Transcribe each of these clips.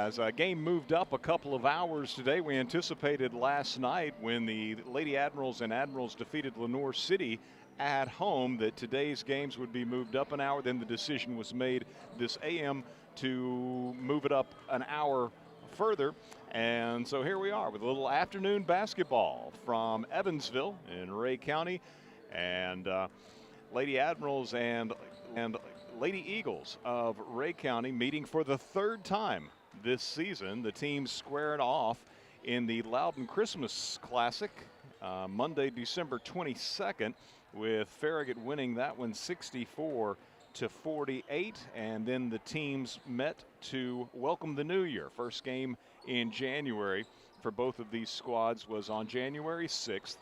as a game moved up a couple of hours today. We anticipated last night when the Lady Admirals and Admirals defeated Lenoir City at home that today's games would be moved up an hour. Then the decision was made this AM to move it up an hour further. And so here we are with a little afternoon basketball from Evansville in Rhea County. And Lady Admirals and Lady Eagles of Rhea County meeting for the third time this season. The teams squared off in the Loudon Christmas Classic Monday, December 22nd, with Farragut winning that one 64-48. And then the teams met to welcome the new year. First game in January for both of these squads was on January 6th,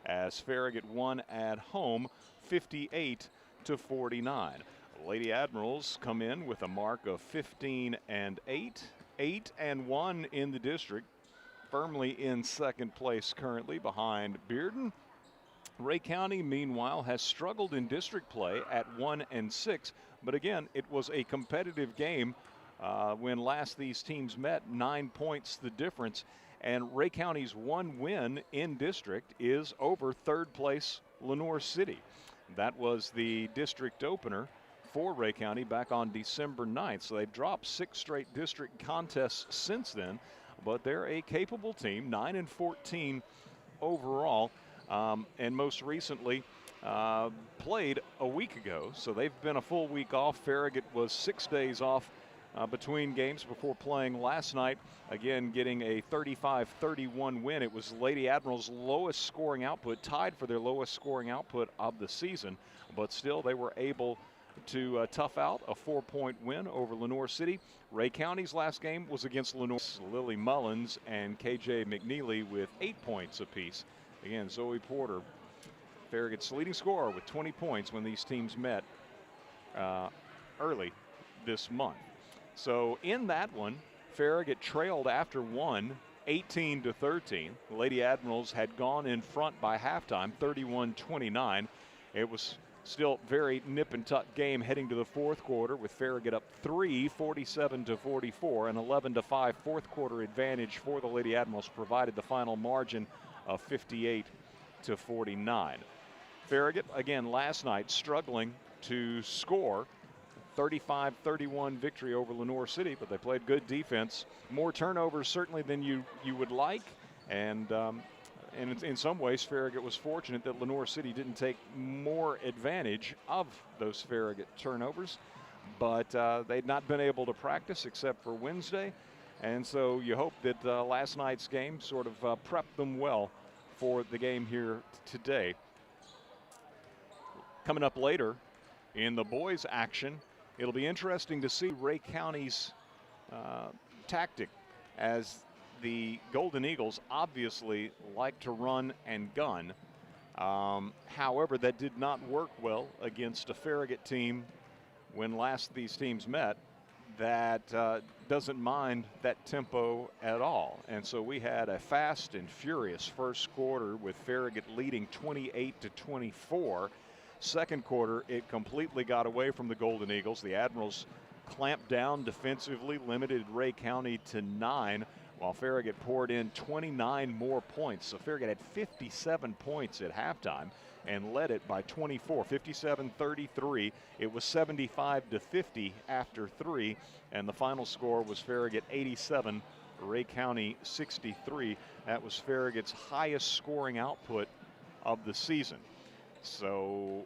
as Farragut won at home 58-49. Lady Admirals come in with a mark of 15-8, 8-1 in the district, firmly in second place currently behind Bearden. Rhea County, meanwhile, has struggled in district play at 1-6, but again, it was a competitive game when last these teams met, 9 points the difference, and Rhea County's one win in district is over third place Lenoir City. That was the district opener for Rhea County back on December 9th. So they've dropped 6 straight district contests since then, but they're a capable team, 9-14 overall, and most recently played a week ago. So they've been a full week off. Farragut was 6 days off between games before playing last night, again getting a 35-31 win. It was Lady Admiral's lowest scoring output, tied for their lowest scoring output of the season, but still they were able to tough out a 4-point win over Lenoir City. Rhea County's last game was against Lenoir. Lily Mullins and KJ McNeely with 8 points apiece. Again, Zoe Porter, Farragut's leading scorer, with 20 points when these teams met early this month. So in that one, Farragut trailed after one, 18-13. The Lady Admirals had gone in front by halftime, 31-29. It was still very nip-and-tuck game heading to the fourth quarter, with Farragut up 3, 47-44, an 11-5 fourth quarter advantage for the Lady Admirals provided the final margin of 58-49. Farragut, again, last night struggling to score. 35-31 victory over Lenoir City, but they played good defense. More turnovers certainly than you would like, and in some ways Farragut was fortunate that Lenoir City didn't take more advantage of those Farragut turnovers, but they'd not been able to practice except for Wednesday, and so you hope that last night's game sort of prepped them well for the game here today. Coming up later in the boys action, it'll be interesting to see Rhea County's tactic, as the Golden Eagles obviously like to run and gun. However, that did not work well against a Farragut team when last these teams met that doesn't mind that tempo at all. And so we had a fast and furious first quarter with Farragut leading 28-24. Second quarter, it completely got away from the Golden Eagles. The Admirals clamped down defensively, limited Rhea County to 9, while Farragut poured in 29 more points. So Farragut had 57 points at halftime and led it by 24, 57-33. It was 75-50 after 3, and the final score was Farragut 87, Rhea County 63. That was Farragut's highest scoring output of the season. So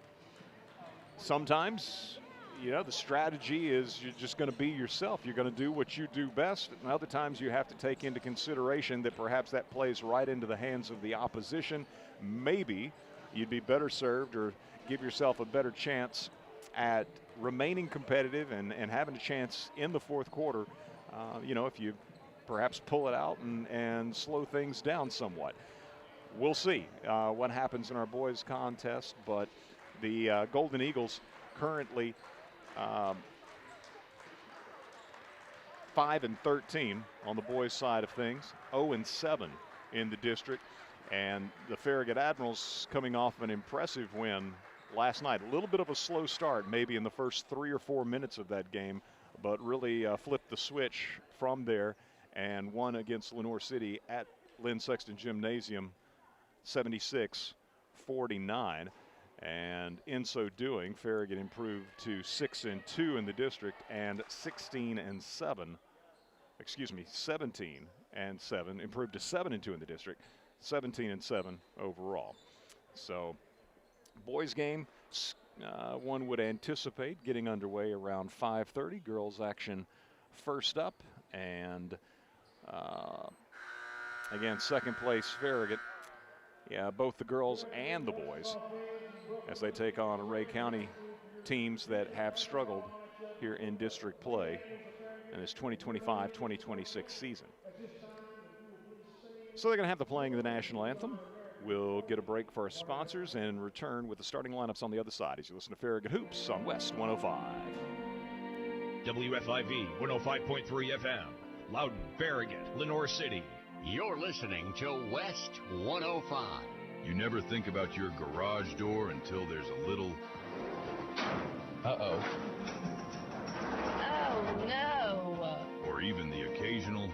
sometimes, you know, the strategy is you're just going to be yourself. You're going to do what you do best. And other times you have to take into consideration that perhaps that plays right into the hands of the opposition. Maybe you'd be better served, or give yourself a better chance at remaining competitive and having a chance in the fourth quarter, you know, if you perhaps pull it out and slow things down somewhat. We'll see what happens in our boys contest, but the Golden Eagles currently 5-13 on the boys side of things, 0-7 in the district, and the Farragut Admirals coming off an impressive win last night. A little bit of a slow start maybe in the first 3 or 4 minutes of that game, but really flipped the switch from there and won against Lenoir City at Lynn Sexton Gymnasium 76-49. And in so doing, Farragut improved to 6-2 in the district and 17-7, improved to 7-2 in the district, 17-7 overall. So boys game, one would anticipate getting underway around 5:30. Girls action first up, and again, second place Farragut. Yeah, both the girls and the boys, as they take on Ray County teams that have struggled here in district play in this 2025-2026 season. So they're going to have the playing of the national anthem. We'll get a break for our sponsors and return with the starting lineups on the other side as you listen to Farragut Hoops on West 105. WFIV 105.3 FM, Loudon, Farragut, Lenoir City. You're listening to West 105. You never think about your garage door until there's a little... Uh-oh. Oh, no. Or even the occasional...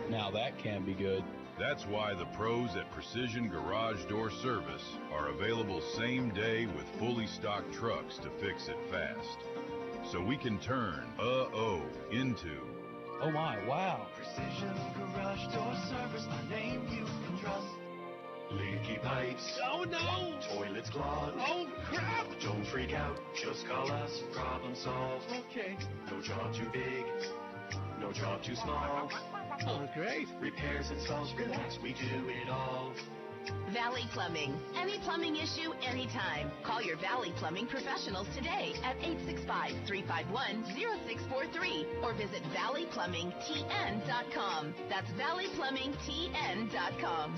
Now that can be good. That's why the pros at Precision Garage Door Service are available same day with fully stocked trucks to fix it fast. So we can turn into... Oh my, wow. Precision Garage Door Service, the name you can trust. Leaky pipes. Oh no! Toilets clogged. Oh crap! Don't freak out, just call us. Problem solved. Okay. No job too big, no job too small. Oh, great. Repairs, installs, relax, we do it all. Valley Plumbing. Any plumbing issue, anytime. Call your Valley Plumbing professionals today at 865-351-0643 or visit valleyplumbingtn.com. That's valleyplumbingtn.com.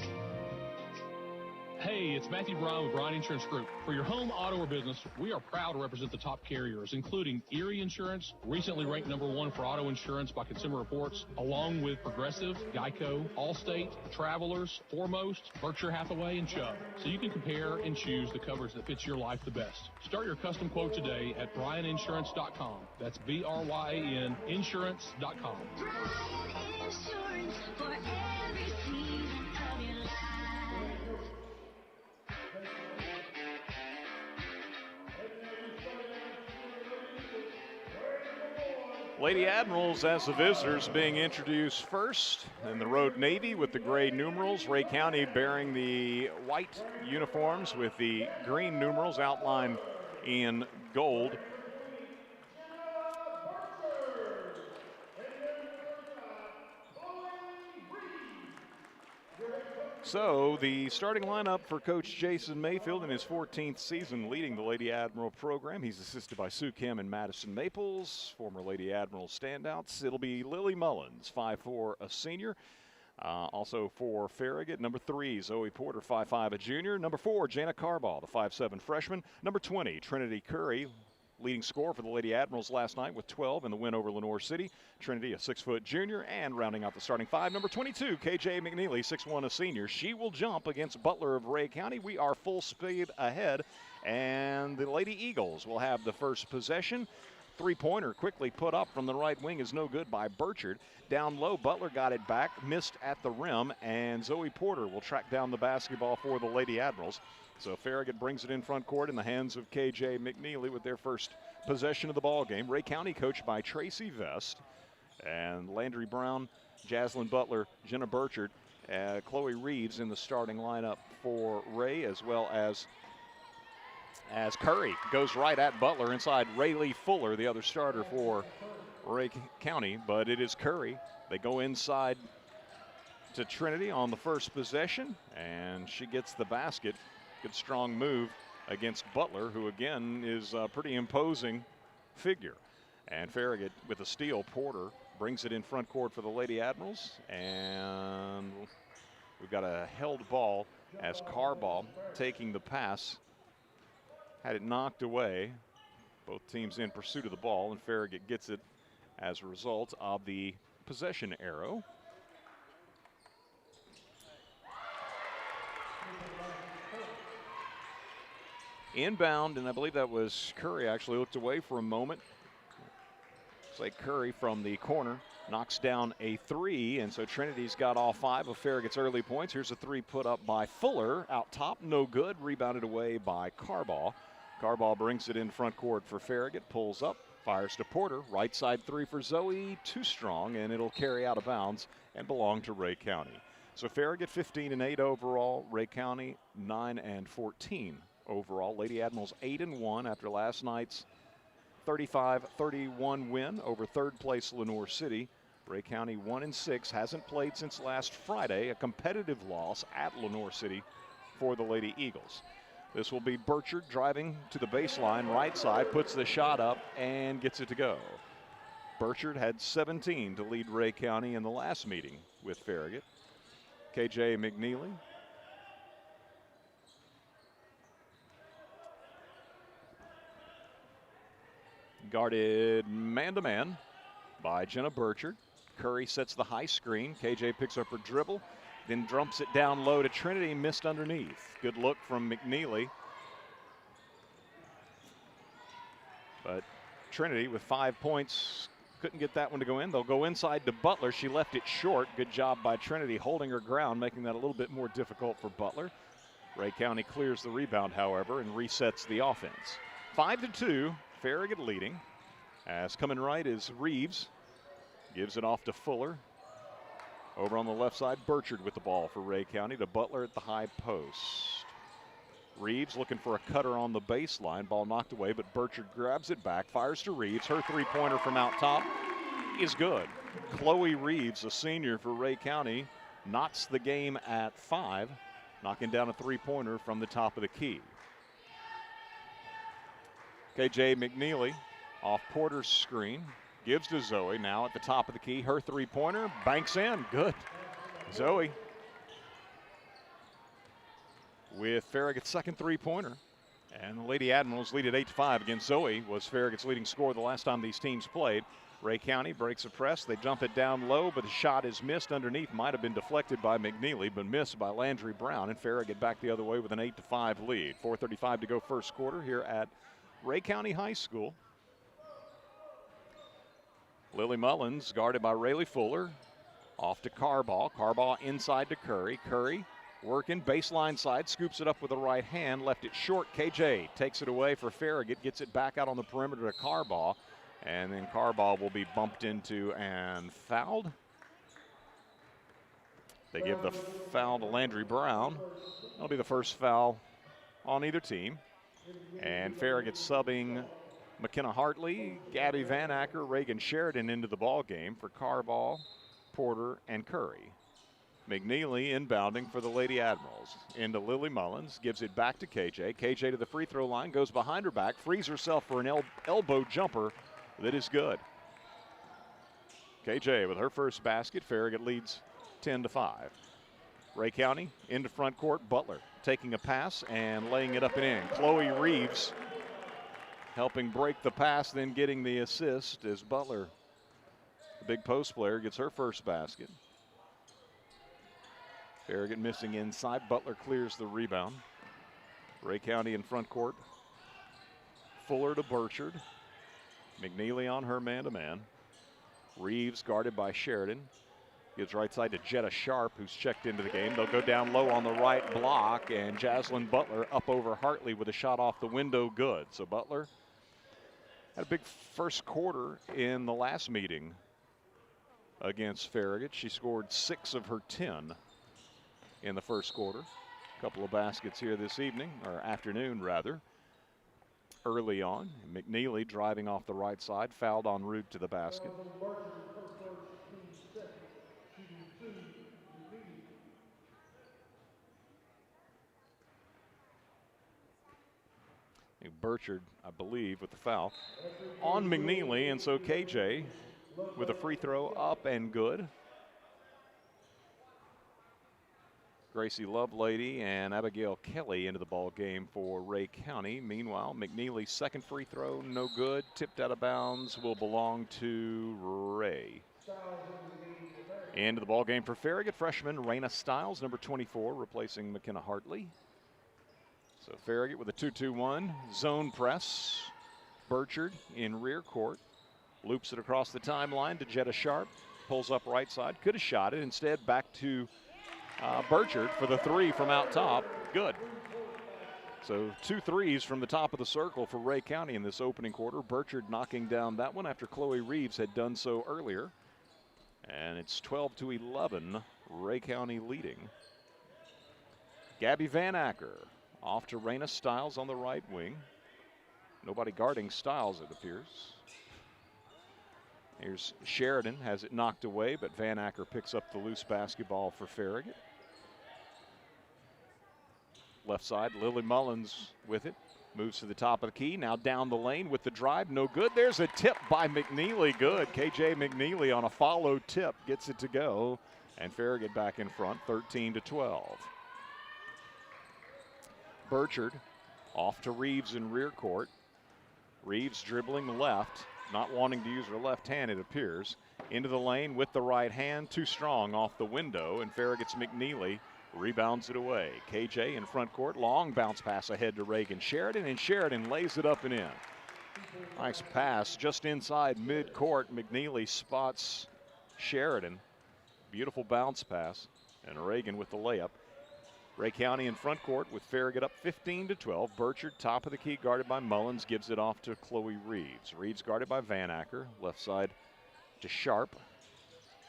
Hey, it's Matthew Brown with Brown Insurance Group. For your home, auto, or business, we are proud to represent the top carriers, including Erie Insurance, recently ranked #1 for auto insurance by Consumer Reports, along with Progressive, Geico, Allstate, Travelers, Foremost, Berkshire Hathaway, and Chubb. So you can compare and choose the coverage that fits your life the best. Start your custom quote today at bryaninsurance.com. That's BRYAN insurance.com. Bryan Insurance for every season of your life. Lady Admirals as the visitors being introduced first, and the Road Navy with the gray numerals. Ray County bearing the white uniforms with the green numerals outlined in gold. So the starting lineup for Coach Jason Mayfield in his 14th season leading the Lady Admiral program. He's assisted by Sue Kim and Madison Maples, former Lady Admiral standouts. It'll be Lily Mullins, 5'4", a senior. Also for Farragut, number 3, Zoe Porter, 5'5", a junior. Number 4, Jana Carball, the 5'7" freshman. Number 20, Trinity Curry, leading scorer for the Lady Admirals last night with 12 in the win over Lenoir City. Trinity, a 6-foot junior, and rounding out the starting 5, number 22, KJ McNeely, 6'1", a senior. She will jump against Butler of Ray County. We are full speed ahead, and the Lady Eagles will have the first possession. Three-pointer quickly put up from the right wing is no good by Burchard. Down low, Butler got it back, missed at the rim, and Zoe Porter will track down the basketball for the Lady Admirals. So Farragut brings it in front court in the hands of KJ McNeely with their first possession of the ball game. Ray County coached by Tracy Vest and Landry Brown, Jaslyn Butler, Jenna Burchard, Chloe Reeves in the starting lineup for Ray, as well as Curry goes right at Butler inside Rayleigh Fuller, the other starter for Ray County, but it is Curry. They go inside to Trinity on the first possession, and she gets the basket. Good strong move against Butler, who again is a pretty imposing figure. And Farragut with a steal. Porter brings it in front court for the Lady Admirals, and we've got a held ball as Carball taking the pass had it knocked away. Both teams in pursuit of the ball, and Farragut gets it as a result of the possession arrow. Inbound, and I believe that was Curry actually looked away for a moment. It's like Curry from the corner knocks down a 3, and so Trinity's got all 5 of Farragut's early points. Here's a 3 put up by Fuller, out top, no good, rebounded away by Carball. Carball brings it in front court for Farragut, pulls up, fires to Porter, right side 3 for Zoe, too strong, and it'll carry out of bounds and belong to Ray County. So Farragut 15-8 overall, Ray County 9-14 overall. Lady Admirals 8-1 after last night's 35-31 win over third place Lenoir City. Ray County 1-6, hasn't played since last Friday, a competitive loss at Lenoir City for the Lady Eagles. This will be Burchard driving to the baseline, right side, puts the shot up and gets it to go. Burchard had 17 to lead Ray County in the last meeting with Farragut. KJ McNeely guarded man-to-man by Jenna Burchard. Curry sets the high screen. KJ picks up her dribble, then dumps it down low to Trinity, missed underneath. Good look from McNeely. But Trinity with 5 points couldn't get that one to go in. They'll go inside to Butler. She left it short. Good job by Trinity holding her ground, making that a little bit more difficult for Butler. Ray County clears the rebound, however, and resets the offense. 5-2, Farragut leading. As coming right is Reeves. Gives it off to Fuller. Over on the left side, Burchard with the ball for Ray County to Butler at the high post. Reeves looking for a cutter on the baseline. Ball knocked away, but Burchard grabs it back, fires to Reeves. Her three-pointer from out top is good. Chloe Reeves, a senior for Ray County, knots the game at 5, knocking down a three-pointer from the top of the key. KJ McNeely off Porter's screen. Gives to Zoe, now at the top of the key. Her three-pointer, banks in, good. Zoe with Farragut's second three-pointer. And the Lady Admirals lead at 8-5 against Zoe, was Farragut's leading scorer the last time these teams played. Ray County breaks a press, they dump it down low, but the shot is missed underneath. Might have been deflected by McNeely, but missed by Landry Brown, and Farragut back the other way with an 8-5 lead. 4:35 to go first quarter here at Ray County High School. Lily Mullins guarded by Rayleigh Fuller. Off to Carball. Carball inside to Curry. Curry working baseline side, scoops it up with the right hand, left it short. KJ takes it away for Farragut, gets it back out on the perimeter to Carball, and then Carball will be bumped into and fouled. They give the foul to Landry Brown. That'll be the first foul on either team. And Farragut subbing McKenna Hartley, Gabby Van Acker, Reagan Sheridan into the ball game for Carball, Porter, and Curry. McNeely inbounding for the Lady Admirals. Into Lily Mullins, gives it back to KJ. KJ to the free throw line, goes behind her back, frees herself for an elbow jumper that is good. KJ with her first basket. Farragut leads 10-5. Ray County into front court. Butler taking a pass and laying it up and in. Chloe Reeves helping break the pass, then getting the assist as Butler, the big post player, gets her first basket. Farragut missing inside. Butler clears the rebound. Ray County in front court. Fuller to Burchard. McNeely on her man-to-man. Reeves guarded by Sheridan. Gives right side to Jetta Sharp, who's checked into the game. They'll go down low on the right block, and Jaslyn Butler up over Hartley with a shot off the window, good. So Butler had a big first quarter in the last meeting against Farragut. She scored 6 of her 10 in the first quarter. A couple of baskets here this evening, or afternoon rather. Early on, McNeely driving off the right side, fouled en route to the basket. Burchard, I believe, with the foul on McNeely, and so KJ with a free throw up and good. Gracie Lovelady and Abigail Kelly into the ball game for Ray County. Meanwhile, McNeely's second free throw, no good. Tipped out of bounds, will belong to Ray. Into the ball game for Farragut, freshman Raina Stiles, number 24, replacing McKenna Hartley. So Farragut with a 2-2-1 zone press. Burchard in rear court. Loops it across the timeline to Jetta Sharp. pulls up right side, could have shot it. Instead, back to Burchard for the three from out top. Good. So 2 threes from the top of the circle for Ray County in this opening quarter. Burchard knocking down that one after Chloe Reeves had done so earlier. And it's 12-11, Ray County leading. Gabby Van Acker off to Raina Stiles on the right wing. Nobody guarding Stiles, it appears. Here's Sheridan, has it knocked away, but Van Acker picks up the loose basketball for Farragut. Left side, Lily Mullins with it. Moves to the top of the key, now down the lane with the drive, no good. There's a tip by McNeely, good. KJ McNeely on a follow tip gets it to go, and Farragut back in front, 13-12. Burchard off to Reeves in rear court. Reeves dribbling left, not wanting to use her left hand, it appears. Into the lane with the right hand, too strong off the window, and Farragut's McNeely rebounds it away. KJ in front court, long bounce pass ahead to Reagan Sheridan, and Sheridan lays it up and in. Nice pass just inside mid-court. McNeely spots Sheridan. Beautiful bounce pass, and Reagan with the layup. Ray County in front court with Farragut up 15-12. Burchard, top of the key, guarded by Mullins, gives it off to Chloe Reeves. Reeves guarded by Van Acker. Left side to Sharp.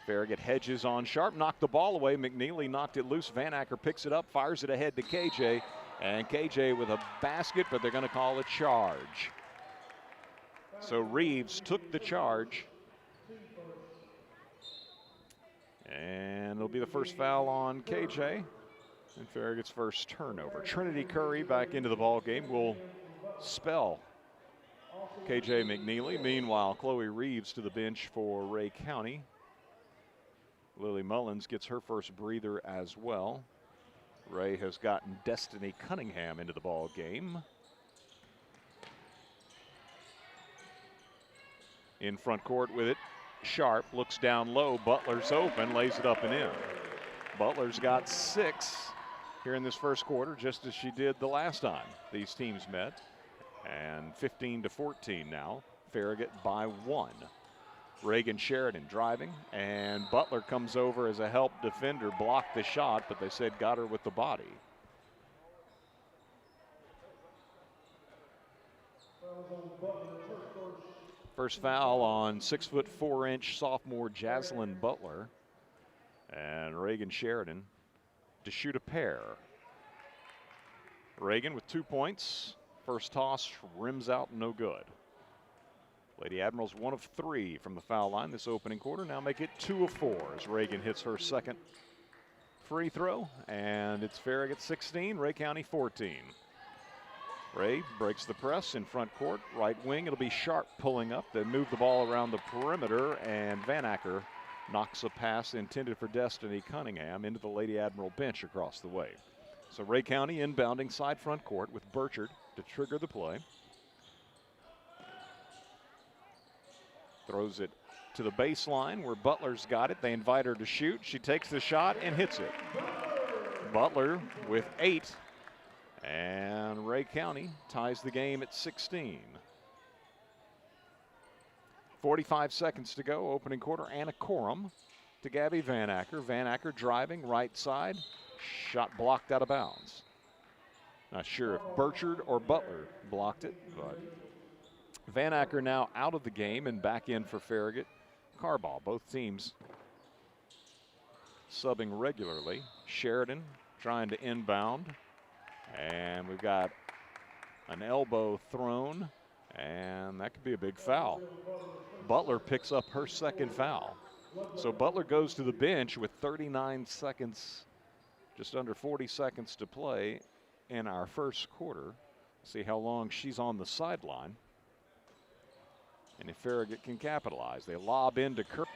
Farragut hedges on Sharp, knocked the ball away. McNeely knocked it loose. Van Acker picks it up, fires it ahead to KJ. And KJ with a basket, but they're going to call a charge. So Reeves took the charge. And it'll be the first foul on KJ. And Farragut's first turnover. Trinity Curry back into the ball game will spell KJ McNeely. Meanwhile, Chloe Reeves to the bench for Ray County. Lily Mullins gets her first breather as well. Ray has gotten Destiny Cunningham into the ball game. In front court with it, Sharp looks down low. Butler's open, lays it up and in. Butler's got 6 here in this first quarter, just as she did the last time these teams met. And 15-14 now. Farragut by 1. Reagan Sheridan driving, and Butler comes over as a help defender, blocked the shot, but they said got her with the body. First foul on 6'4" sophomore Jaslyn Butler, and Reagan Sheridan to shoot a pair. Reagan with 2 points. First toss rims out, no good. Lady Admirals 1 of 3 from the foul line this opening quarter. Now make it 2 of 4 as Reagan hits her second free throw. And it's Farragut 16, Ray County 14. Ray breaks the press in front court. Right wing, it'll be Sharp pulling up. They move the ball around the perimeter, and Van Acker knocks a pass intended for Destiny Cunningham into the Lady Admiral bench across the way. So Ray County inbounding side front court with Burchard to trigger the play. Throws it to the baseline where Butler's got it. They invite her to shoot. She takes the shot and hits it. Butler with 8. And Ray County ties the game at 16. 45 seconds to go, opening quarter. Anna Corum to Gabby Van Acker. Van Acker driving right side. Shot blocked out of bounds. Not sure if Burchard or Butler blocked it, but Van Acker now out of the game and back in for Farragut. Carball, both teams subbing regularly. Sheridan trying to inbound. And we've got an elbow thrown, and that could be a big foul. Butler picks up her second foul. So Butler goes to the bench with 39 seconds, just under 40 seconds to play in our first quarter. See how long she's on the sideline. And if Farragut can capitalize, they lob into Kirk.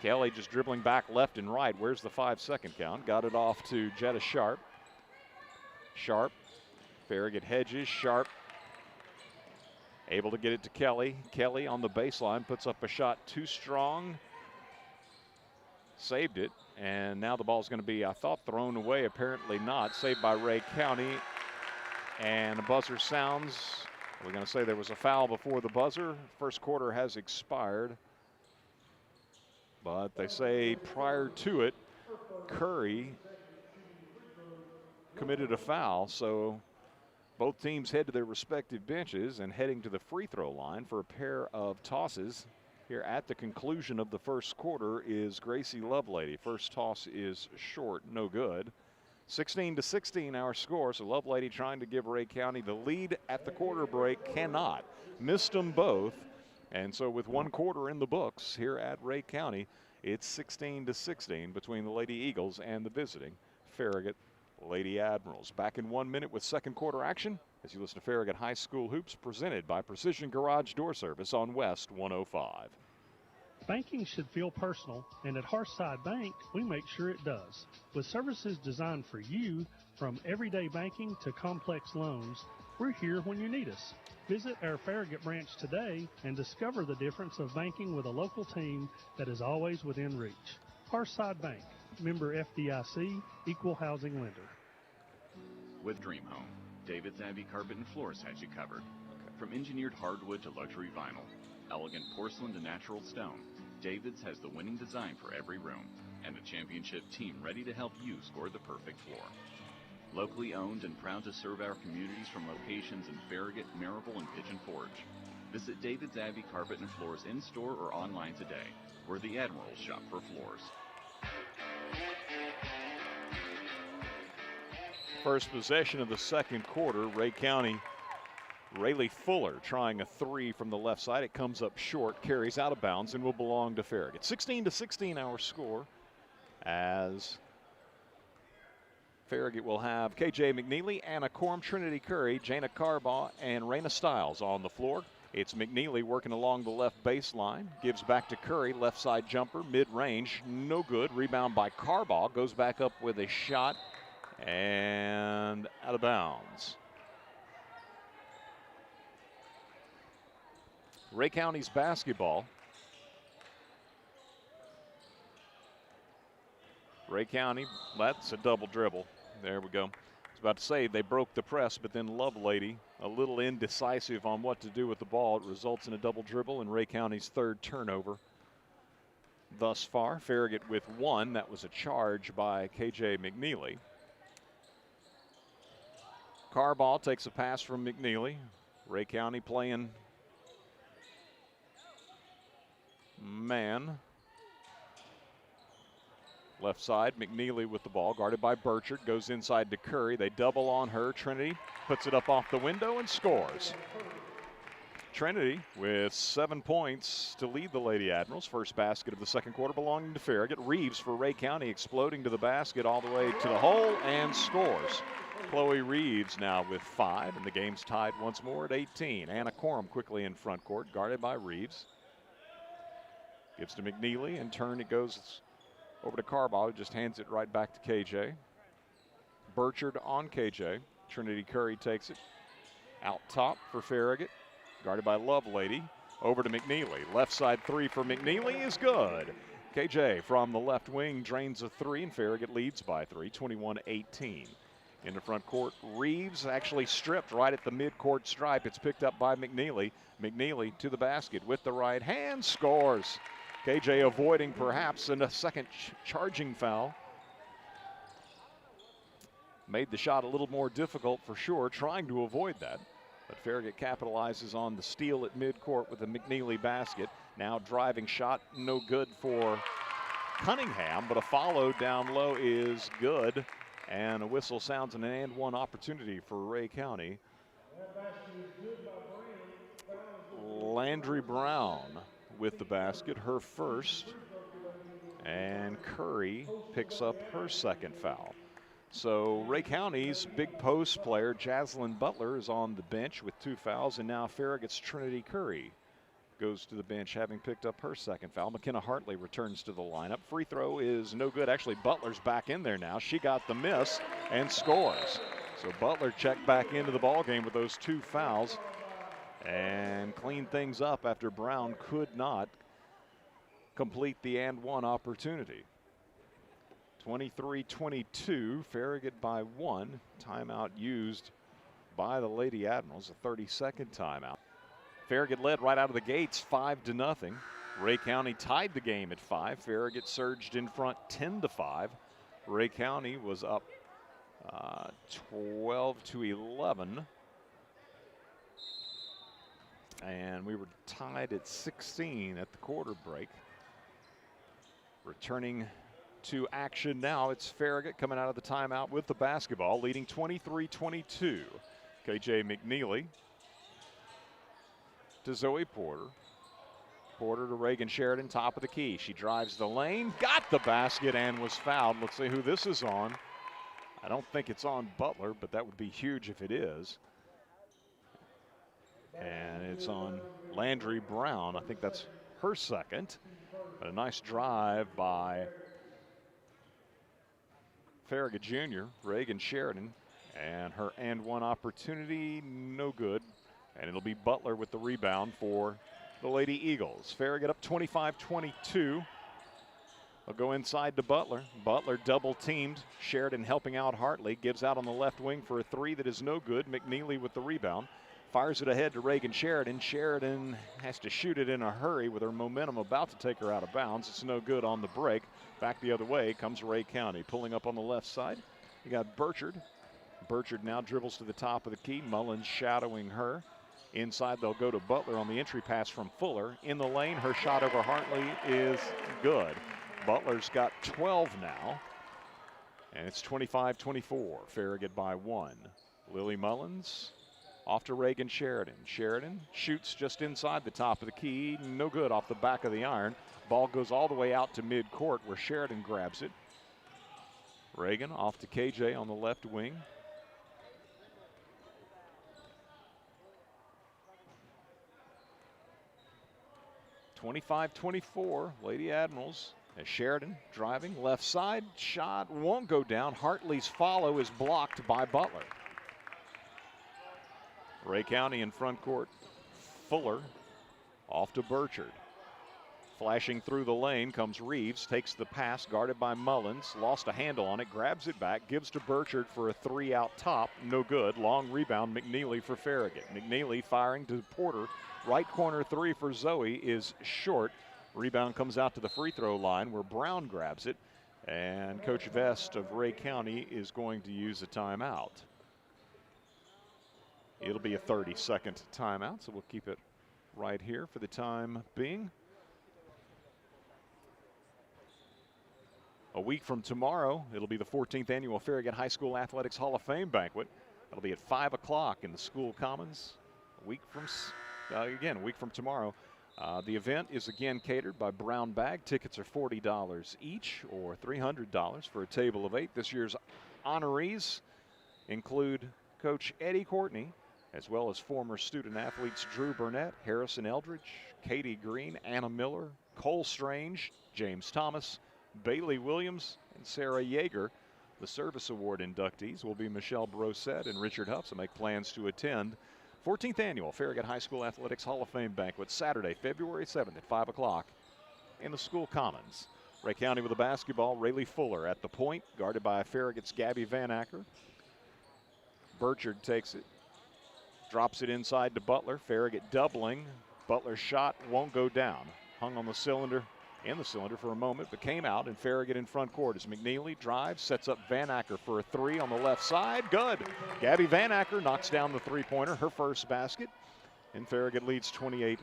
Kelly just dribbling back left and right. Where's the 5-second count? Got it off to Jetta Sharp. Sharp, Farragut hedges, Sharp able to get it to Kelly. Kelly on the baseline puts up a shot too strong. Saved it, and now the ball's going to be, I thought, thrown away. Apparently not. Saved by Ray County, and the buzzer sounds. We're going to say there was a foul before the buzzer. First quarter has expired. But they say prior to it, Curry committed a foul, so both teams head to their respective benches and heading to the free throw line for a pair of tosses. Here at the conclusion of the first quarter is Gracie Lovelady. First toss is short, no good. 16-16 our score, so Lovelady trying to give Ray County the lead at the quarter break, cannot. Missed them both, and so with 1 quarter in the books here at Ray County, it's 16-16 between the Lady Eagles and the visiting Farragut Lady Admirals. Back in 1 minute with second quarter action as you listen to Farragut High School Hoops, presented by Precision Garage Door Service on West 105. Banking should feel personal, and at Hearthside Bank, we make sure it does. With services designed for you, from everyday banking to complex loans, we're here when you need us. Visit our Farragut branch today and discover the difference of banking with a local team that is always within reach. Hearthside Bank, member FDIC, equal housing lender. With Dream Home, David's Abbey Carpet and Floors has you covered. From engineered hardwood to luxury vinyl, elegant porcelain to natural stone, David's has the winning design for every room and a championship team ready to help you score the perfect floor. Locally owned and proud to serve our communities from locations in Farragut, Marable, and Pigeon Forge. Visit David's Abbey Carpet and Floors in-store or online today, where the Admirals shop for floors. First possession of the second quarter, Ray County, Rayleigh Fuller trying a three from the left side. It comes up short, carries out of bounds, and will belong to Farragut. 16-16 our score, as Farragut will have KJ McNeely, Anna Corm, Trinity Curry, Jana Carbaugh, and Raina Stiles on the floor. It's McNeely working along the left baseline, gives back to Curry, left side jumper, mid-range, no good. Rebound by Carbaugh, goes back up with a shot, and out of bounds. Ray County's basketball. Ray County, that's a double dribble. There we go. I was about to say they broke the press, but then Lovelady, a little indecisive on what to do with the ball. It results in a double dribble and Ray County's third turnover thus far. Farragut with one. That was a charge by KJ McNeely. Carbaugh takes a pass from McNeely. Ray County playing man. Left side, McNeely with the ball, guarded by Burchard, goes inside to Curry. They double on her. Trinity puts it up off the window and scores. Trinity with 7 points to lead the Lady Admirals. First basket of the second quarter belonging to Farragut. Reeves for Ray County exploding to the basket all the way to the hole and scores. Chloe Reeves now with 5, and the game's tied once more at 18. Anna Corum quickly in front court, guarded by Reeves. Gives to McNeely, in turn it goes over to Carbaugh, who just hands it right back to KJ. Burchard on KJ. Trinity Curry takes it out top for Farragut, guarded by Lovelady. Over to McNeely. Left side three for McNeely is good. KJ from the left wing drains a three, and Farragut leads by 3, 21-18. In the front court, Reeves actually stripped right at the midcourt stripe. It's picked up by McNeely. McNeely to the basket with the right hand, scores. KJ avoiding perhaps a second charging foul. Made the shot a little more difficult for sure, trying to avoid that. But Farragut capitalizes on the steal at midcourt with the McNeely basket. Now driving shot, no good for Cunningham, but a follow down low is good. And a whistle sounds an and one opportunity for Ray County. Landry Brown with the basket, her first, and Curry picks up her second foul. So Ray County's big post player, Jaslyn Butler, is on the bench with 2 fouls, and now Farragut's Trinity Curry goes to the bench having picked up her second foul. McKenna Hartley returns to the lineup. Free throw is no good. Actually, Butler's back in there now. She got the miss and scores. So Butler checked back into the ballgame with those 2 fouls and cleaned things up after Brown could not complete the and one opportunity. 23-22, Farragut by 1. Timeout used by the Lady Admirals, a 30-second timeout. Farragut led right out of the gates 5-0. Ray County tied the game at 5. Farragut surged in front 10-5. Ray County was up 12-11. And we were tied at 16 at the quarter break. Returning to action now, it's Farragut coming out of the timeout with the basketball, leading 23-22. KJ McNeely to Zoe Porter. Porter to Reagan Sheridan, top of the key. She drives the lane, got the basket, and was fouled. Let's see who this is on. I don't think it's on Butler, but that would be huge if it is. And it's on Landry Brown. I think that's her second. But a nice drive by Farragut Jr., Reagan Sheridan, and her and one opportunity, no good. And it'll be Butler with the rebound for the Lady Eagles. Farragut up 25-22. They'll go inside to Butler. Butler double teamed. Sheridan helping out Hartley. Gives out on the left wing for a three that is no good. McNeely with the rebound. Fires it ahead to Reagan Sheridan. Sheridan has to shoot it in a hurry with her momentum about to take her out of bounds. It's no good on the break. Back the other way comes Ray County. Pulling up on the left side. You got Burchard. Burchard now dribbles to the top of the key. Mullins shadowing her. Inside they'll go to Butler on the entry pass from Fuller. In the lane, her shot over Hartley is good. Butler's got 12 now. And it's 25-24. Farragut by 1. Lily Mullins off to Reagan Sheridan. Sheridan shoots just inside the top of the key. No good off the back of the iron. Ball goes all the way out to midcourt where Sheridan grabs it. Reagan off to KJ on the left wing. (25-24) Lady Admirals. As Sheridan driving left side, shot won't go down. Hartley's follow is blocked by Butler. Ray County in front court. Fuller off to Burchard. Flashing through the lane comes Reeves, takes the pass, guarded by Mullins, lost a handle on it, grabs it back, gives to Burchard for a three out top, no good. Long rebound, McNeely for Farragut. McNeely firing to Porter. Right corner three for Zoe is short. Rebound comes out to the free throw line where Brown grabs it. And Coach Vest of Ray County is going to use a timeout. It'll be a 30-second timeout, so we'll keep it right here for the time being. A week from tomorrow, it'll be the 14th annual Farragut High School Athletics Hall of Fame banquet. That'll be at 5 o'clock in the school commons. A week from tomorrow. The event is again catered by Brown Bag. Tickets are $40 each or $300 for a table of 8. This year's honorees include Coach Eddie Courtney, as well as former student athletes Drew Burnett, Harrison Eldridge, Katie Green, Anna Miller, Cole Strange, James Thomas, Bailey Williams, and Sarah Yeager. The Service Award inductees will be Michelle Brosette and Richard Huff, so make plans to attend 14th Annual Farragut High School Athletics Hall of Fame banquet, Saturday, February 7th at 5 o'clock in the school commons. Ray County with the basketball. Rayleigh Fuller at the point, guarded by Farragut's Gabby Van Acker. Burchard takes it, drops it inside to Butler. Farragut doubling. Butler's shot won't go down. Hung on the cylinder, in the cylinder for a moment, but came out, and Farragut in front court as McNeely drives, sets up Van Acker for a three on the left side. Good. Gabby Van Acker knocks down the three-pointer, her first basket, and Farragut leads 28-24.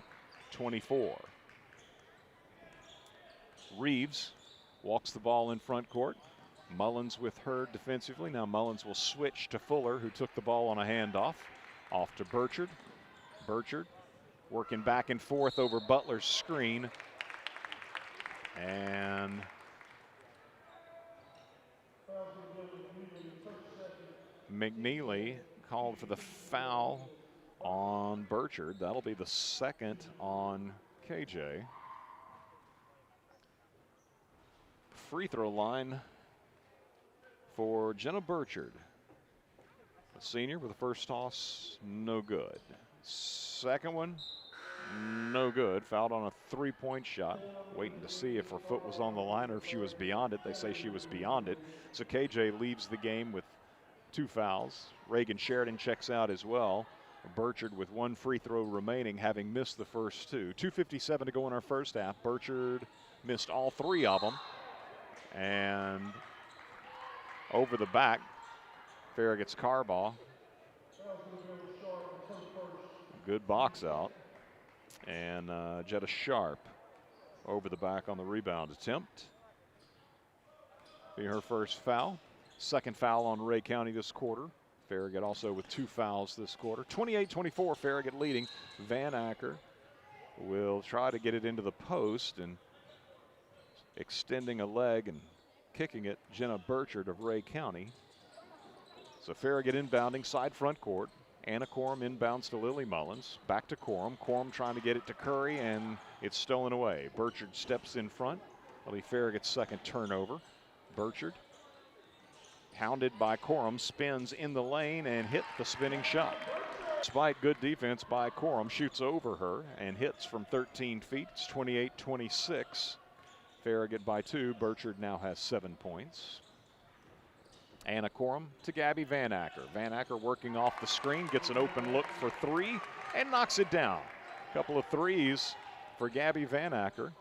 Reeves walks the ball in front court. Mullins with her defensively. Now Mullins will switch to Fuller, who took the ball on a handoff. Off to Burchard. Burchard working back and forth over Butler's screen. And McNeely called for the foul on Burchard. That'll be the second on KJ. Free throw line for Jenna Burchard. The senior with the first toss, no good. Second one, no good. Fouled on a three-point shot. Waiting to see if her foot was on the line or if she was beyond it. They say she was beyond it. So KJ leaves the game with 2 fouls. Reagan Sheridan checks out as well. Burchard with one free throw remaining, having missed the first two. 2:57 to go in our first half. Burchard missed all three of them. And over the back, Farragut's Carball. Good box out. And Jetta Sharp over the back on the rebound attempt. Be her first foul. Second foul on Ray County this quarter. Farragut also with 2 fouls this quarter. 28-24, Farragut leading. Van Acker will try to get it into the post, and extending a leg and kicking it, Jenna Burchard of Ray County. So Farragut inbounding side front court. Anna Corum inbounds to Lily Mullins. Back to Corum. Corum trying to get it to Curry, and it's stolen away. Burchard steps in front. That'll be Farragut's second turnover. Burchard, hounded by Corum, spins in the lane and hit the spinning shot. Despite good defense by Corum, shoots over her and hits from 13 feet. It's 28-26. Farragut by 2. Burchard now has 7 points. Anna Corum to Gabby Van Acker. Van Acker working off the screen, gets an open look for 3 and knocks it down. A couple of threes for Gabby Van Acker.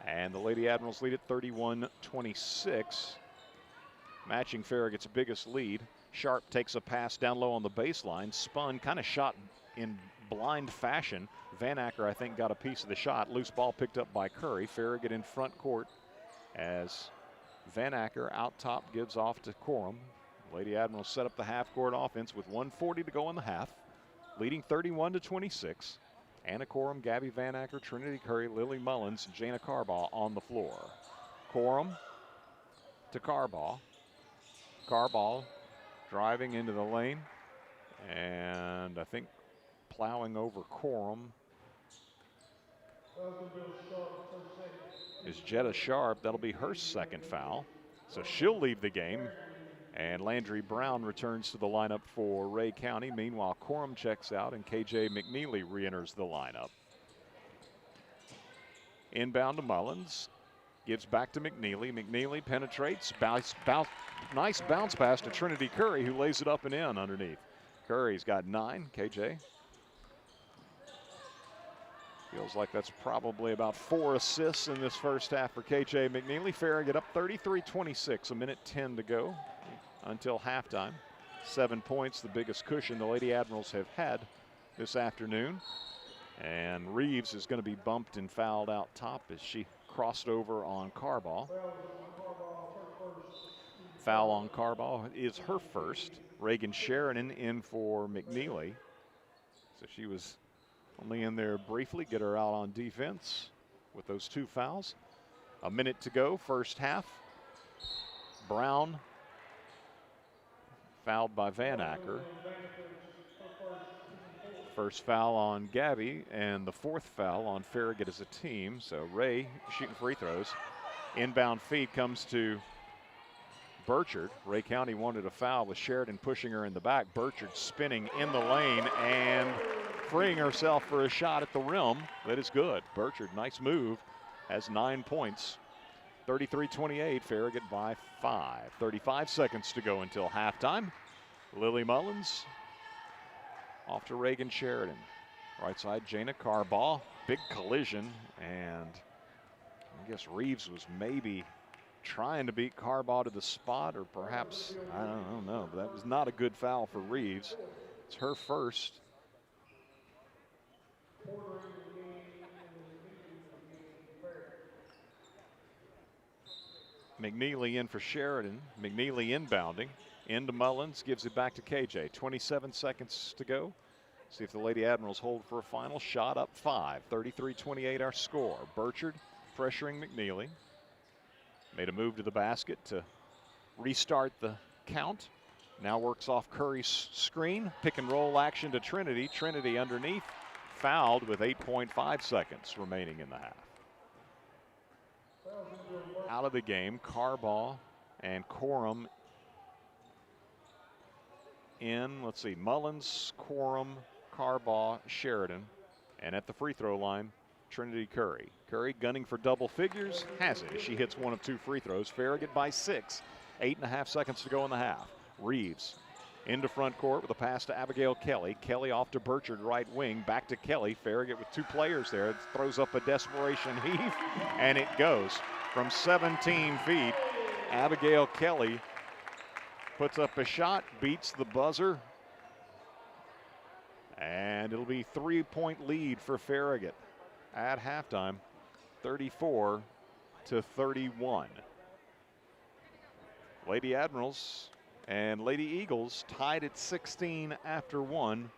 And the Lady Admirals lead at 31-26, matching Farragut's biggest lead. Sharp takes a pass down low on the baseline, spun, kind of shot in blind fashion. Van Acker, I think, got a piece of the shot. Loose ball picked up by Curry. Farragut in front court as Van Acker out top gives off to Corum. Lady Admirals set up the half-court offense with 1:40 to go in the half, leading 31-26. Anna Corum, Gabby Van Acker, Trinity Curry, Lily Mullins, and Jana Carball on the floor. Corum to Carball. Carball driving into the lane, and I think plowing over Corum is Jetta Sharp. That'll be her second foul. So she'll leave the game. And Landry Brown returns to the lineup for Ray County. Meanwhile, Corum checks out and KJ McNeely re-enters the lineup. Inbound to Mullins. Gives back to McNeely. McNeely penetrates. Nice bounce pass to Trinity Curry, who lays it up and in underneath. Curry's got 9. KJ feels like that's probably about 4 assists in this first half for KJ McNeely. Farragut up 33-26, a minute 10 to go until halftime. 7 points, the biggest cushion the Lady Admirals have had this afternoon. And Reeves is going to be bumped and fouled out top as she crossed over on Carball. Foul on Carball is her first. Reagan Sheridan in for McNeely. So she was only in there briefly, get her out on defense with those 2 fouls. A minute to go, first half. Brown fouled by Van Acker. First foul on Gabby and the 4th foul on Farragut as a team. So Ray shooting free throws. Inbound feed comes to Burchard. Ray County wanted a foul with Sheridan pushing her in the back. Burchard spinning in the lane and freeing herself for a shot at the rim. That is good. Burchard, nice move, has 9 points. 33-28, Farragut by 5. 35 seconds to go until halftime. Lily Mullins off to Reagan Sheridan. Right side, Jana Carball. Big collision, and I guess Reeves was maybe trying to beat Carball to the spot, or perhaps, I don't know, but that was not a good foul for Reeves. It's her first. McNeely in for Sheridan. McNeely inbounding. Into Mullins, gives it back to KJ. 27 seconds to go. See if the Lady Admirals hold for a final shot. Up 5. 33-28 our score. Burchard pressuring McNeely. Made a move to the basket to restart the count. Now works off Curry's screen. Pick and roll action to Trinity. Trinity underneath. Fouled with 8.5 seconds remaining in the half. Out of the game, Carball and Corum in. Let's see, Mullins, Corum, Carball, Sheridan. And at the free throw line, Trinity Curry. Curry gunning for double figures, has it. She hits 1 of 2 free throws. Farragut by 6. 8.5 seconds to go in the half. Reeves Into front court with a pass to Abigail Kelly. Kelly off to Burchard, right wing. Back to Kelly. Farragut with 2 players there. It throws up a desperation heave, and it goes from 17 feet. Abigail Kelly puts up a shot, beats the buzzer, and it'll be 3-point lead for Farragut at halftime, 34-31. Lady Admirals and Lady Eagles tied at 16 after 1.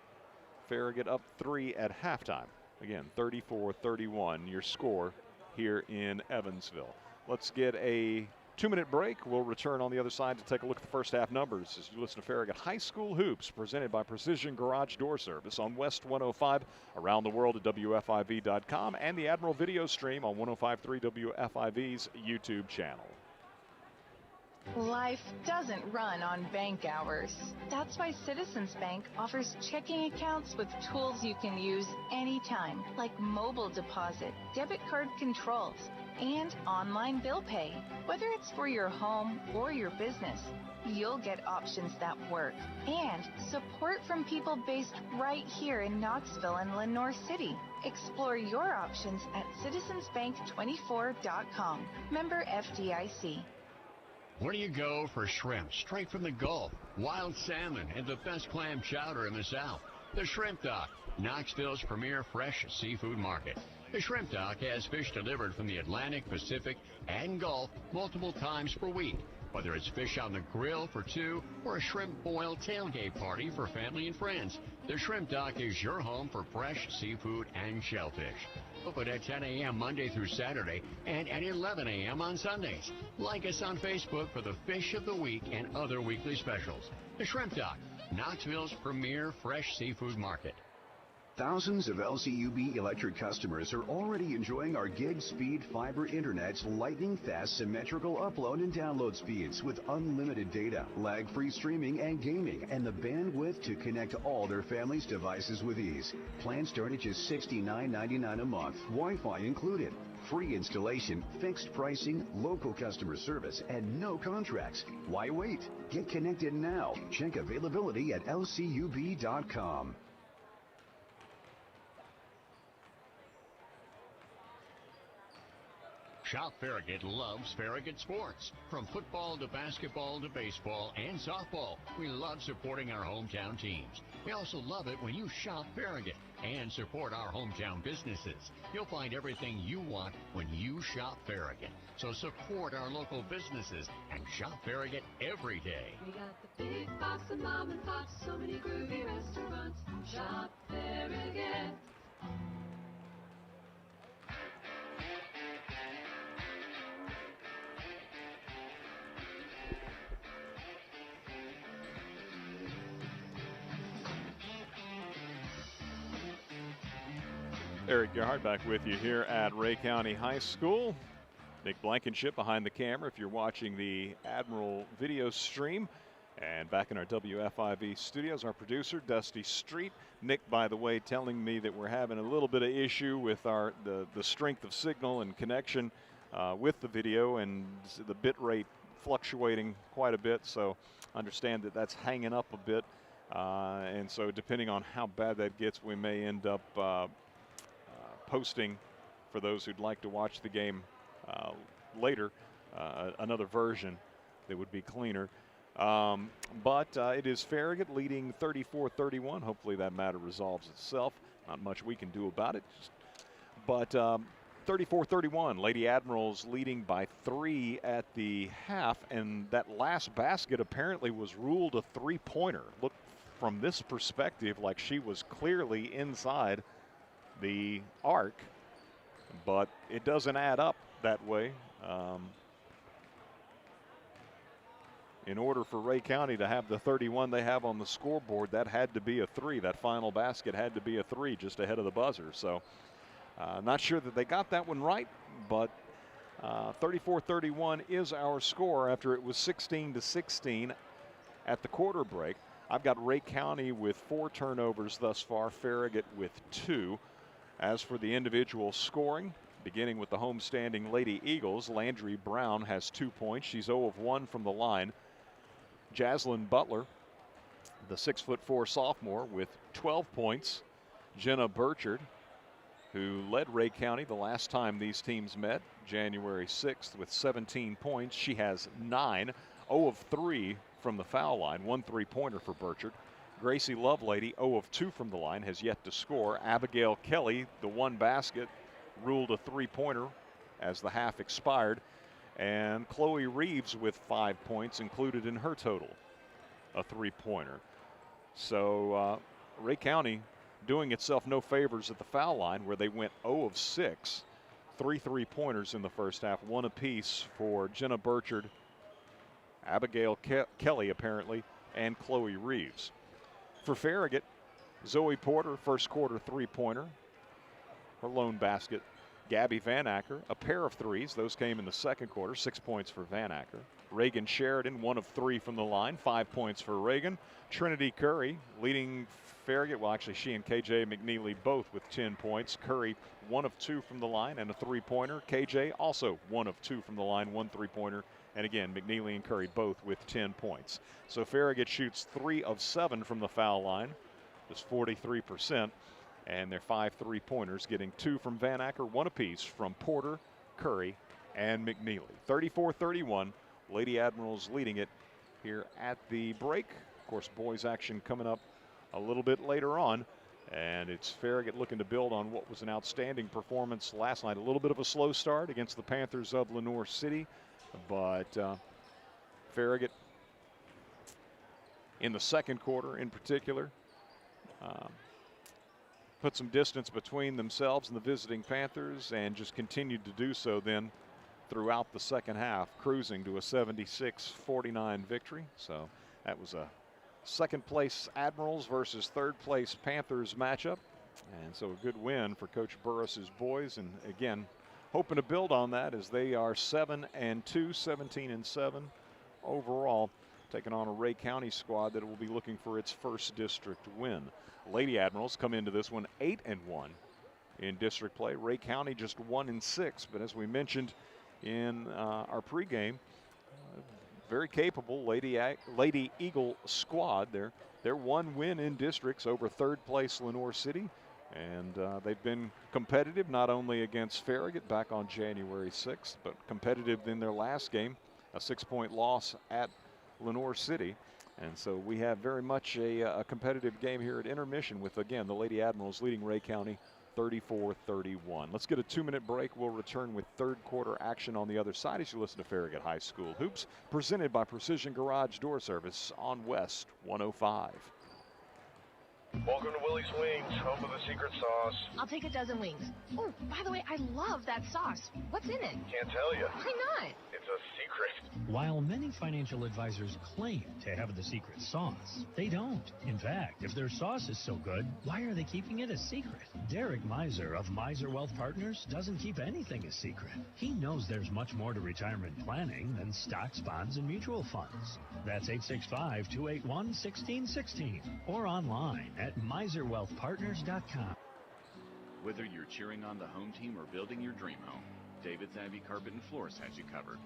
Farragut up 3 at halftime. Again, 34-31, your score here in Evansville. Let's get a 2-minute break. We'll return on the other side to take a look at the first half numbers as you listen to Farragut High School Hoops, presented by Precision Garage Door Service on West 105, around the world at WFIV.com, and the Admiral video stream on 105.3 WFIV's YouTube channel. Life doesn't run on bank hours. That's why Citizens Bank offers checking accounts with tools you can use anytime, like mobile deposit, debit card controls, and online bill pay. Whether it's for your home or your business, you'll get options that work. And support from people based right here in Knoxville and Lenoir City. Explore your options at citizensbank24.com. Member FDIC. Where do you go for shrimp straight from the Gulf, wild salmon, and the best clam chowder in the South? The Shrimp Dock, Knoxville's premier fresh seafood market. The Shrimp Dock has fish delivered from the Atlantic, Pacific, and Gulf multiple times per week. Whether it's fish on the grill for 2 or a shrimp boil tailgate party for family and friends, the Shrimp Dock is your home for fresh seafood and shellfish. Open at 10 a.m. Monday through Saturday and at 11 a.m. on Sundays. Like us on Facebook for the Fish of the Week and other weekly specials. The Shrimp Dock, Knoxville's premier fresh seafood market. Thousands of LCUB electric customers are already enjoying our gig speed fiber internet's lightning fast symmetrical upload and download speeds with unlimited data, lag-free streaming and gaming, and the bandwidth to connect all their family's devices with ease. Plans start at just $69.99 a month, Wi-Fi included. Free installation, fixed pricing, local customer service, and no contracts. Why wait? Get connected now. Check availability at lcub.com. Shop Farragut loves Farragut sports. From football to basketball to baseball and softball, we love supporting our hometown teams. We also love it when you shop Farragut and support our hometown businesses. You'll find everything you want when you shop Farragut. So support our local businesses and shop Farragut every day. We got the big box of mom and pops, so many groovy restaurants. Shop Farragut. Eric Gerhardt back with you here at Ray County High School. Nick Blankenship behind the camera if you're watching the Admiral video stream. And back in our WFIV studios, our producer, Dusty Street. Nick, by the way, telling me that we're having a little bit of issue with the strength of signal and connection with the video, and the bit rate fluctuating quite a bit. So understand that that's hanging up a bit. And so depending on how bad that gets, we may end up posting, for those who'd like to watch the game later, another version that would be cleaner. But it is Farragut leading 34-31. Hopefully that matter resolves itself. Not much we can do about it. But 34-31, Lady Admirals leading by 3 at the half, and that last basket apparently was ruled a three-pointer. Look, from this perspective, like she was clearly inside the arc, but it doesn't add up that way. In order for Ray County to have the 31 they have on the scoreboard, that had to be a 3. That final basket had to be a 3 just ahead of the buzzer. So not sure that they got that one right, but 34-31 is our score after it was 16-16 at the quarter break. I've got Ray County with 4 turnovers thus far, Farragut with 2. As for the individual scoring, beginning with the homestanding Lady Eagles, Landry Brown has 2 points. She's 0 of 1 from the line. Jaslyn Butler the 6'4" sophomore with 12 points. Jenna Burchard, who led Ray County the last time these teams met, January 6th, with 17 points. She has 9, 0 of 3 from the foul line, 1 3-pointer for Burchard. Gracie Lovelady, 0 of 2 from the line, has yet to score. Abigail Kelly, the one basket, ruled a 3-pointer as the half expired. And Chloe Reeves with 5 points included in her total, a 3-pointer. So Ray County doing itself no favors at the foul line, where they went 0 of 6, 3 3-pointers in the first half, 1 apiece for Jenna Burchard, Abigail Kelly apparently, and Chloe Reeves. For Farragut, Zoe Porter, first quarter 3-pointer, her lone basket. Gabby Van Acker, a pair of threes. Those came in the second quarter, 6 points for Van Acker. Reagan Sheridan, 1 of 3 from the line, 5 points for Reagan. Trinity Curry leading Farragut. Well, actually, she and KJ McNeely both with 10 points. Curry, 1 of 2 from the line and a 3-pointer. KJ also 1 of 2 from the line, 1 3-pointer. And again, McNeely and Curry both with 10 points. So Farragut shoots 3 of 7 from the foul line, just 43%. And their 5 3-pointers, getting 2 from Van Acker, 1 apiece from Porter, Curry, and McNeely. 34-31, Lady Admirals leading it here at the break. Of course, boys action coming up a little bit later on. And it's Farragut looking to build on what was an outstanding performance last night. A little bit of a slow start against the Panthers of Lenoir City. But Farragut in the second quarter in particular put some distance between themselves and the visiting Panthers, and just continued to do so then throughout the second half, cruising to a 76-49 victory. So that was a second place Admirals versus third place Panthers matchup. And so a good win for Coach Burris's boys. And again, hoping to build on that as they are 7-2, 17-7 overall, taking on a Ray County squad that will be looking for its first district win. Lady Admirals come into this one 8-1 in district play. Ray County just 1-6, but as we mentioned in our pregame, very capable Lady Eagle squad. They're 1 win in districts over third place Lenoir City, and they've been competitive not only against Farragut back on January 6th, but competitive in their last game, a 6-point loss at Lenoir City. And so we have very much a competitive game here at intermission with, again, the Lady Admirals leading Ray County 34-31. Let's get a 2-minute break. We'll return with third quarter action on the other side as you listen to Farragut High School Hoops, presented by Precision Garage Door Service on West 105. Welcome to Willie's Wings, home of the secret sauce. I'll take a dozen wings. Oh, by the way, I love that sauce. What's in it? Can't tell you. Why not? It's a secret. While many financial advisors claim to have the secret sauce, they don't. In fact, if their sauce is so good, why are they keeping it a secret? Derek Miser of Miser Wealth Partners doesn't keep anything a secret. He knows there's much more to retirement planning than stocks, bonds, and mutual funds. That's 865-281-1616 or online at miserwealthpartners.com. Whether you're cheering on the home team or building your dream home, David's Abbey Carpet and Floors has you covered.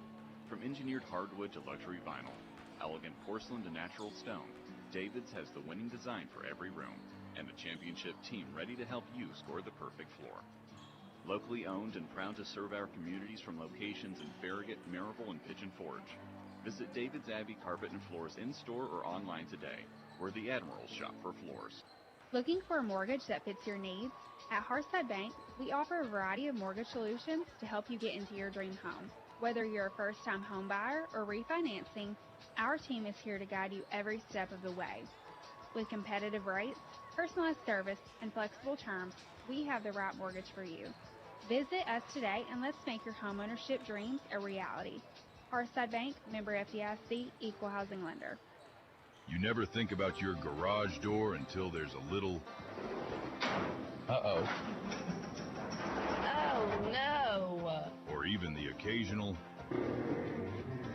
From engineered hardwood to luxury vinyl, elegant porcelain to natural stone, David's has the winning design for every room and the championship team ready to help you score the perfect floor. Locally owned and proud to serve our communities from locations in Farragut, Maryville, and Pigeon Forge. Visit David's Abbey Carpet and Floors in-store or online today, where the Admirals shop for floors. Looking for a mortgage that fits your needs? At Hearthside Bank, we offer a variety of mortgage solutions to help you get into your dream home. Whether you're a first-time home buyer or refinancing, our team is here to guide you every step of the way. With competitive rates, personalized service, and flexible terms, we have the right mortgage for you. Visit us today and let's make your homeownership dreams a reality. Hearthside Bank, member FDIC, equal housing lender. You never think about your garage door until there's a little... Uh-oh. Oh, no. Or even the occasional...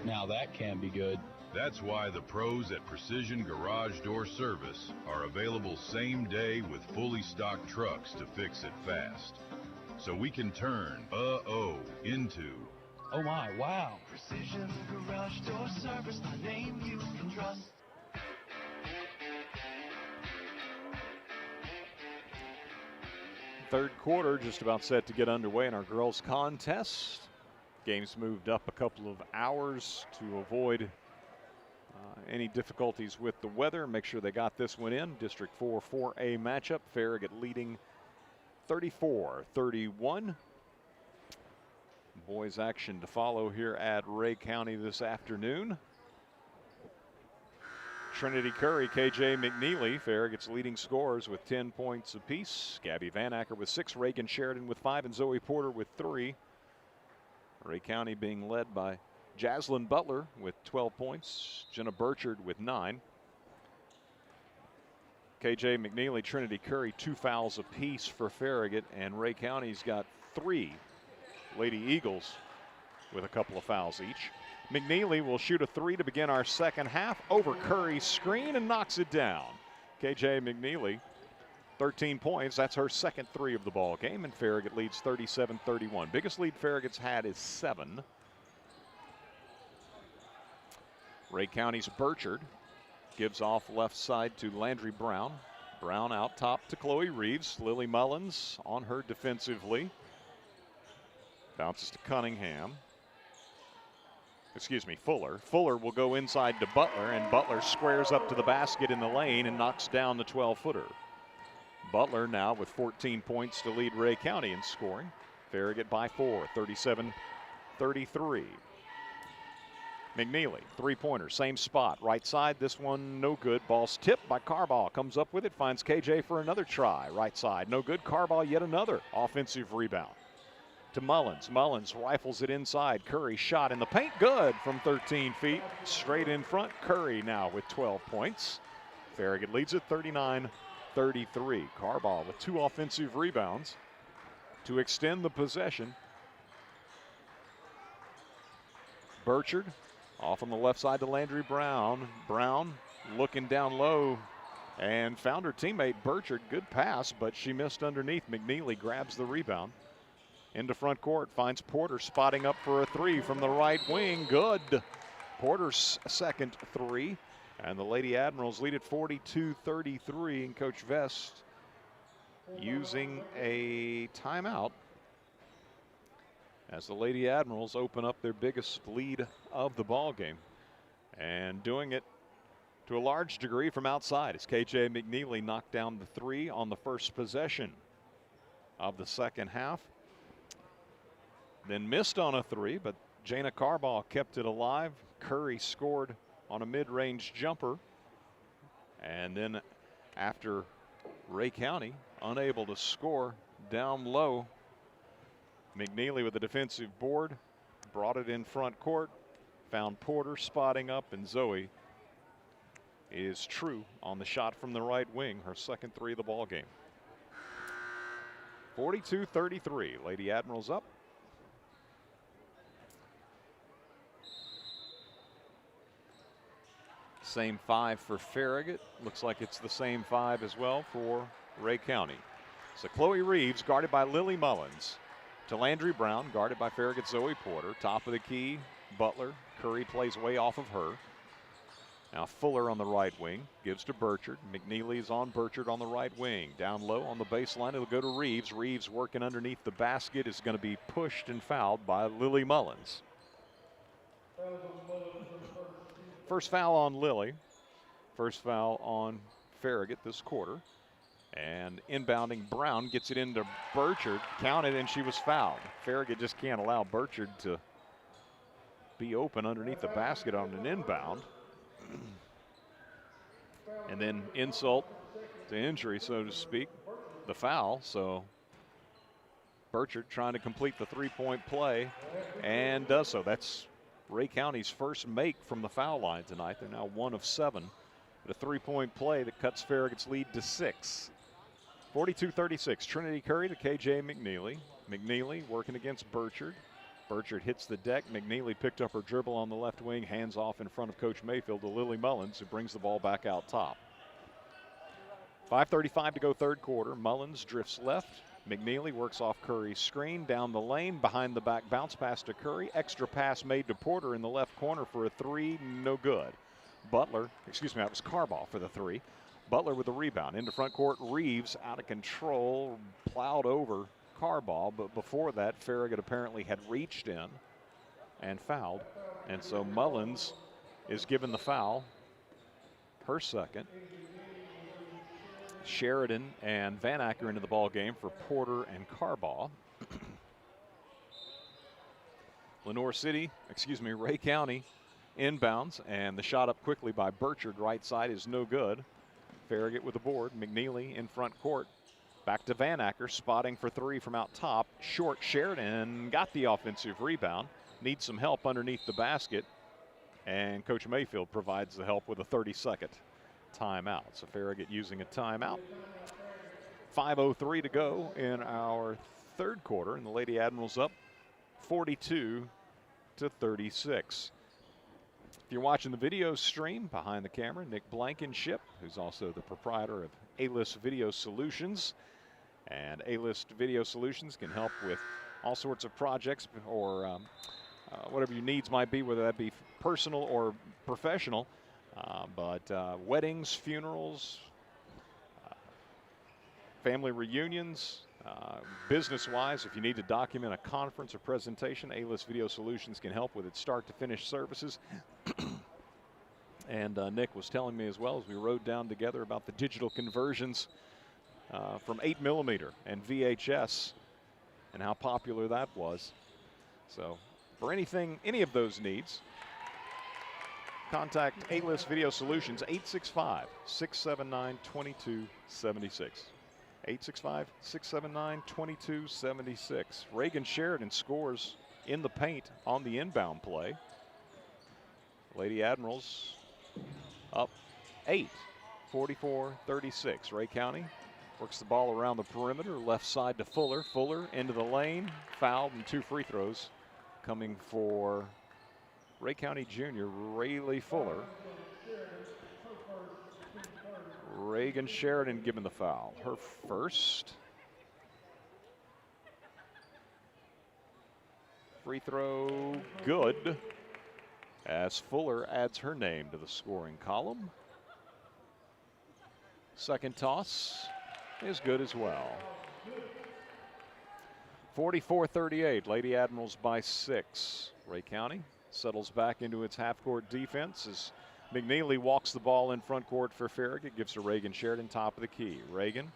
Now that can be good. That's why the pros at Precision Garage Door Service are available same day with fully stocked trucks to fix it fast. So we can turn into... Oh my, wow. Precision Garage Door Service, the name you can trust. Third quarter just about set to get underway in our girls contest. Game's moved up a couple of hours to avoid any difficulties with the weather. Make sure they got this one in. District 4 4A matchup. Farragut leading 34-31. Boys action to follow here at Rhea County this afternoon. Trinity Curry, KJ McNeely, Farragut's leading scorers with 10 points apiece. Gabby Van Acker with 6, Reagan Sheridan with 5, and Zoe Porter with 3. Rhea County being led by Jaslyn Butler with 12 points, Jenna Burchard with 9. KJ McNeely, Trinity Curry, 2 fouls apiece for Farragut, and Rhea County's got 3 Lady Eagles with a couple of fouls each. McNeely will shoot a 3 to begin our second half over Curry's screen and knocks it down. KJ McNeely, 13 points. That's her second 3 of the ball game, and Farragut leads 37-31. Biggest lead Farragut's had is 7. Rhea County's Burchard gives off left side to Landry Brown. Brown out top to Chloe Reeves. Lily Mullins on her defensively. Bounces to Cunningham. Excuse me, Fuller. Fuller will go inside to Butler, and Butler squares up to the basket in the lane and knocks down the 12-footer. Butler now with 14 points to lead Rhea County in scoring. Farragut by 4, 37-33. McNeely, 3-pointer, same spot, right side. This one no good. Ball's tipped by Carball. Comes up with it, finds KJ for another try. Right side, no good. Carball yet another offensive rebound. To Mullins. Mullins rifles it inside. Curry shot in the paint. Good from 13 feet. Straight in front. Curry now with 12 points. Farragut leads it 39-33. Carball with 2 offensive rebounds to extend the possession. Burchard off on the left side to Landry Brown. Brown looking down low and found her teammate Burchard. Good pass, but she missed underneath. McNeely grabs the rebound. Into front court, finds Porter spotting up for a 3 from the right wing. Good. Porter's second 3. And the Lady Admirals lead at 42-33. And Coach Vest using a timeout as the Lady Admirals open up their biggest lead of the ball game. And doing it to a large degree from outside as KJ McNeely knocked down the 3 on the first possession of the second half. Then missed on a 3, but Jana Carball kept it alive. Curry scored on a mid-range jumper. And then after Rhea County unable to score down low, McNeely with a defensive board, brought it in front court, found Porter spotting up, and Zoe is true on the shot from the right wing, her second 3 of the ball game. 42-33, Lady Admirals up. Same 5 for Farragut. Looks like it's the same 5 as well for Rhea County. So Chloe Reeves guarded by Lily Mullins. To Landry Brown, guarded by Farragut Zoe Porter. Top of the key, Butler. Curry plays way off of her. Now Fuller on the right wing, gives to Burchard. McNeely's on Burchard on the right wing. Down low on the baseline, it'll go to Reeves. Reeves working underneath the basket is going to be pushed and fouled by Lily Mullins. First foul on Lily. First foul on Farragut this quarter. And inbounding Brown gets it into Burchard. Counted, and she was fouled. Farragut just can't allow Burchard to be open underneath the basket on an inbound. And then insult to injury, so to speak, the foul. So Burchard trying to complete the 3-point play and does so. That's Rhea County's first make from the foul line tonight. They're now 1 of 7. But a 3-point play that cuts Farragut's lead to 6. 42-36. Trinity Curry to KJ McNeely. McNeely working against Burchard. Burchard hits the deck. McNeely picked up her dribble on the left wing, hands off in front of Coach Mayfield to Lily Mullins, who brings the ball back out top. 5:35 to go third quarter. Mullins drifts left. McNeely works off Curry's screen down the lane, behind the back bounce pass to Curry. Extra pass made to Porter in the left corner for a 3, no good. That was Carball for the 3. Butler with the rebound. Into front court, Reeves out of control, plowed over Carball, but before that, Farragut apparently had reached in and fouled. And so Mullins is given the foul, her second. Sheridan and Van Acker into the ball game for Porter and Carball. Ray County inbounds, and the shot up quickly by Burchard, right side, is no good. Farragut with the board. McNeely in front court. Back to Van Acker, spotting for three from out top. Short Sheridan got the offensive rebound. Needs some help underneath the basket, and Coach Mayfield provides the help with a 30-second timeout. So Farragut using a timeout. 5:03 to go in our third quarter, and the Lady Admirals up 42-36. If you're watching the video stream, behind the camera, Nick Blankenship, who's also the proprietor of A-List Video Solutions. And A-List Video Solutions can help with all sorts of projects or whatever your needs might be, whether that be personal or professional. But weddings, funerals, family reunions, business-wise, if you need to document a conference or presentation, A-List Video Solutions can help with its start-to-finish services. And Nick was telling me as well as we rode down together about the digital conversions from 8mm and VHS and how popular that was. So for any of those needs, contact A-List Video Solutions, 865-679-2276. 865-679-2276. Reagan Sheridan scores in the paint on the inbound play. Lady Admirals up 8, 44-36. Ray County works the ball around the perimeter, left side to Fuller. Fuller into the lane, fouled, and 2 free throws coming for Ray County junior Rayleigh Fuller. Reagan Sheridan given the foul, her first. Free throw good, as Fuller adds her name to the scoring column. Second toss is good as well. 44-38, Lady Admirals by 6. Ray County settles back into its half-court defense as McNeely walks the ball in front court for Farragut, gives to Reagan Sheridan, top of the key. Reagan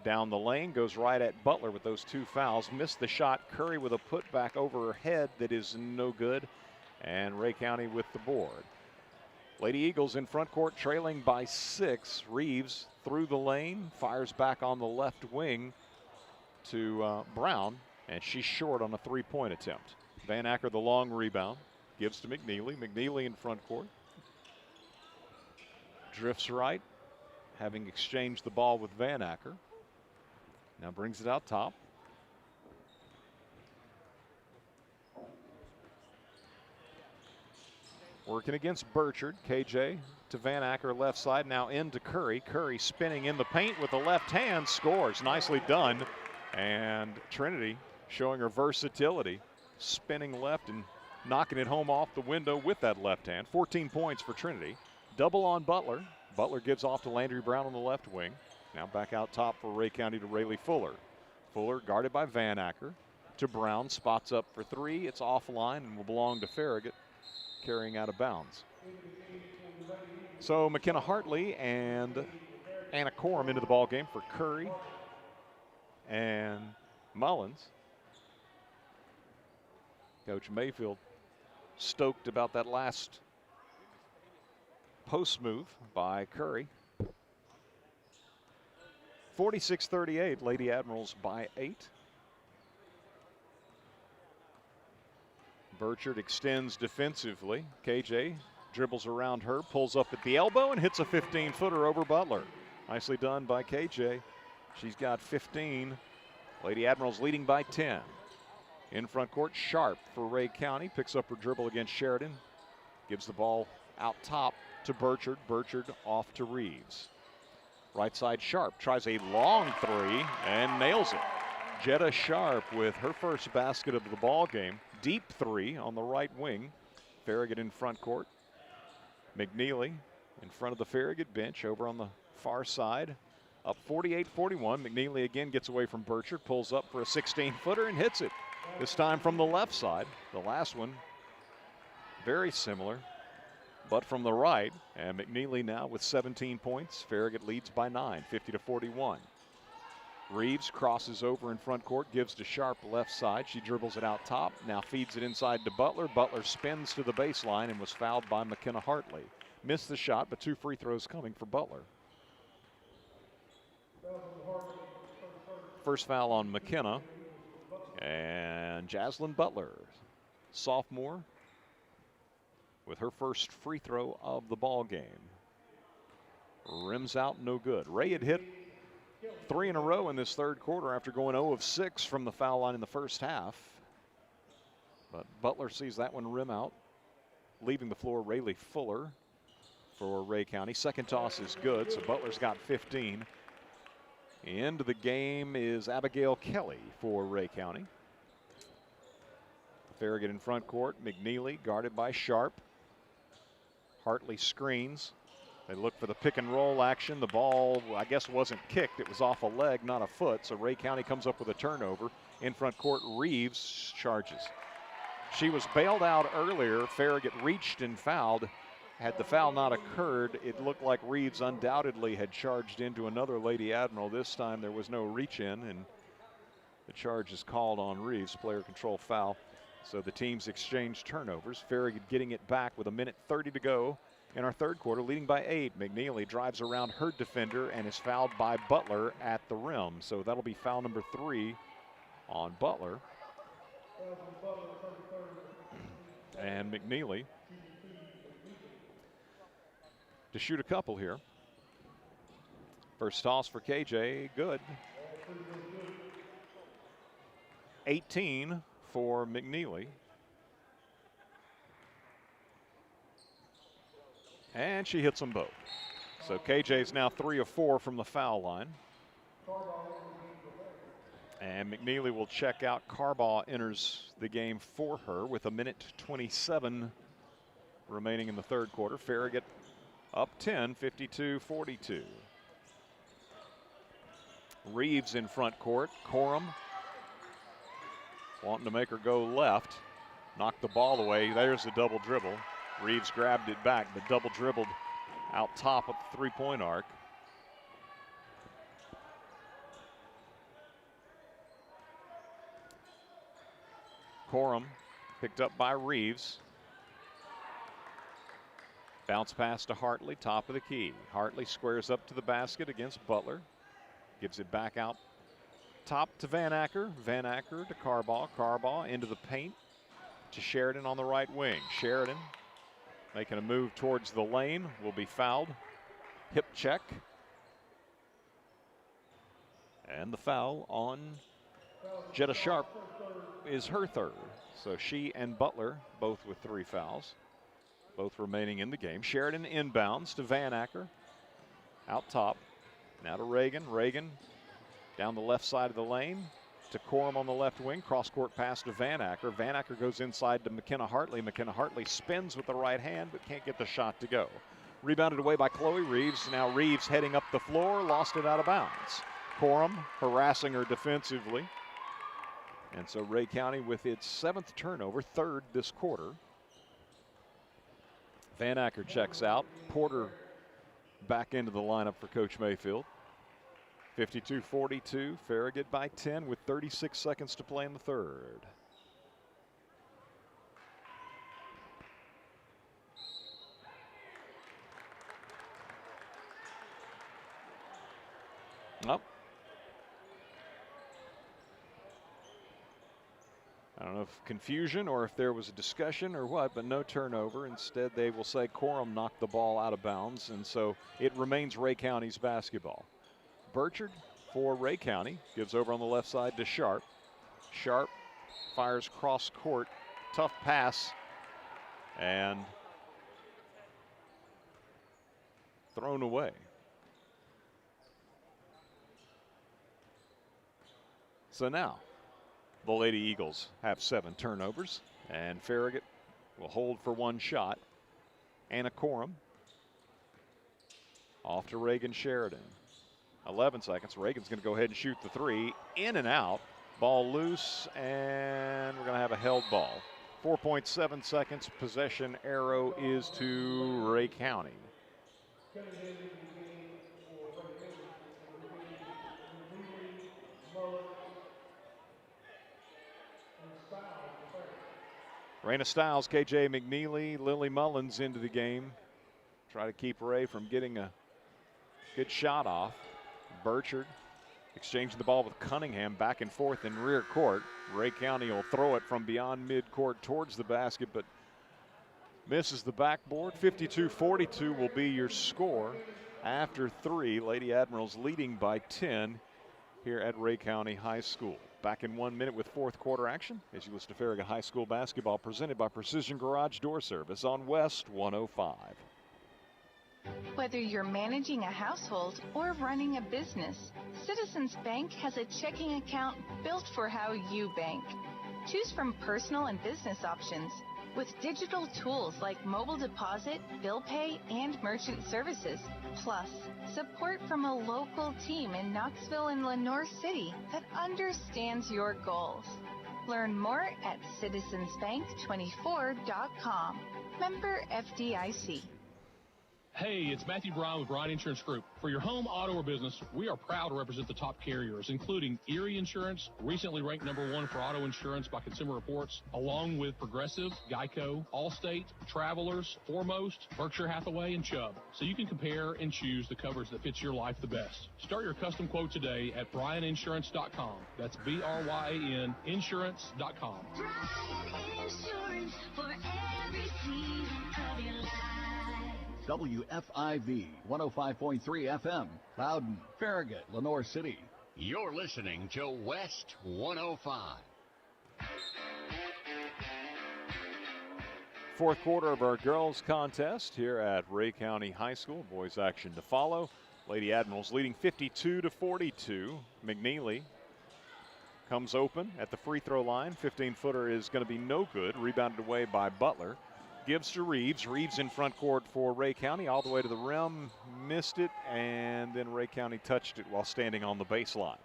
down the lane, goes right at Butler with those 2 fouls. Missed the shot. Curry with a putback over her head that is no good. And Ray County with the board. Lady Eagles in front court, trailing by 6. Reeves through the lane, fires back on the left wing to Brown, and she's short on a 3-point attempt. Van Acker the long rebound, gives to McNeely. McNeely in front court. Drifts right, having exchanged the ball with Van Acker. Now brings it out top. Working against Burchard. KJ to Van Acker, left side, now into Curry. Curry spinning in the paint with the left hand, scores. Nicely done. And Trinity showing her versatility, spinning left and knocking it home off the window with that left hand. 14 points for Trinity. Double on Butler. Butler gives off to Landry Brown on the left wing. Now back out top for Ray County to Rayleigh Fuller. Fuller guarded by Van Acker to Brown. Spots up for 3. It's offline and will belong to Farragut, carrying out of bounds. So McKenna Hartley and Anna Corum into the ball game for Curry and Mullins. Coach Mayfield stoked about that last post move by Curry. 46-38, Lady Admirals by 8. Burchard extends defensively. KJ dribbles around her, pulls up at the elbow, and hits a 15-footer over Butler. Nicely done by KJ. She's got 15. Lady Admirals leading by 10. In front court, Sharp for Ray County. Picks up her dribble against Sheridan. Gives the ball out top to Burchard. Burchard off to Reeves. Right side, Sharp tries a long 3 and nails it. Jetta Sharp with her first basket of the ball game. Deep 3 on the right wing. Farragut in front court. McNeely in front of the Farragut bench over on the far side, up 48-41. McNeely again gets away from Burchard, pulls up for a 16-footer and hits it. This time from the left side. The last one, very similar, but from the right. And McNeely now with 17 points. Farragut leads by 9, 50-41. Reeves crosses over in front court, gives to Sharp left side. She dribbles it out top, now feeds it inside to Butler. Butler spins to the baseline and was fouled by McKenna Hartley. Missed the shot, but 2 free throws coming for Butler. First foul on McKenna. And Jaslyn Butler, sophomore, with her first free throw of the ball game. Rims out, no good. Ray had hit 3 in a row in this third quarter after going 0 of 6 from the foul line in the first half. But Butler sees that one rim out. Leaving the floor, Rayleigh Fuller for Ray County. Second toss is good, so Butler's got 15. Into the game is Abigail Kelly for Ray County. Farragut in front court. McNeely guarded by Sharp. Hartley screens. They look for the pick and roll action. The ball, I guess, wasn't kicked. It was off a leg, not a foot. So Ray County comes up with a turnover. In front court, Reeves charges. She was bailed out earlier. Farragut reached and fouled. Had the foul not occurred, it looked like Reeves undoubtedly had charged into another Lady Admiral. This time there was no reach in, and the charge is called on Reeves. Player control foul. So the teams exchange turnovers. Farragut getting it back with 1:30 to go in our third quarter, leading by 8. McNeely drives around her defender and is fouled by Butler at the rim. So that'll be foul number 3 on Butler. And McNeely to shoot a couple here. First toss for KJ, good. 18 for McNeely. And she hits them both. So KJ's now 3 of 4 from the foul line. And McNeely will check out. Carbaugh enters the game for her with 1:27 remaining in the third quarter. Farragut up 10, 52-42. Reeves in front court. Corum wanting to make her go left. Knocked the ball away. There's the double dribble. Reeves grabbed it back, but double dribbled out top at the three-point arc. Corum picked up by Reeves. Bounce pass to Hartley, top of the key. Hartley squares up to the basket against Butler. Gives it back out top to Van Acker. Van Acker to Carbaugh. Carbaugh into the paint to Sheridan on the right wing. Sheridan making a move towards the lane. Will be fouled. Hip check. And the foul on Jetta Sharp is her third. So she and Butler both with 3 fouls. Both remaining in the game. Sheridan inbounds to Van Acker. Out top. Now to Reagan. Reagan down the left side of the lane to Corum on the left wing. Cross court pass to Van Acker. Van Acker goes inside to McKenna Hartley. McKenna Hartley spins with the right hand but can't get the shot to go. Rebounded away by Chloe Reeves. Now Reeves heading up the floor. Lost it out of bounds. Corum harassing her defensively. And so Ray County with its 7th turnover, 3rd this quarter. Van Acker checks out. Porter back into the lineup for Coach Mayfield. 52-42. Farragut by 10 with 36 seconds to play in the third. Up. I don't know if confusion or if there was a discussion or what, but no turnover. Instead, they will say Corum knocked the ball out of bounds, and so it remains Ray County's basketball. Burchard for Ray County gives over on the left side to Sharp. Sharp fires cross court. Tough pass. And thrown away. So now the Lady Eagles have 7 turnovers, and Farragut will hold for 1 shot. Anna Corum Off to Reagan Sheridan. 11 seconds. Reagan's going to go ahead and shoot the three. In and out. Ball loose, and we're going to have a held ball. 4.7 seconds. Possession arrow is to Ray County. Raina Stiles, KJ McNeely, Lily Mullins into the game. Try to keep Ray from getting a good shot off. Burchard exchanging the ball with Cunningham back and forth in rear court. Ray County will throw it from beyond midcourt towards the basket, but misses the backboard. 52-42 will be your score after 3. Lady Admirals leading by 10 here at Ray County High School. Back in 1 minute with fourth quarter action as you listen to Farragut High School basketball presented by Precision Garage Door Service on West 105. Whether you're managing a household or running a business, Citizens Bank has a checking account built for how you bank. Choose from personal and business options with digital tools like mobile deposit, bill pay, and merchant services. Plus, support from a local team in Knoxville and Lenoir City that understands your goals. Learn more at citizensbank24.com. Member FDIC. Hey, it's Matthew Brown with Bryan Insurance Group. For your home, auto, or business, we are proud to represent the top carriers, including Erie Insurance, recently ranked #1 for auto insurance by Consumer Reports, along with Progressive, Geico, Allstate, Travelers, Foremost, Berkshire Hathaway, and Chubb. So you can compare and choose the coverage that fits your life the best. Start your custom quote today at BryanInsurance.com. That's BRYAN Insurance.com. Bryan Insurance for every season of your life. WFIV 105.3 FM, Loudon, Farragut, Lenoir City. You're listening to West 105. Fourth quarter of our girls contest here at Ray County High School. Boys action to follow. Lady Admirals leading 52-42. McNeely comes open at the free throw line. 15-footer is going to be no good. Rebounded away by Butler. Gives to Reeves. Reeves in front court for Ray County all the way to the rim. Missed it, and then Ray County touched it while standing on the baseline.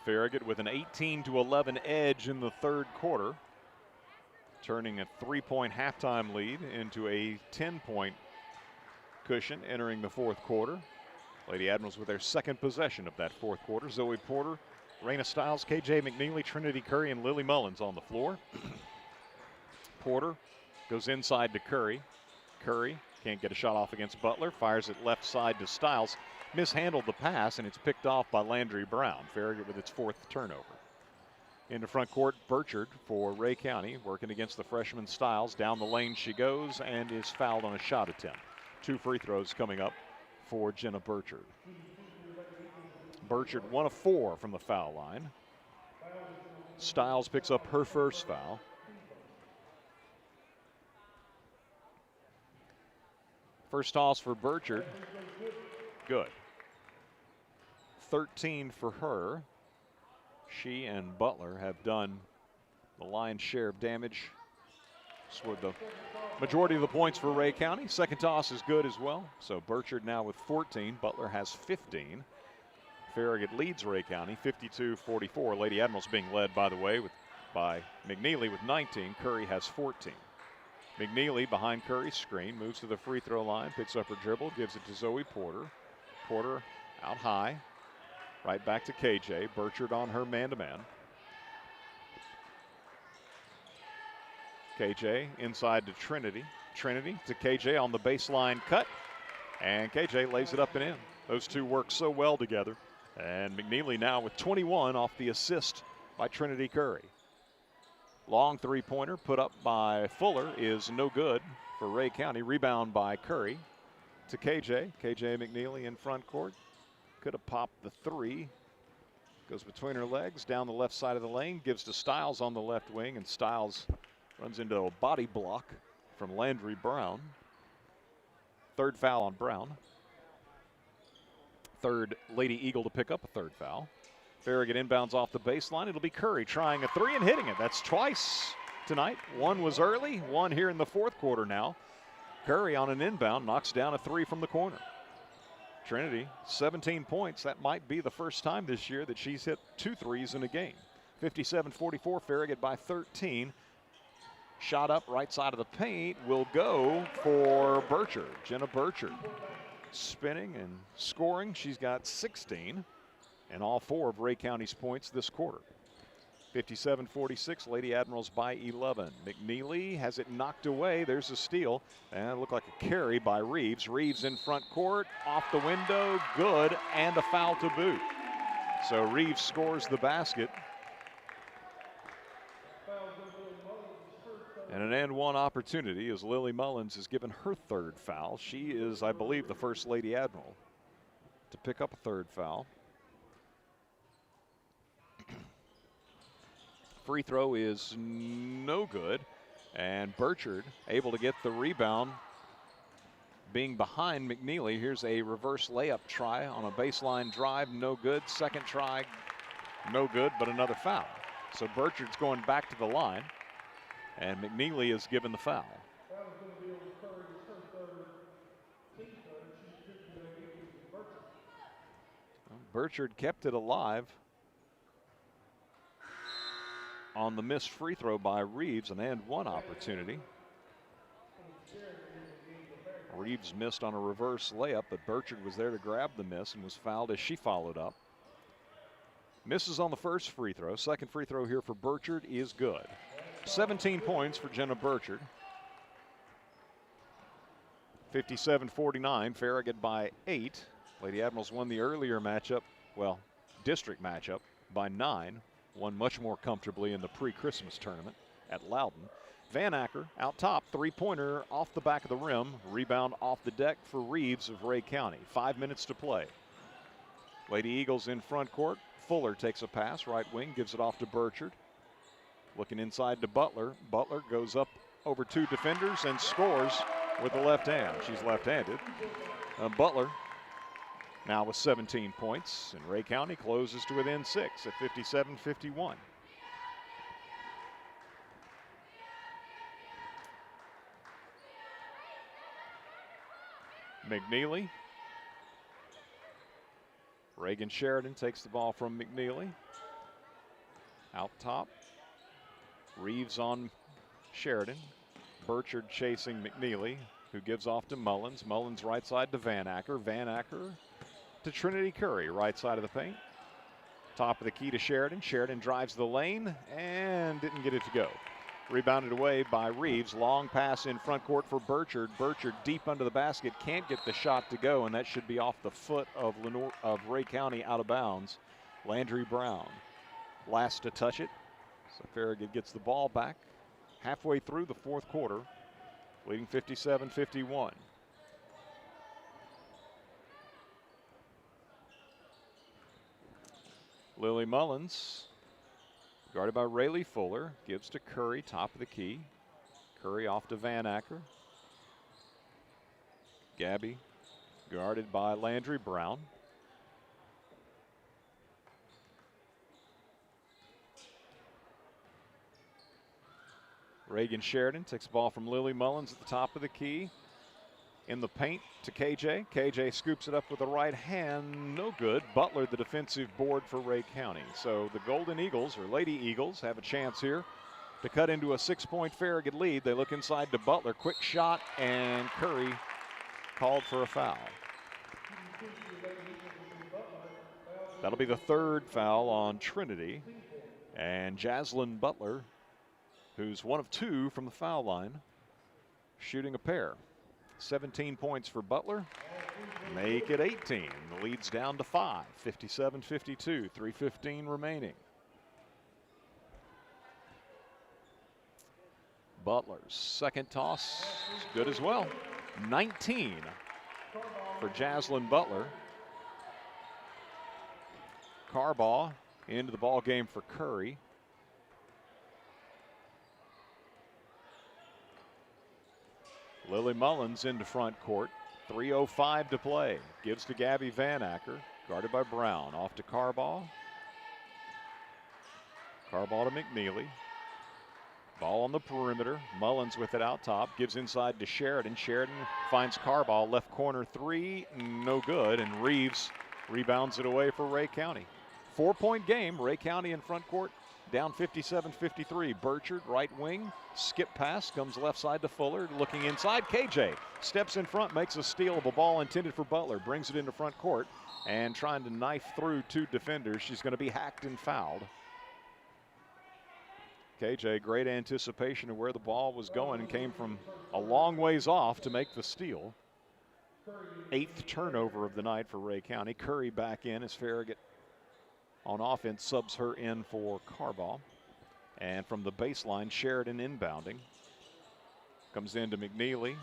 Farragut with an 18-11 edge in the third quarter, turning a 3-point halftime lead into a 10-point cushion entering the fourth quarter. Lady Admirals with their second possession of that fourth quarter. Zoe Porter, Raina Stiles, KJ McNeely, Trinity Curry, and Lily Mullins on the floor. Porter goes inside to Curry. Curry can't get a shot off against Butler. Fires it left side to Stiles. Mishandled the pass, and it's picked off by Landry Brown. Farragut with its fourth turnover. Into front court, Burchard for Ray County, working against the freshman Stiles. Down the lane she goes and is fouled on a shot attempt. 2 free throws coming up for Jenna Burchard. Burchard 1 of 4 from the foul line. Stiles picks up her first foul. First toss for Burchard. Good. 13 for her. She and Butler have done the lion's share of damage. Scored the majority of the points for Ray County. Second toss is good as well. So Burchard now with 14. Butler has 15. Farragut leads Ray County 52-44. Lady Admirals being led, by the way, by McNeely with 19. Curry has 14. McNeely behind Curry's screen, moves to the free throw line, picks up her dribble, gives it to Zoe Porter. Porter out high, right back to KJ. Burchard on her man-to-man. KJ inside to Trinity. Trinity to KJ on the baseline cut, and KJ lays it up and in. Those two work so well together. And McNeely now with 21 off the assist by Trinity Curry. Long three-pointer put up by Fuller is no good for Ray County. Rebound by Curry to KJ. KJ McNeely in front court. Could have popped the three. Goes between her legs down the left side of the lane. Gives to Stiles on the left wing, and Stiles runs into a body block from Landry Brown. Third foul on Brown. Third Lady Eagle to pick up a third foul. Farragut inbounds off the baseline. It'll be Curry trying a three and hitting it. That's twice tonight. One was early, one here in the fourth quarter now. Curry on an inbound knocks down a three from the corner. Trinity, 17 points. That might be the first time this year that she's hit 2 threes in a game. 57-44, Farragut by 13. Shot up right side of the paint will go for Burchard. Jenna Burchard spinning and scoring. She's got 16 and all 4 of Ray County's points this quarter. 57-46, Lady Admirals by 11. McNeely has it knocked away. There's a steal. And it looked like a carry by Reeves. Reeves in front court, off the window, good, and a foul to boot. So Reeves scores the basket. And an and one opportunity as Lily Mullins is given her 3rd foul. She is, I believe, the first Lady Admiral to pick up a 3rd foul. Free throw is no good, and Burchard able to get the rebound being behind McNeely. Here's a reverse layup try on a baseline drive, no good. Second try, no good, but another foul. So Burchard's going back to the line, and McNeely is given the foul. Burchard kept it alive on the missed free throw by Reeves, an and one opportunity. Reeves missed on a reverse layup, but Burchard was there to grab the miss and was fouled as she followed up. Misses on the first free throw. Second free throw here for Burchard is good. 17 points for Jenna Burchard. 57-49, Farragut by 8. Lady Admirals won the earlier matchup, well, district matchup, by 9. Won much more comfortably in the pre-Christmas tournament at Loudon. Van Acker out top, 3-pointer off the back of the rim. Rebound off the deck for Reeves of Ray County. 5 minutes to play. Lady Eagles in front court. Fuller takes a pass, right wing, gives it off to Burchard. Looking inside to Butler. Butler goes up over 2 defenders and scores with the left hand. She's left-handed. Butler now with 17 points, and Ray County closes to within 6 at 57-51. McNeely. Reagan Sheridan takes the ball from McNeely. Out top. Reeves on Sheridan. Burchard chasing McNeely, who gives off to Mullins. Mullins right side to Van Acker. Van Acker to Trinity Curry, right side of the paint. Top of the key to Sheridan. Sheridan drives the lane and didn't get it to go. Rebounded away by Reeves. Long pass in front court for Burchard. Burchard deep under the basket, can't get the shot to go, and that should be off the foot of Ray County, out of bounds. Landry Brown last to touch it. So Farragut gets the ball back halfway through the fourth quarter, leading 57-51. Lily Mullins, guarded by Rayleigh Fuller, gives to Curry, top of the key. Curry off to Van Acker. Gabby, guarded by Landry Brown. Reagan Sheridan takes the ball from Lily Mullins at the top of the key. In the paint to KJ. KJ scoops it up with the right hand. No good. Butler, the defensive board for Ray County. So the Golden Eagles, or Lady Eagles, have a chance here to cut into a 6-point Farragut lead. They look inside to Butler. Quick shot, and Curry called for a foul. That'll be the 3rd foul on Trinity. And Jaslyn Butler, who's 1 of 2 from the foul line, shooting a pair. 17 points for Butler. Make it 18. The lead's down to 5. 57-52. 3:15 remaining. Butler's second toss is good as well. 19 for Jaslyn Butler. Carbaugh into the ball game for Curry. Lily Mullins into front court. 3:05 to play. Gives to Gabby Van Acker. Guarded by Brown. Off to Carbaugh. Carbaugh to McNeely. Ball on the perimeter. Mullins with it out top. Gives inside to Sheridan. Sheridan finds Carball. Left corner three. No good. And Reeves rebounds it away for Ray County. 4-point game. Ray County in front court. Down 57-53. Burchard, right wing. Skip pass. Comes left side to Fuller. Looking inside. KJ steps in front. Makes a steal of a ball intended for Butler. Brings it into front court. And trying to knife through two defenders. She's going to be hacked and fouled. KJ, great anticipation of where the ball was going and came from a long ways off to make the steal. 8th turnover of the night for Ray County. Curry back in as Farragut on offense subs her in for Carball. And from the baseline, Sheridan inbounding. Comes into McNeely.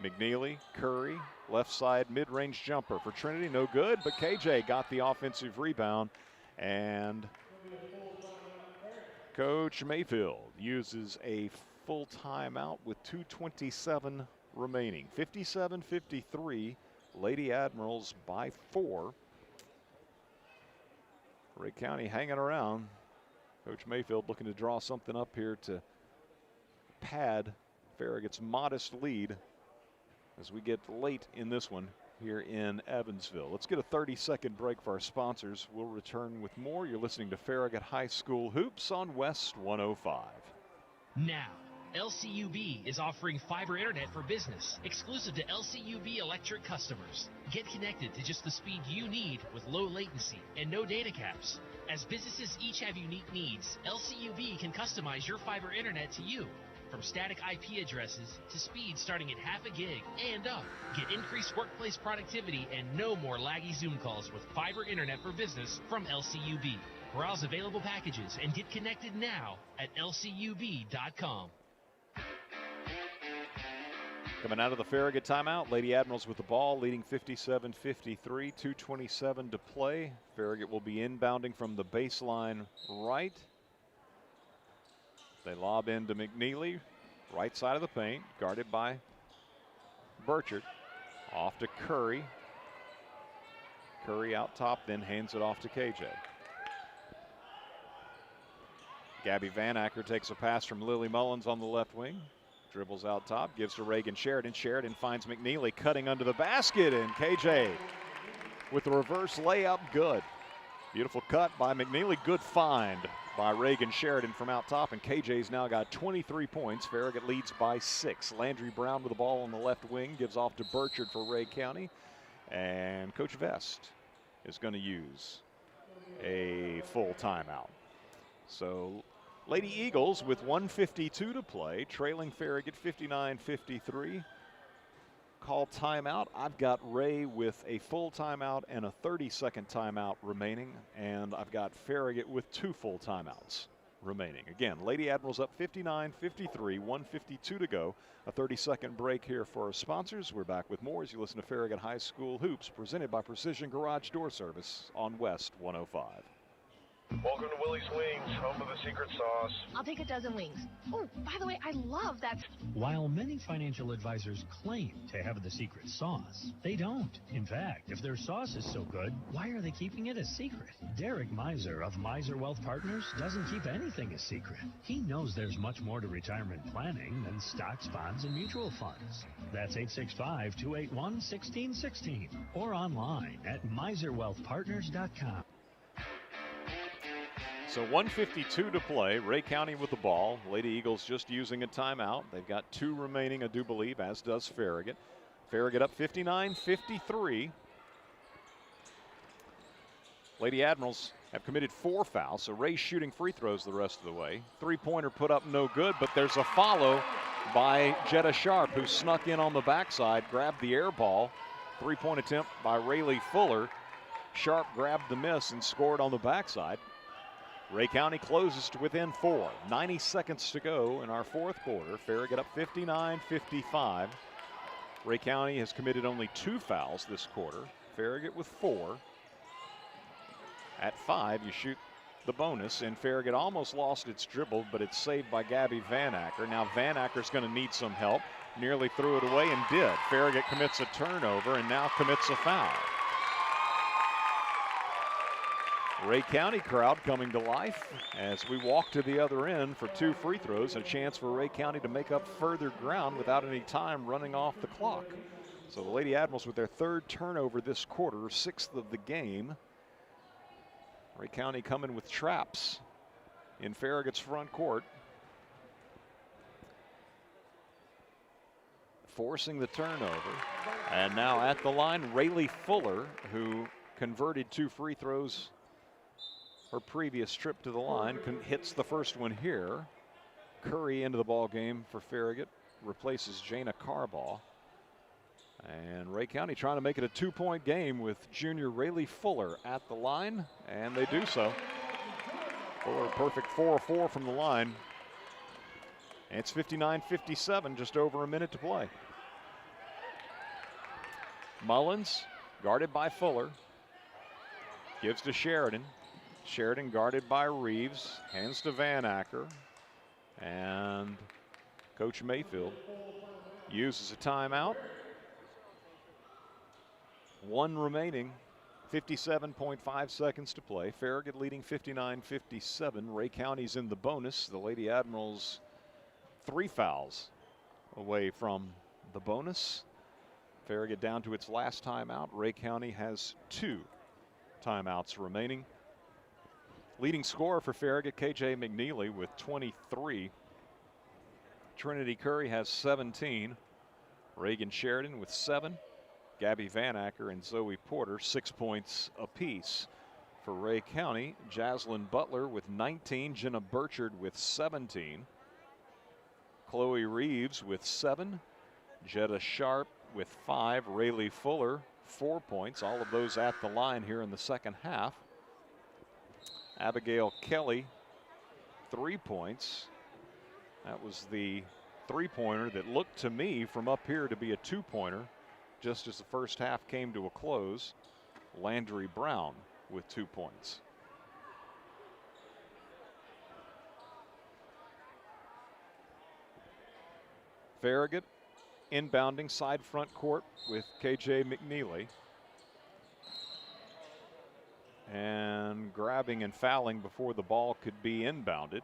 McNeely, Curry, left side mid-range jumper for Trinity. No good, but KJ got the offensive rebound. And Coach Mayfield uses a full timeout with 2:27 remaining. 57-53, Lady Admirals by 4. Ray County hanging around. Coach Mayfield looking to draw something up here to pad Farragut's modest lead as we get late in this one here in Evansville. Let's get a 30-second break for our sponsors. We'll return with more. You're listening to Farragut High School Hoops on West 105. Now, LCUB is offering fiber internet for business, exclusive to LCUB electric customers. Get connected to just the speed you need with low latency and no data caps. As businesses each have unique needs, LCUB can customize your fiber internet to you. From static IP addresses to speed starting at half a gig and up. Get increased workplace productivity and no more laggy Zoom calls with fiber internet for business from LCUB. Browse available packages and get connected now at lcub.com. Coming out of the Farragut timeout, Lady Admirals with the ball, leading 57-53, 2:27 to play. Farragut will be inbounding from the baseline right. They lob into McNeely, right side of the paint, guarded by Burchard. Off to Curry. Curry out top, then hands it off to KJ. Gabby Van Acker takes a pass from Lily Mullins on the left wing. Dribbles out top, gives to Reagan Sheridan. Sheridan finds McNeely cutting under the basket, and KJ with the reverse layup, good. Beautiful cut by McNeely, good find by Reagan Sheridan from out top, and KJ's now got 23 points. Farragut leads by 6. Landry Brown with the ball on the left wing, gives off to Burchard for Ray County, and Coach Vest is going to use a full timeout. So Lady Eagles with 1:52 to play, trailing Farragut 59-53. Call timeout. I've got Ray with a full timeout and a 30-second timeout remaining, and I've got Farragut with 2 full timeouts remaining. Again, Lady Admirals up 59-53, 1:52 to go. A 30-second break here for our sponsors. We're back with more as you listen to Farragut High School Hoops, presented by Precision Garage Door Service on West 105. Welcome to Willie's Wings, home of the secret sauce. I'll take a dozen wings. Oh, by the way, I love that. While many financial advisors claim to have the secret sauce, they don't. In fact, if their sauce is so good, why are they keeping it a secret? Derek Miser of Miser Wealth Partners doesn't keep anything a secret. He knows there's much more to retirement planning than stocks, bonds, and mutual funds. That's 865-281-1616 or online at miserwealthpartners.com. So 1:52 to play. Ray County with the ball. Lady Eagles just using a timeout. They've got 2 remaining, I do believe, as does Farragut. Farragut up 59-53. Lady Admirals have committed 4 fouls, so Ray's shooting free throws the rest of the way. 3-pointer put up no good, but there's a follow by Jetta Sharp, who snuck in on the backside, grabbed the air ball. 3-point attempt by Rayleigh Fuller. Sharp grabbed the miss and scored on the backside. Ray County closes to within 4. 90 seconds to go in our 4th quarter. Farragut up 59-55. Ray County has committed only 2 fouls this quarter. Farragut with 4. At 5, you shoot the bonus, and Farragut almost lost its dribble, but it's saved by Gabby Van Acker. Now Van Acker's going to need some help. Nearly threw it away and did. Farragut commits a turnover and now commits a foul. Ray County crowd coming to life as we walk to the other end for 2 free throws. A chance for Ray County to make up further ground without any time running off the clock. So the Lady Admirals with their 3rd turnover this quarter, 6th of the game. Ray County coming with traps in Farragut's front court. Forcing the turnover. And now at the line, Rayleigh Fuller, who converted 2 free throws her previous trip to the line, hits the first one here. Curry into the ball game for Farragut, replaces Jana Carbaugh. And Ray County trying to make it a 2-point game with junior Rayleigh Fuller at the line, and they do so. Fuller perfect 4 of 4 from the line. And it's 59-57, just over a minute to play. Mullins, guarded by Fuller, gives to Sheridan. Sheridan guarded by Reeves, hands to Van Acker, and Coach Mayfield uses a timeout. 1 remaining, 57.5 seconds to play. Farragut leading 59-57. Ray County's in the bonus. The Lady Admirals 3 fouls away from the bonus. Farragut down to its last timeout. Ray County has 2 timeouts remaining. Leading scorer for Farragut, KJ McNeely with 23. Trinity Curry has 17. Reagan Sheridan with 7. Gabby Van Acker and Zoe Porter 6 points apiece. For Ray County, Jaslyn Butler with 19. Jenna Burchard with 17. Chloe Reeves with 7. Jetta Sharp with 5. Rayleigh Fuller 4 points. All of those at the line here in the second half. Abigail Kelly 3 points. That was the 3-pointer that looked to me from up here to be a 2-pointer just as the first half came to a close. Landry Brown with 2 points. Farragut inbounding side front court with KJ McNeely. And grabbing and fouling before the ball could be inbounded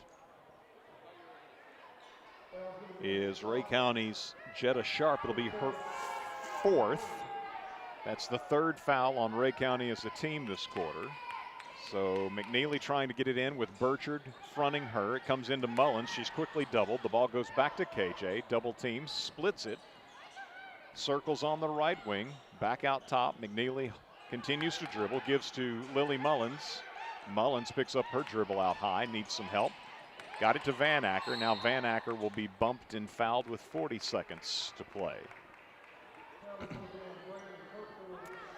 is Ray County's Jetta Sharp. It'll be her 4th. That's the 3rd foul on Ray County as a team this quarter. So McNeely trying to get it in with Burchard fronting her. It comes into Mullins. She's quickly doubled. The ball goes back to KJ. Double team, splits it. Circles on the right wing. Back out top. McNeely continues to dribble. Gives to Lily Mullins. Mullins picks up her dribble out high. Needs some help. Got it to Van Acker. Now Van Acker will be bumped and fouled with 40 seconds to play.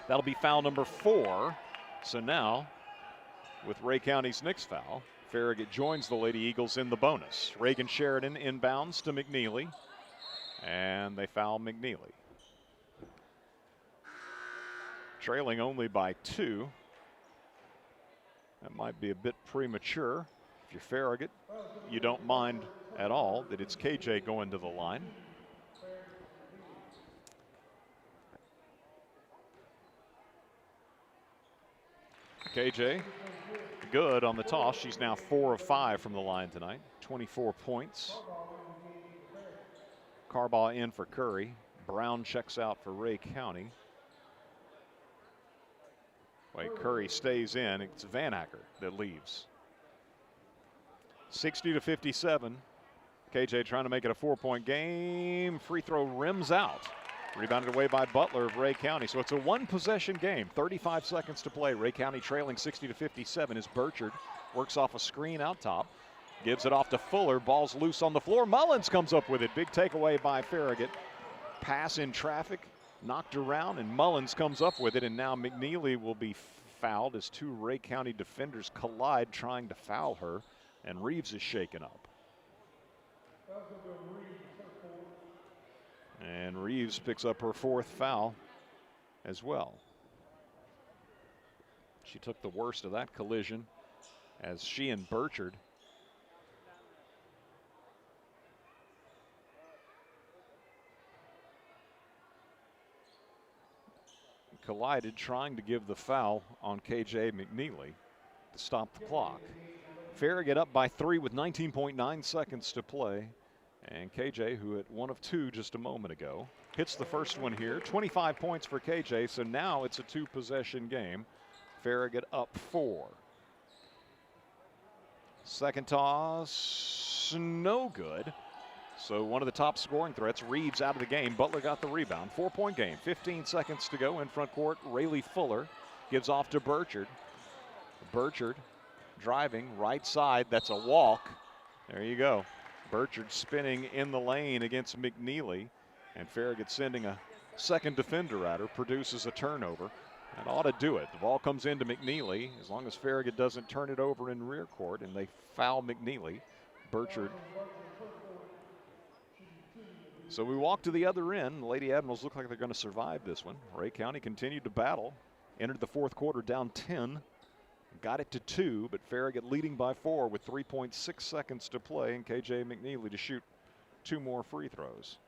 That'll be foul number 4. So now, with Ray County's next foul, Farragut joins the Lady Eagles in the bonus. Reagan Sheridan inbounds to McNeely, and they foul McNeely. Trailing only by 2. That might be a bit premature. If you're Farragut, you don't mind at all that it's KJ going to the line. KJ, good on the toss. She's now 4 of 5 from the line tonight. 24 points. Carbaugh in for Curry. Brown checks out for Ray County. Wait, Curry stays in. It's Van Acker that leaves. 60-57. KJ trying to make it a 4-point game. Free throw rims out. Rebounded away by Butler of Ray County. So it's a 1-possession game. 35 seconds to play. Ray County trailing 60-57 as Burchard works off a screen out top. Gives it off to Fuller. Ball's loose on the floor. Mullins comes up with it. Big takeaway by Farragut. Pass in traffic. Knocked around, and Mullins comes up with it. And now McNeely will be fouled as 2 Ray County defenders collide trying to foul her. And Reeves is shaken up. And Reeves picks up her 4th foul as well. She took the worst of that collision as she and Burchard collided trying to give the foul on KJ McNeely. stop the clock. Farragut up by 3 with 19.9 seconds to play. And KJ, who hit 1 of 2 just a moment ago, hits the first one here. 25 points for KJ, so now it's a 2-possession game. Farragut up 4. Second toss, no good. So one of the top scoring threats, Reeves out of the game. Butler got the rebound. 4-point game, 15 seconds to go in front court. Rayleigh Fuller gives off to Burchard. Burchard driving right side, that's a walk. There you go. Burchard spinning in the lane against McNeely, and Farragut sending a second defender at her, produces a turnover. That ought to do it. The ball comes into McNeely. As long as Farragut doesn't turn it over in rear court and they foul McNeely. Burchard. So we walk to the other end. The Lady Admirals look like they're going to survive this one. Ray County continued to battle. Entered the fourth quarter down 10. Got it to 2, but Farragut leading by 4 with 3.6 seconds to play, and KJ McNeely to shoot 2 more free throws.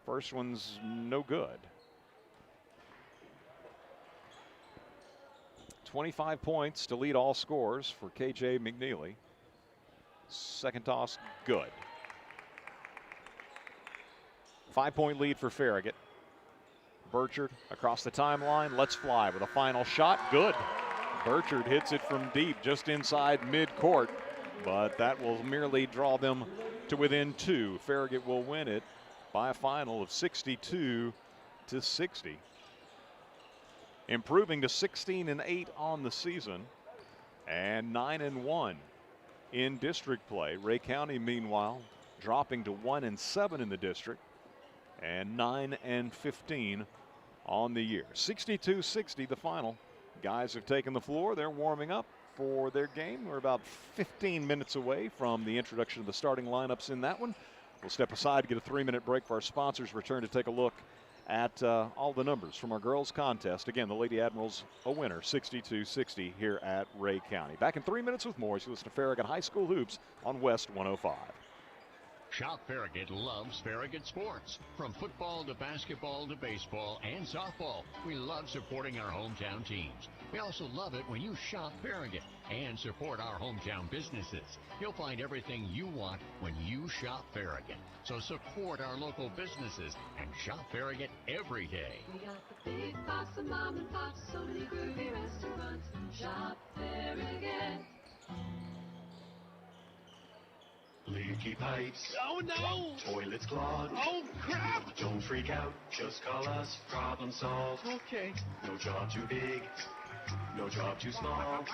First one's no good. 25 points to lead all scores for KJ McNeely. Second toss, good. 5-point lead for Farragut. Burchard across the timeline, lets fly with a final shot, good. Burchard hits it from deep, just inside midcourt, but that will merely draw them to within 2. Farragut will win it by a final of 62-60. Improving to 16-8 on the season and 9-1 in district play. Ray County, meanwhile, dropping to 1-7 in the district and 9-15 on the year. 62-60 the final. Guys have taken the floor. They're warming up for their game. We're about 15 minutes away from the introduction of the starting lineups in that one. We'll step aside to get a 3-minute break for our sponsors. Return to take a look at all the numbers from our girls contest. Again, the Lady Admirals a winner, 62-60 here at Ray County. Back in 3 minutes with more as you listen to Farragut High School Hoops on West 105. Shop Farragut loves Farragut sports. From football to basketball to baseball and softball, we love supporting our hometown teams. We also love it when you shop Farragut and support our hometown businesses. You'll find everything you want when you shop Farragut. So support our local businesses and shop Farragut every day. We got the big box of mom and pops, so many groovy restaurants. Shop Farragut. Leaky pipes. Oh no! Toilets clogged. Oh crap! Don't freak out, just call us. Problem solved. Okay. No job too big, no job too small.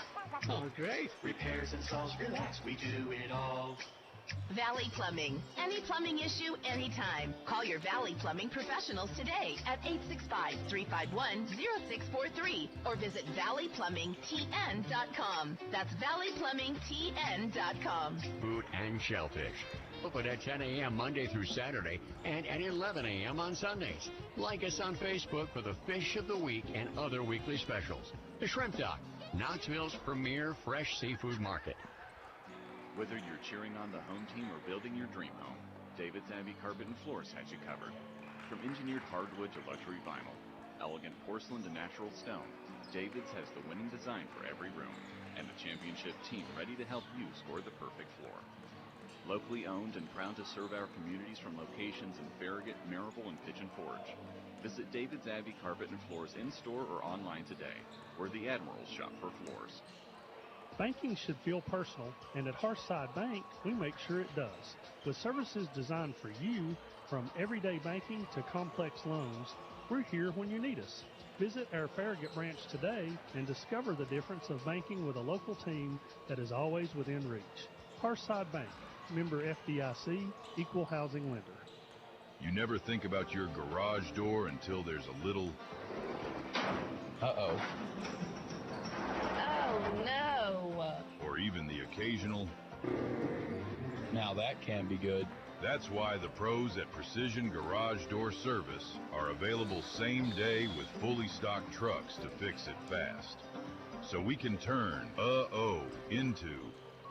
Oh, great. Repairs, installs, relax, we do it all. Valley Plumbing. Any plumbing issue, anytime. Call your Valley Plumbing professionals today at 865-351-0643 or visit valleyplumbingtn.com. That's valleyplumbingtn.com. Boot and Shellfish. Open at 10 a.m. Monday through Saturday and at 11 a.m. on Sundays. Like us on Facebook for the Fish of the Week and other weekly specials. The Shrimp Dock, Knoxville's premier fresh seafood market. Whether you're cheering on the home team or building your dream home, David's Abbey Carpet and Floors has you covered. From engineered hardwood to luxury vinyl, elegant porcelain to natural stone, David's has the winning design for every room and the championship team ready to help you score the perfect floor. Locally owned and proud to serve our communities from locations in Farragut, Marable, and Pigeon Forge. Visit David's Abbey Carpet and Floors in-store or online today, where the Admirals shop for floors. Banking should feel personal, and at Hearthside Bank, we make sure it does. With services designed for you, from everyday banking to complex loans, we're here when you need us. Visit our Farragut branch today and discover the difference of banking with a local team that is always within reach. Hearthside Bank, member FDIC, equal housing lender. You never think about your garage door until there's a little... Uh-oh. Oh, no. Or even the occasional... Now that can be good. That's why the pros at Precision Garage Door Service are available same day with fully stocked trucks to fix it fast. So we can turn into...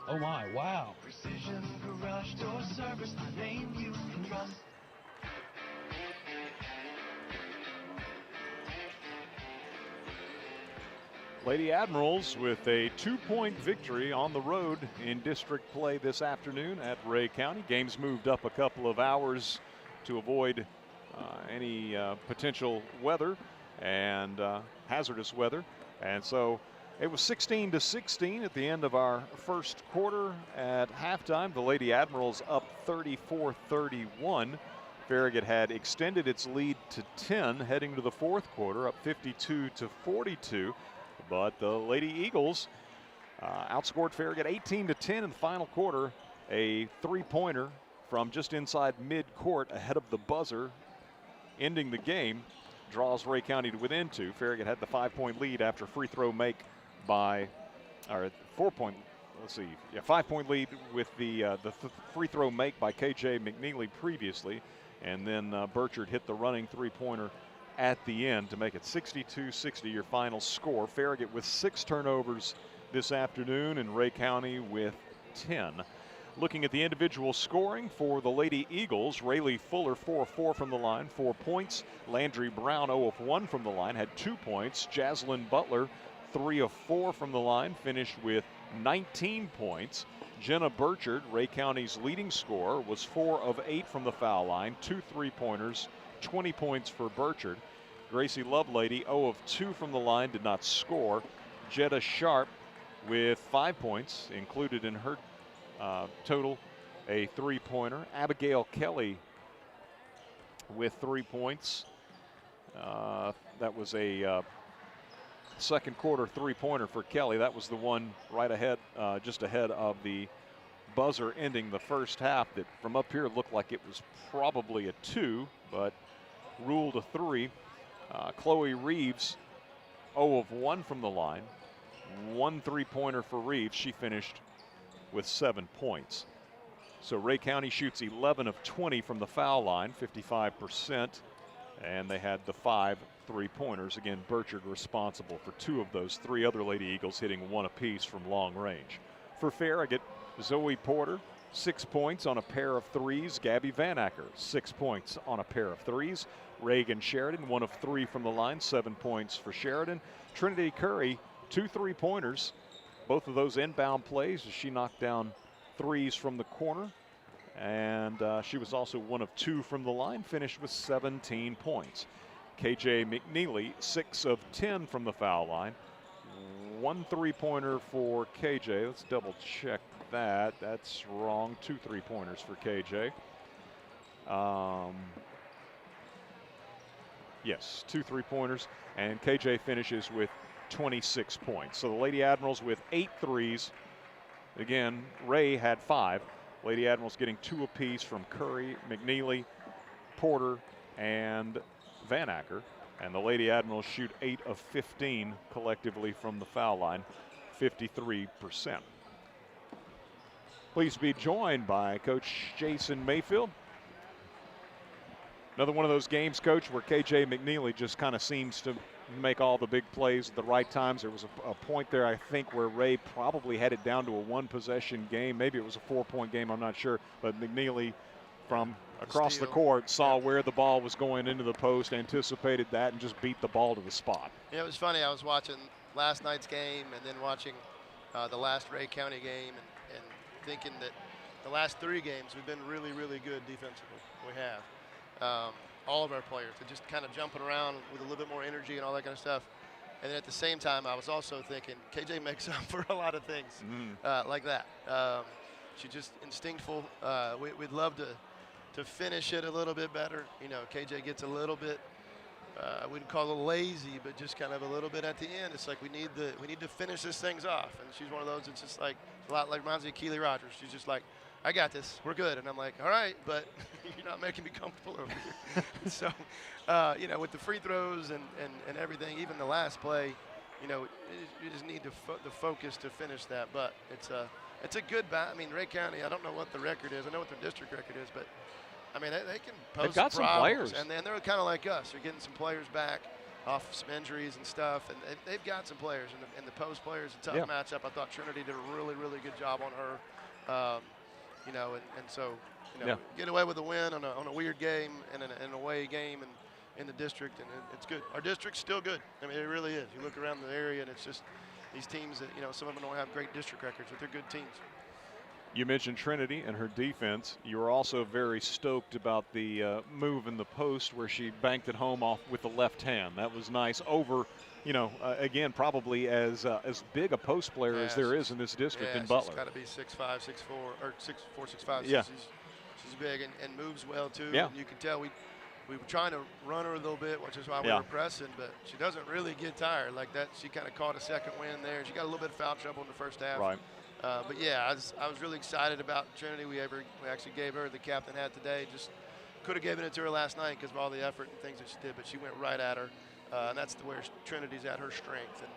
Oh my, wow. Precision Garage Door Service, a name you can trust. Lady Admirals with a 2-point victory on the road in district play this afternoon at Ray County. Games moved up a couple of hours to avoid any potential weather and hazardous weather. And so it was 16-16 at the end of our first quarter. At halftime, the Lady Admirals up 34-31. Farragut had extended its lead to 10 heading to the fourth quarter, up 52-42. But the Lady Eagles outscored Farragut 18-10 in the final quarter. A three-pointer from just inside mid-court ahead of the buzzer, ending the game, draws Ray County to within 2. Farragut had the 5-point lead after free throw make by, or 4-point, let's see, yeah, 5-point lead with the free throw make by KJ McNeely previously, and then Burchard hit the running three-pointer at the end to make it 62-60 your final score. Farragut with 6 turnovers this afternoon and Ray County with 10. Looking at the individual scoring for the Lady Eagles, Rayleigh Fuller 4 of 4 from the line, 4 points. Landry Brown 0 of 1 from the line, had 2 points. Jaslyn Butler 3 of 4 from the line, finished with 19 points. Jenna Burchard, Ray County's leading scorer, was 4 of 8 from the foul line, 2 3-pointers, 20 points for Burchard. Gracie Lovelady 0 of 2 from the line, did not score. Jetta Sharp with 5 points, included in her total a 3-pointer. Abigail Kelly with 3 points. That was a second quarter 3-pointer for Kelly. That was the one right ahead, just ahead of the buzzer ending the first half that from up here looked like it was probably a 2, but ruled a 3. Chloe Reeves 0 of 1 from the line. 1 3-pointer for Reeves. She finished with 7 points. So Ray County shoots 11 of 20 from the foul line, 55%, and they had the 5 3-pointers. Again, Burchard responsible for 2 of those. 3 other Lady Eagles hitting 1 apiece from long range. For Farragut, Zoe Porter 6 points on a pair of threes. Gabby Van Acker 6 points on a pair of threes. Reagan Sheridan 1 of 3 from the line, 7 points for Sheridan. Trinity Curry 2 3-pointers. Both of those inbound plays as she knocked down threes from the corner. And she was also 1 of 2 from the line, finished with 17 points. KJ McNeely 6 of 10 from the foul line. 1 3-pointer for KJ. Let's double check that. That's wrong. 2 3-pointers for KJ. Yes, 2 3-pointers. And KJ finishes with 26 points. So the Lady Admirals with 8 threes. Again, Ray had 5. Lady Admirals getting 2 apiece from Curry, McNeely, Porter, and Van Acker. And the Lady Admirals shoot 8 of 15 collectively from the foul line, 53%. Pleased to be joined by Coach Jason Mayfield. Another one of those games, Coach, where KJ McNeely just kind of seems to make all the big plays at the right times. There was a point there, I think, where Ray probably had it down to a 1-possession game. Maybe it was a 4-point game, I'm not sure. But McNeely from across the court saw where the ball was going into the post, anticipated that, and just beat the ball to the spot. Yeah, it was funny. I was watching last night's game and then watching the last Ray County game and thinking that the last 3 games we've been really, really good defensively. We have. All of our players are just kind of jumping around with a little bit more energy and all that kind of stuff. And then at the same time, I was also thinking KJ makes up for a lot of things like that. She's just instinctful. We'd love to finish it a little bit better. You know, KJ gets a little bit, I wouldn't call it lazy, but just kind of a little bit at the end. It's like we need to finish this things off. And she's one of those that's just like a lot like reminds me of Keely Rogers. She's just like, I got this, we're good. And I'm like, all right, but you're not making me comfortable over here. So, you know, with the free throws and everything, even the last play, you know, you just need the focus to finish that. But it's a good I mean, Ray County, I don't know what the record is. I know what their district record is, but I mean, they can pose got some problems. players. And then they're kind of like us. They're getting some players back off some injuries and stuff. And they've got some players. And the post players, a tough matchup. I thought Trinity did a really, really good job on her. You know, and so, you know, get away with a win on a weird game and an away game, in the district, and it's good. Our district's still good. I mean, it really is. You look around the area, and it's just these teams that, some of them don't have great district records, but they're good teams. You mentioned Trinity and her defense. You were also very stoked about the move in the post where she banked it home off with the left hand. That was nice over, again, probably as big a post player as there is in this district in Butler. She's got to be 6'5", 6'4", or 6'4", 6'5". Yeah. She's big and moves well, too. Yeah. And you can tell we were trying to run her a little bit, which is why we were pressing, but she doesn't really get tired like that. She kind of caught a second win there. She got a little bit of foul trouble in the first half. Right. But yeah, I was really excited about Trinity. We actually gave her the captain hat today. Just could have given it to her last night because of all the effort and things that she did, but she went right at her. And that's where Trinity's at her strength. And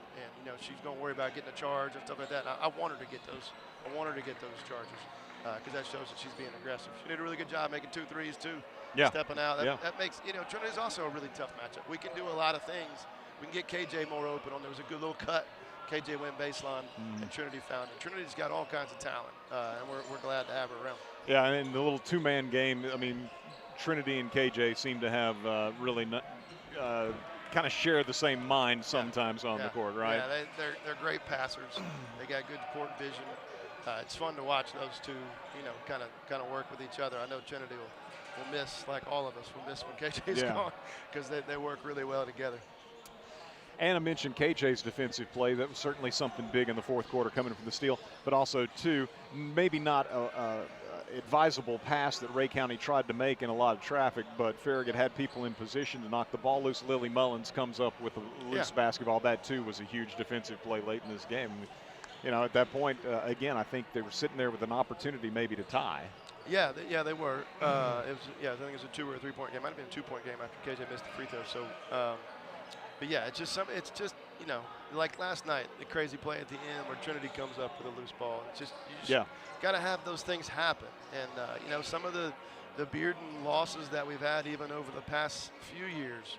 she's going to worry about getting a charge and stuff like that. And I want her to get those. I want her to get those charges because that shows that she's being aggressive. She did a really good job making 2 threes, too. Yeah. Stepping out. That makes, Trinity's also a really tough matchup. We can do a lot of things. We can get KJ more open on. There was a good little cut. KJ went baseline, and Trinity found it. Trinity's got all kinds of talent, and we're glad to have her around. Yeah, and the little two-man game, I mean, Trinity and KJ seem to have really kind of share the same mind sometimes on the court, right? Yeah, they're great passers. They got good court vision. It's fun to watch those two, kind of work with each other. I know Trinity will miss, like all of us, will miss when KJ's gone because they work really well together. And I mentioned KJ's defensive play. That was certainly something big in the fourth quarter coming from the steal, but also, too, maybe not a advisable pass that Ray County tried to make in a lot of traffic, but Farragut had people in position to knock the ball loose. Lily Mullins comes up with a loose basketball. That, too, was a huge defensive play late in this game. At that point, again, I think they were sitting there with an opportunity maybe to tie. Yeah, they were. I think it was a 2 or a 3-point game. It might have been a 2-point game after KJ missed the free throw. So, but yeah, it's just like last night, the crazy play at the end where Trinity comes up with a loose ball. It's just you just got to have those things happen. And some of the Bearden losses that we've had even over the past few years,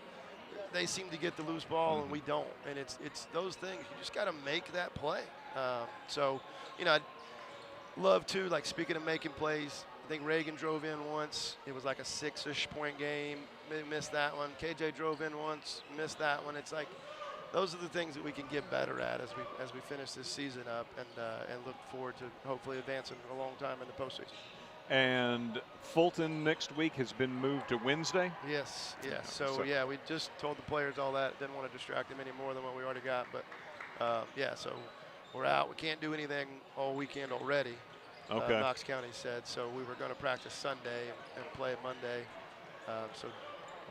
they seem to get the loose ball and we don't. And it's those things. You just got to make that play. I'd love to, like, speaking of making plays, I think Reagan drove in once. It was like a 6-ish point game. Maybe missed that one. KJ drove in once, missed that one. It's like those are the things that we can get better at as we finish this season up and look forward to hopefully advancing a long time in the postseason. And Fulton next week has been moved to Wednesday? Yes. So we just told the players all that. Didn't want to distract them any more than what we already got. But, so we're out. We can't do anything all weekend already. Okay. Knox County said. So we were going to practice Sunday and play Monday.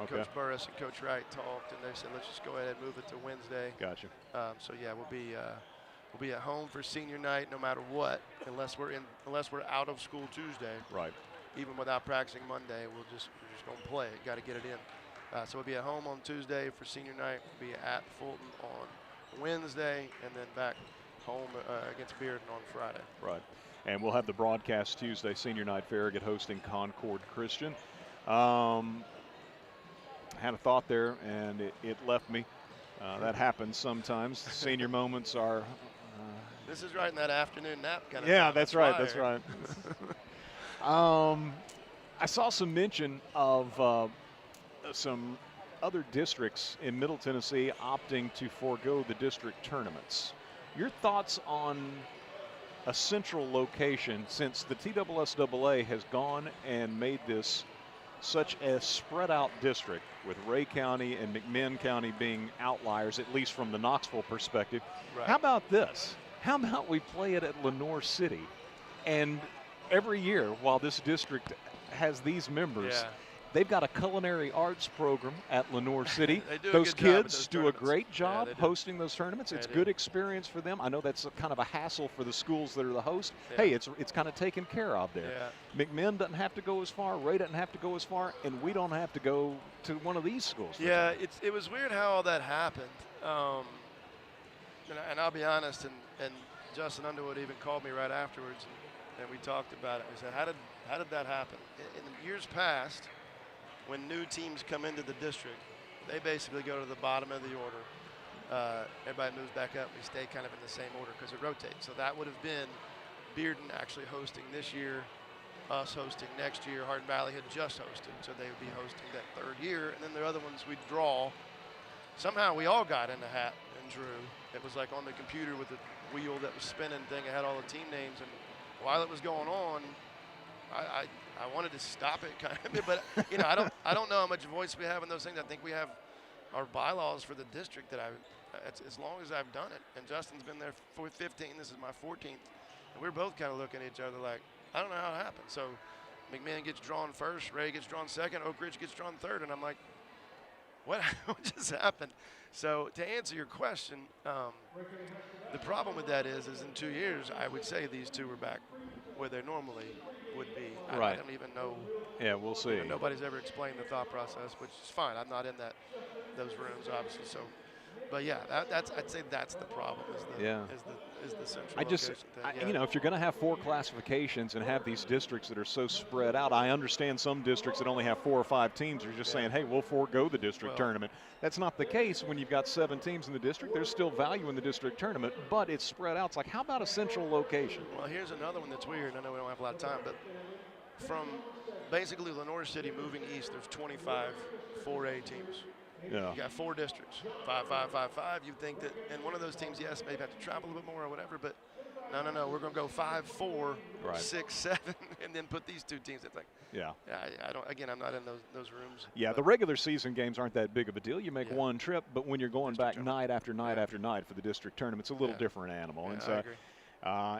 Coach Burris and Coach Wright talked, and they said, let's just go ahead and move it to Wednesday. Gotcha. We'll be at home for senior night no matter what, unless we're out of school Tuesday. Right. Even without practicing Monday, we're just going to play it. Got to get it in. So we'll be at home on Tuesday for senior night. We'll be at Fulton on Wednesday, and then back home against Bearden on Friday. Right. And we'll have the broadcast Tuesday, senior night, Farragut hosting Concord Christian. Had a thought there, and it left me. That happens sometimes. Senior moments are. This is right in that afternoon nap kind of. Yeah, time. that's right. That's right. I saw some mention of some other districts in Middle Tennessee opting to forego the district tournaments. Your thoughts on a central location, since the TSSAA has gone and made this such a spread out district, with Ray County and McMinn County being outliers, at least from the Knoxville perspective. Right. How about this? How about we play it at Lenoir City? And every year, while this district has these members, they've got a culinary arts program at Lenoir City. Those kids do a great job hosting those tournaments. It's good experience for them. I know that's kind of a hassle for the schools that are the host. Hey, it's kind of taken care of there. McMinn doesn't have to go as far. Ray doesn't have to go as far, and we don't have to go to one of these schools. Yeah, it was weird how all that happened. And I'll be honest, and Justin Underwood even called me right afterwards, and we talked about it. We said, how did that happen? In the years past, when new teams come into the district, they basically go to the bottom of the order. Everybody moves back up. We stay kind of in the same order because it rotates. So that would have been Bearden actually hosting this year, us hosting next year. Hardin Valley had just hosted, so they would be hosting that third year. And then the other ones we'd draw. Somehow we all got in the hat and drew. It was like on the computer with the wheel that was spinning thing. It had all the team names, and while it was going on, I wanted to stop it kind of, but you know, I don't know how much voice we have in those things. I think we have our bylaws for the district that as long as I've done it, and Justin's been there for 15. This is my 14th, and we're both kind of looking at each other like, I don't know how it happened. So McMahon gets drawn first, Ray gets drawn second, Oak Ridge gets drawn third, and I'm like, what just happened? So to answer your question, the problem with that is in 2 years, I would say these two are back where they normally would be. Right. I don't even know. Yeah, we'll see. You know, nobody's ever explained the thought process, which is fine. I'm not in those rooms, obviously. So, but yeah, I'd say that's the problem. Is the central location thing. Yeah. You know, if you're going to have 4 classifications and have these districts that are so spread out, I understand some districts that only have 4 or 5 teams are just saying, hey, we'll forego the district tournament. That's not the case when you've got 7 teams in the district. There's still value in the district tournament, but it's spread out. It's like, how about a central location? Well, here's another one that's weird. I know we don't have a lot of time, but from basically Lenore City moving east, there's 25 4A teams. Yeah. You got 4 districts, 5, 5, 5, 5. You'd think that, and one of those teams, yes, maybe have to travel a little bit more or whatever, but no. We're going to go 5, 4, 6, 7, and then put these 2 teams. It's like, I don't. Again, I'm not in those rooms. Yeah, the regular season games aren't that big of a deal. You make one trip, but when you're going back night after night after night for the district tournament, it's a little different animal. Yeah, and so, I agree.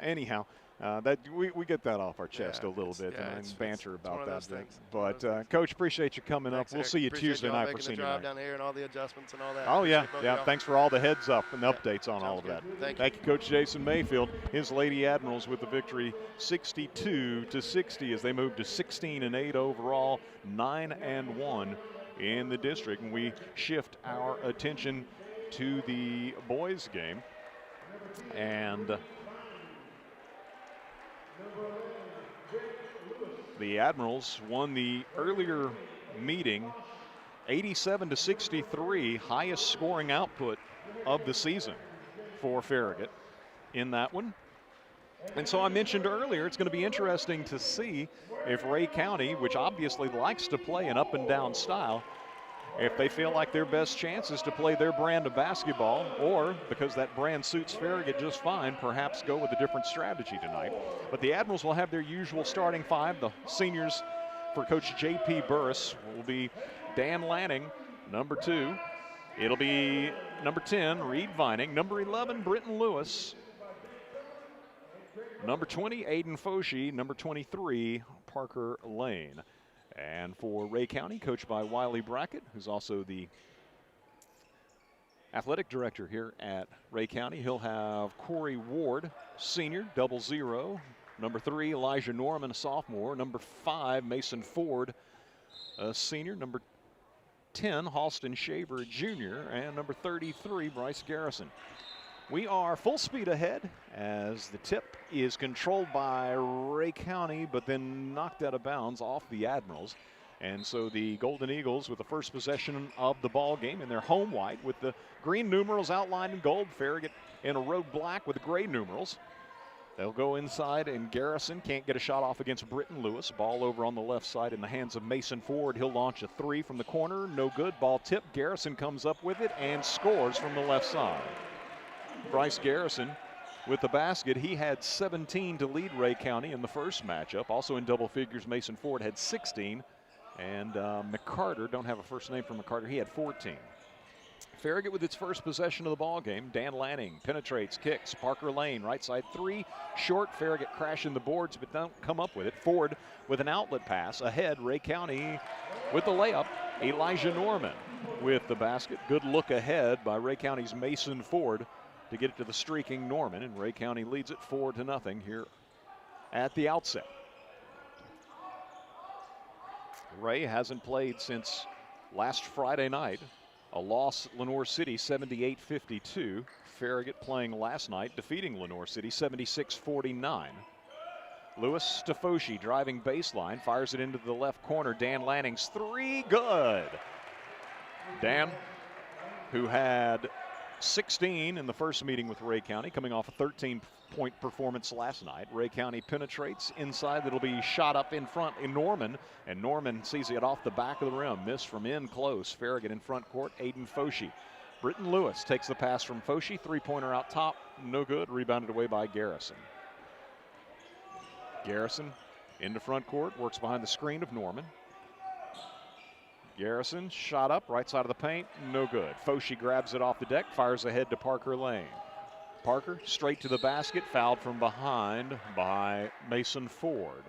anyhow. That we get that off our chest a little bit and banter about that. But Coach, appreciate you coming up. We'll see you Tuesday night for senior night. Down here and all the adjustments and all that. Oh yeah. Thanks for all the heads up and the updates on all of that. Thank you, Coach Jason Mayfield. His Lady Admirals with the victory, 62-60, as they move to 16-8 overall, 9-1 in the district. And we shift our attention to the boys' game and. The Admirals won the earlier meeting 87-63, highest scoring output of the season for Farragut in that one. And so I mentioned earlier, it's going to be interesting to see if Ray County, which obviously likes to play an up and down style, if they feel like their best chance is to play their brand of basketball, or because that brand suits Farragut just fine, perhaps go with a different strategy tonight. But the Admirals will have their usual starting 5. The seniors for Coach J.P. Burris will be Dan Lanning, number 2. It'll be number 10, Reed Vining. Number 11, Britton Lewis. Number 20, Aiden Foshee. Number 23, Parker Lane. And for Ray County, coached by Wiley Brackett, who's also the athletic director here at Ray County, he'll have Corey Ward, senior, 00. Number 3, Elijah Norman, a sophomore. Number 5, Mason Ford, a senior. Number 10, Halston Shaver, junior. And number 33, Bryce Garrison. We are full speed ahead as the tip is controlled by Ray County, but then knocked out of bounds off the Admirals. And so the Golden Eagles with the first possession of the ball game in their home white with the green numerals outlined in gold. Farragut in a road black with the gray numerals. They'll go inside, and Garrison can't get a shot off against Britton Lewis. Ball over on the left side in the hands of Mason Ford. He'll launch a 3 from the corner. No good. Ball tipped. Garrison comes up with it and scores from the left side. Bryce Garrison with the basket. He had 17 to lead Ray County in the first matchup. Also in double figures, Mason Ford had 16. And McCarter, don't have a first name for McCarter, he had 14. Farragut with its first possession of the ball game. Dan Lanning penetrates, kicks. Parker Lane, right side 3, short. Farragut crashing the boards, but don't come up with it. Ford with an outlet pass. Ahead, Ray County with the layup. Elijah Norman with the basket. Good look ahead by Ray County's Mason Ford to get it to the streaking Norman, and Ray County leads it 4-0 here at the outset. Ray hasn't played since last Friday night. A loss at Lenore City, 78-52. Farragut playing last night, defeating Lenore City, 76-49. Lewis to Foshee, driving baseline, fires it into the left corner. Dan Lanning's 3, good. Dan, who had 16 in the first meeting with Ray County, coming off a 13-point performance last night. Ray County penetrates inside. That'll be shot up in front in Norman, and Norman sees it off the back of the rim. Miss from in close. Farragut in front court. Aiden Foshee. Britton Lewis takes the pass from Foshee. Three-pointer out top. No good. Rebounded away by Garrison. Garrison into front court. Works behind the screen of Norman. Garrison shot up, right side of the paint, no good. Foshee grabs it off the deck, fires ahead to Parker Lane. Parker straight to the basket, fouled from behind by Mason Ford.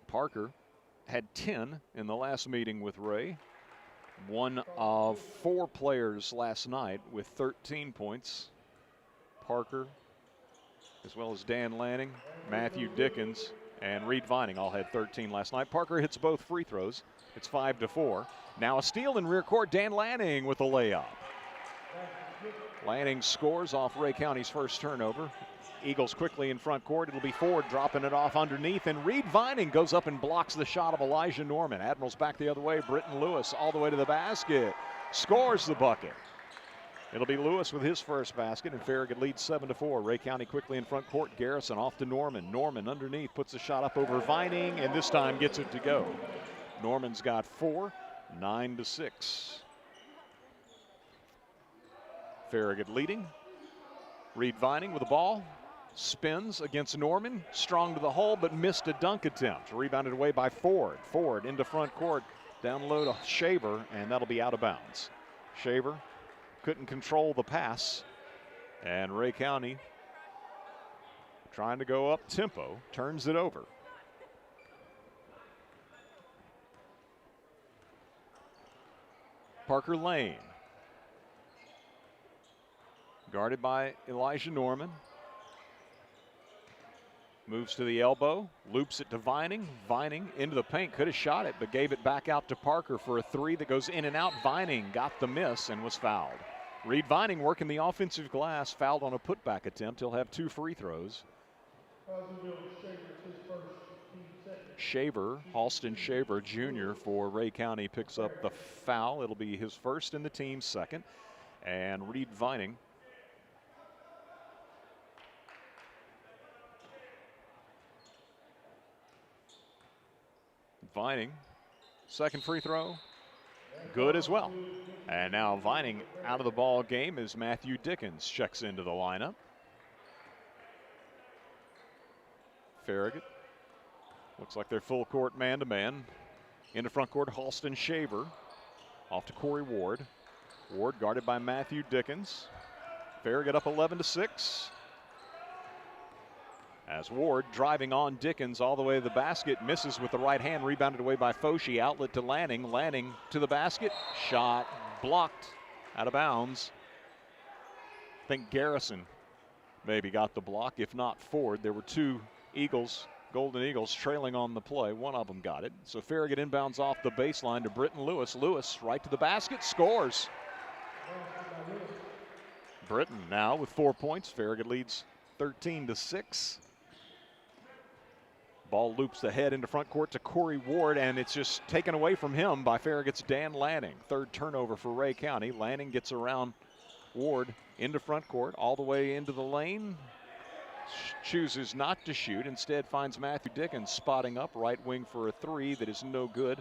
Parker had 10 in the last meeting with Ray. One of 4 players last night with 13 points. Parker, as well as Dan Lanning, Matthew Dickens, and Reed Vining all had 13 last night. Parker hits both free throws. It's 5-4. Now a steal in rear court. Dan Lanning with a layup. Lanning scores off Ray County's first turnover. Eagles quickly in front court. It'll be Ford dropping it off underneath, and Reed Vining goes up and blocks the shot of Elijah Norman. Admirals back the other way. Britton Lewis all the way to the basket. Scores the bucket. It'll be Lewis with his first basket, and Farragut leads 7-4. Ray County quickly in front court. Garrison off to Norman. Norman underneath puts the shot up over Vining, and this time gets it to go. Norman's got 4, 9-6. Farragut leading. Reed Vining with the ball. Spins against Norman, strong to the hole, but missed a dunk attempt. Rebounded away by Ford. Ford into front court, down low to Shaver, and that'll be out of bounds. Shaver couldn't control the pass, and Ray County trying to go up tempo, turns it over. Parker Lane, guarded by Elijah Norman. Moves to the elbow, loops it to Vining. Vining into the paint, could have shot it, but gave it back out to Parker for a 3 that goes in and out. Vining got the miss and was fouled. Reed Vining working the offensive glass, fouled on a putback attempt. He'll have 2 free throws. Shaver, Halston Shaver Jr. for Ray County picks up the foul. It'll be his first and the team's second. And Reed Vining Vining, second free throw, good as well. And now Vining out of the ball game as Matthew Dickens checks into the lineup. Farragut, looks like they're full court man-to-man. Into front court, Halston Shaver, off to Corey Ward. Ward guarded by Matthew Dickens. Farragut up 11-6. As Ward driving on Dickens all the way to the basket, misses with the right hand, rebounded away by Foshee, outlet to Lanning. Lanning to the basket, shot blocked out of bounds. I think Garrison maybe got the block, if not Ford. There were 2 Eagles, Golden Eagles, trailing on the play. One of them got it. So Farragut inbounds off the baseline to Britton Lewis. Lewis right to the basket, scores. Britton now with 4 points. Farragut leads 13-6. Ball loops ahead into front court to Corey Ward, and it's just taken away from him by Farragut's Dan Lanning. 3rd turnover for Ray County. Lanning gets around Ward into front court, all the way into the lane. Chooses not to shoot, instead finds Matthew Dickens spotting up right wing for a 3 that is no good.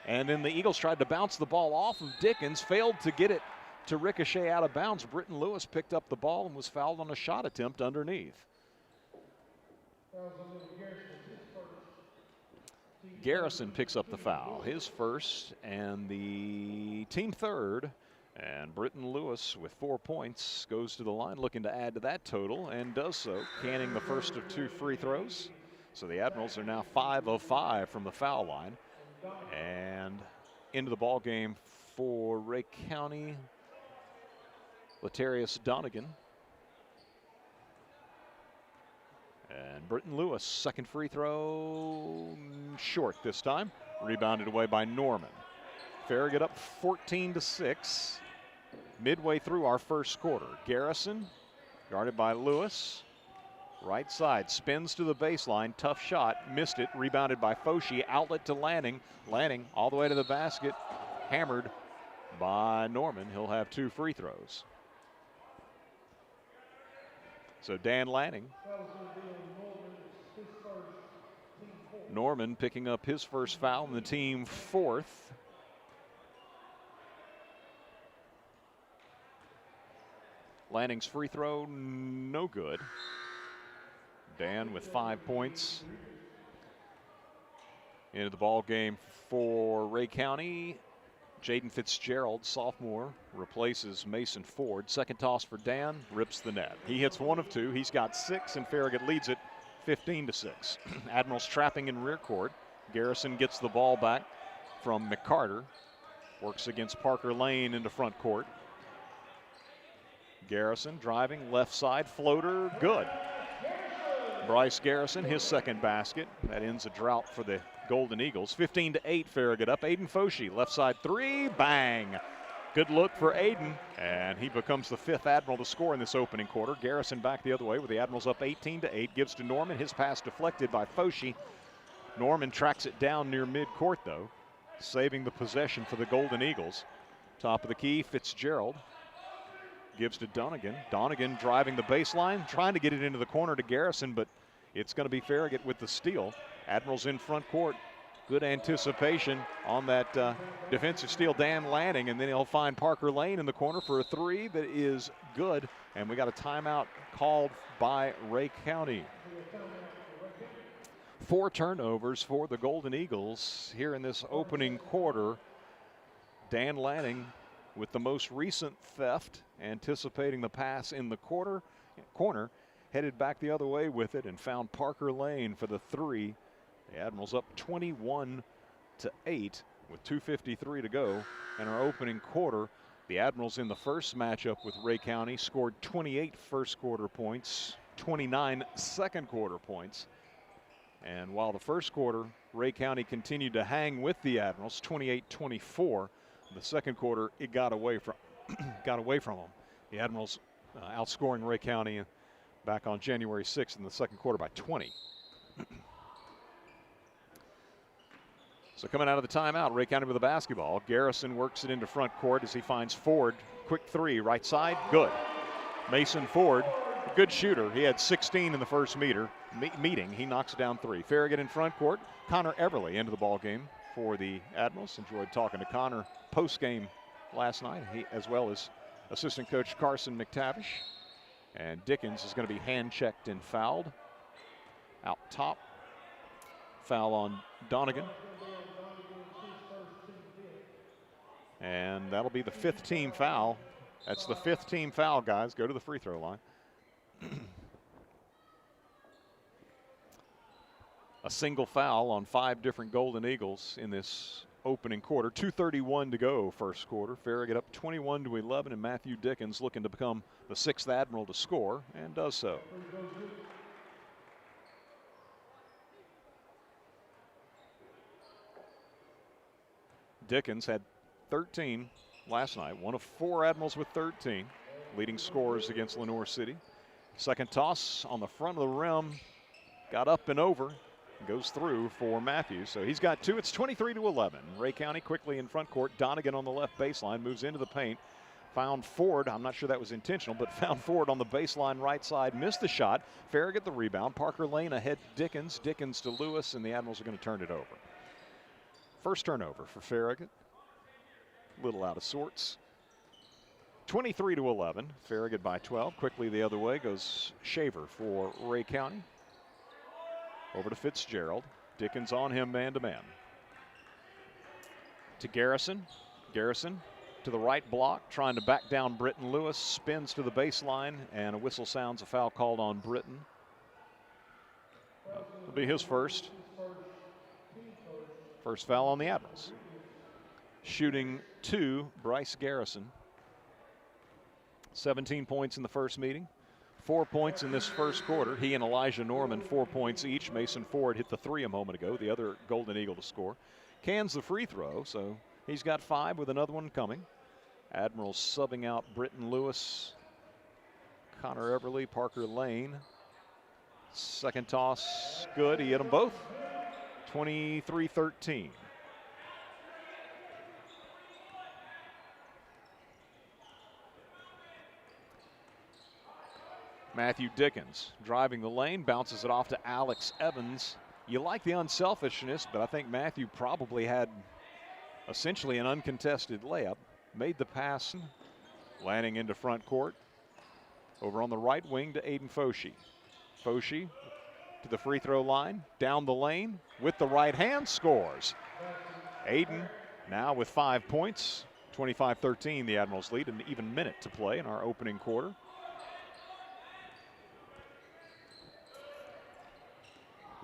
And then the Eagles tried to bounce the ball off of Dickens, failed to get it to ricochet out of bounds. Britton Lewis picked up the ball and was fouled on a shot attempt underneath. Garrison picks up the foul, his first and the team 3rd. And Britton Lewis with 4 points goes to the line looking to add to that total and does so, canning the first of 2 free throws. So the Admirals are now 5 of 5 from the foul line. And into the ball game for Ray County, Latarius Donegan. And Britton Lewis, second free throw, short this time. Rebounded away by Norman. Farragut up 14-6. Midway through our first quarter. Garrison, guarded by Lewis. Right side, spins to the baseline, tough shot, missed it, rebounded by Foshi, outlet to Lanning. Lanning all the way to the basket, hammered by Norman. He'll have 2 free throws. So Dan Lanning. Norman picking up his first foul and the team 4th. Lanning's free throw, no good. Dan with 5 points. Into the ball game for Ray County. Jaden Fitzgerald, sophomore, replaces Mason Ford. Second toss for Dan, rips the net. He hits 1 of 2. He's got 6, and Farragut leads it 15-6. Admirals trapping in rear court. Garrison gets the ball back from McCarter. Works against Parker Lane into front court. Garrison driving left side, floater, good. Bryce Garrison, his second basket. That ends a drought for the Golden Eagles. 15-8, Farragut up. Aiden Foshi, left side 3, bang. Good look for Aiden, and he becomes the 5th Admiral to score in this opening quarter. Garrison back the other way with the Admirals up 18-8. Gives to Norman, his pass deflected by Foshi. Norman tracks it down near midcourt though, saving the possession for the Golden Eagles. Top of the key, Fitzgerald. Gives to Donegan. Donegan driving the baseline, trying to get it into the corner to Garrison, but it's going to be Farragut with the steal. Admirals in front court. Good anticipation on that defensive steal, Dan Lanning, and then he'll find Parker Lane in the corner for a 3 that is good. And we got a timeout called by Ray County. 4 turnovers for the Golden Eagles here in this opening quarter. Dan Lanning with the most recent theft, anticipating the pass in the corner, headed back the other way with it and found Parker Lane for the 3. The Admirals up 21-8 with 2:53 to go in our opening quarter. The Admirals in the first matchup with Ray County scored 28 first quarter points, 29 second quarter points. And while the first quarter, Ray County continued to hang with the Admirals, 28-24. The second quarter, it got away from them. The Admirals outscoring Ray County back on January 6th in the second quarter by 20. So coming out of the timeout, Ray County with the basketball. Garrison works it into front court as he finds Ford. Quick 3, right side, good. Mason Ford, good shooter. He had 16 in the first meeting. He knocks down 3. Farragut in front court. Connor Everly into the ball game for the Admirals. Enjoyed talking to Connor post-game last night, as well as assistant coach Carson McTavish. And Dickens is going to be hand-checked and fouled. Out top, foul on Donegan. And that'll be the 5th team foul. That's the 5th team foul, guys. Go to the free throw line. A single foul on 5 different Golden Eagles in this opening quarter. 2:31 to go first quarter. Farragut up 21-11, and Matthew Dickens looking to become the 6th Admiral to score, and does so. Dickens had 13 last night, one of 4 Admirals with 13, leading scorers against Lenoir City. Second toss on the front of the rim, got up and over, goes through for Matthews. So he's got 2. It's 23-11. Ray County quickly in front court. Donegan on the left baseline, moves into the paint. Found Ford. I'm not sure that was intentional, but found Ford on the baseline right side. Missed the shot. Farragut the rebound. Parker Lane ahead Dickens. Dickens to Lewis, and the Admirals are going to turn it over. First turnover for Farragut. Little out of sorts. 23-11. Farragut by 12. Quickly the other way goes Shaver for Ray County. Over to Fitzgerald. Dickens on him man-to-man. To Garrison. Garrison to the right block, trying to back down Britton Lewis. Spins to the baseline, and a whistle sounds. A foul called on Britton. It'll be his first. First foul on the Admirals. Shooting 2, Bryce Garrison. 17 points in the first meeting. 4 points in this first quarter. He and Elijah Norman 4 points each. Mason Ford hit the 3 a moment ago, the other Golden Eagle to score. Cans the free throw, so he's got 5 with another one coming. Admirals subbing out Britton Lewis, Connor Everly, Parker Lane. Second toss, good. He hit them both. 23-13. Matthew Dickens driving the lane, bounces it off to Alex Evans. You like the unselfishness, but I think Matthew probably had essentially an uncontested layup. Made the pass, landing into front court. Over on the right wing to Aiden Foshee. Foshee to the free throw line, down the lane with the right hand, scores. Aiden now with 5 points, 25-13 the Admirals lead, an even minute to play in our opening quarter.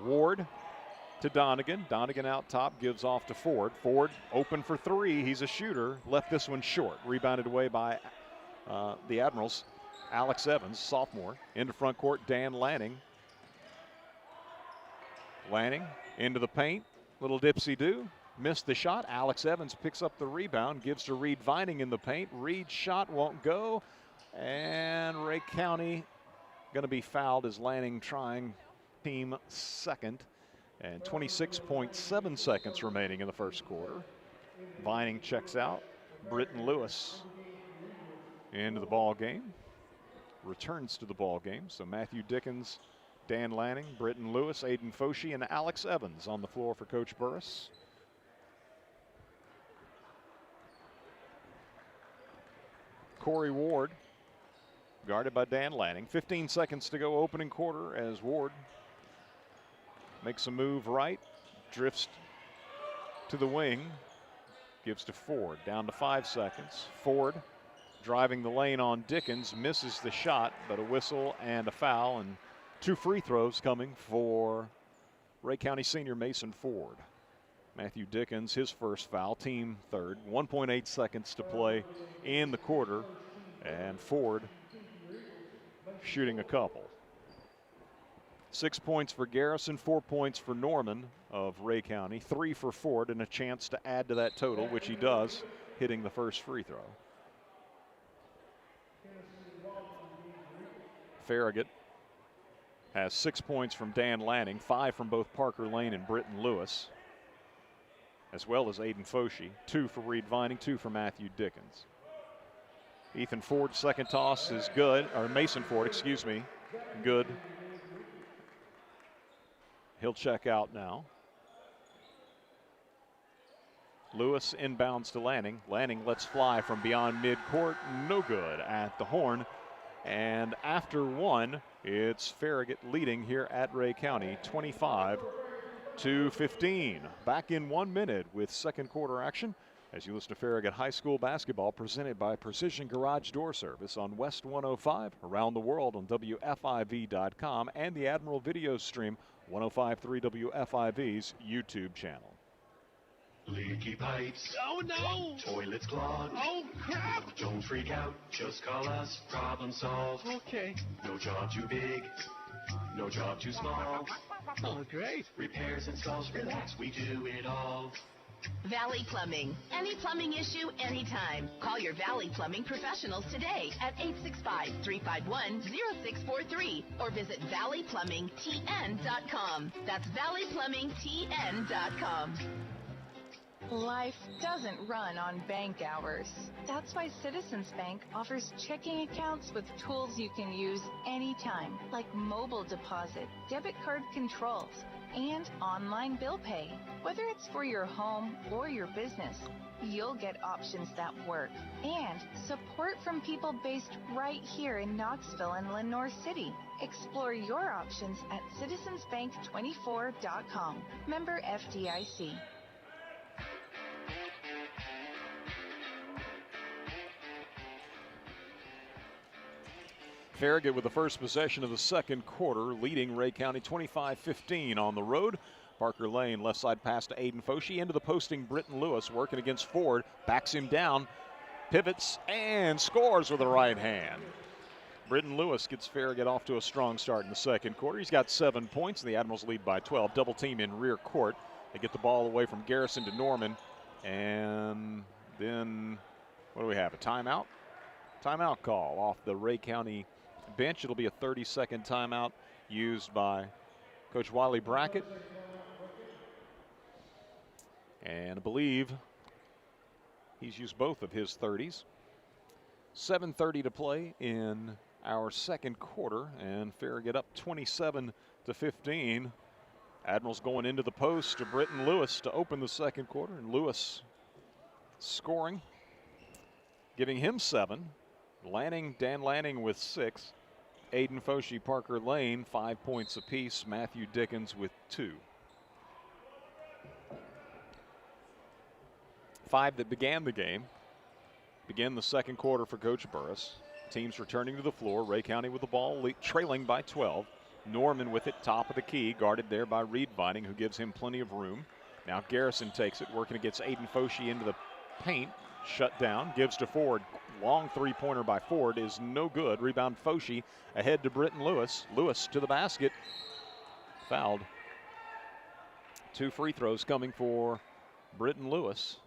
Ward to Donegan. Donegan out top, gives off to Ford. Ford open for three. He's a shooter. Left this one short. Rebounded away by the Admirals. Alex Evans, sophomore. Into front court, Dan Lanning. Lanning into the paint. Little dipsy-do. Missed the shot. Alex Evans picks up the rebound. Gives to Reed Vining in the paint. Reed's shot won't go. And Ray County going to be fouled as Lanning trying team second. And 26.7 seconds remaining in the first quarter. Vining checks out. Britton Lewis into the ball game. Returns to the ball game. So Matthew Dickens, Dan Lanning, Britton Lewis, Aiden Foshee, and Alex Evans on the floor for Coach Burris. Corey Ward guarded by Dan Lanning. 15 seconds to go opening quarter as Ward makes a move right, drifts to the wing, gives to Ford, down to 5 seconds. Ford driving the lane on Dickens, misses the shot, but a whistle and a foul, and 2 free throws coming for Ray County senior Mason Ford. Matthew Dickens, his first foul, team third. 1.8 seconds to play in the quarter, and Ford shooting a couple. 6 points for Garrison, 4 points for Norman of Ray County, 3 for Ford, and a chance to add to that total, which he does, hitting the first free throw. Farragut has 6 points from Dan Lanning, 5 from both Parker Lane and Britton Lewis, as well as Aiden Foshee. 2 for Reed Vining, 2 for Matthew Dickens. Ethan Ford's second toss is good, or Mason Ford, excuse me, good. He'll check out now. Lewis inbounds to Lanning. Lanning lets fly from beyond midcourt, no good at the horn. And after one, it's Farragut leading here at Ray County, 25-15. Back in 1 minute with second quarter action as you listen to Farragut High School basketball presented by Precision Garage Door Service on West 105, around the world on WFIV.com and the Admiral Video Stream, 105.3 WFIV's YouTube channel. Leaky pipes. Oh no! Toilets clogged. Oh crap! Don't freak out, just call us. Problem solved. Okay. No job too big, no job too small. Oh, great. Repairs, installs, relax, we do it all. Valley Plumbing. Any plumbing issue, anytime. Call your Valley Plumbing professionals today at 865-351-0643 or visit valleyplumbingtn.com. That's valleyplumbingtn.com. Life doesn't run on bank hours. That's why Citizens Bank offers checking accounts with tools you can use anytime, like mobile deposit, debit card controls, and online bill pay. Whether it's for your home or your business, you'll get options that work and support from people based right here in Knoxville and Lenoir City. Explore your options at citizensbank24.com. Member FDIC. Farragut with the first possession of the second quarter, leading Ray County 25-15 on the road. Parker Lane, left side pass to Aiden Foshee, into the posting Britton Lewis, working against Ford, backs him down, pivots, and scores with the right hand. Britton Lewis gets Farragut off to a strong start in the second quarter. He's got 7 points, and the Admirals lead by 12. Double team in rear court. They get the ball away from Garrison to Norman, and then, what do we have, a timeout? Timeout call off the Ray County bench. It'll be a 30-second timeout used by Coach Wiley Brackett. And I believe he's used both of his 30s. 7:30 to play in our second quarter, and Farragut up 27-15. Admirals going into the post to Britton Lewis to open the second quarter, and Lewis scoring, giving him 7. Dan Lanning with 6. Aiden Foshee, Parker Lane, 5 points apiece. Matthew Dickens with 2. 5 that began the game. Begin the second quarter for Coach Burris. Teams returning to the floor. Ray County with the ball, trailing by 12. Norman with it, top of the key, guarded there by Reed Vining, who gives him plenty of room. Now Garrison takes it, working against Aiden Foshee into the paint. Shut down, gives to Ford. Long three-pointer by Ford is no good. Rebound Foshee ahead to Britton Lewis. Lewis to the basket. Fouled. 2 free throws coming for Britton Lewis.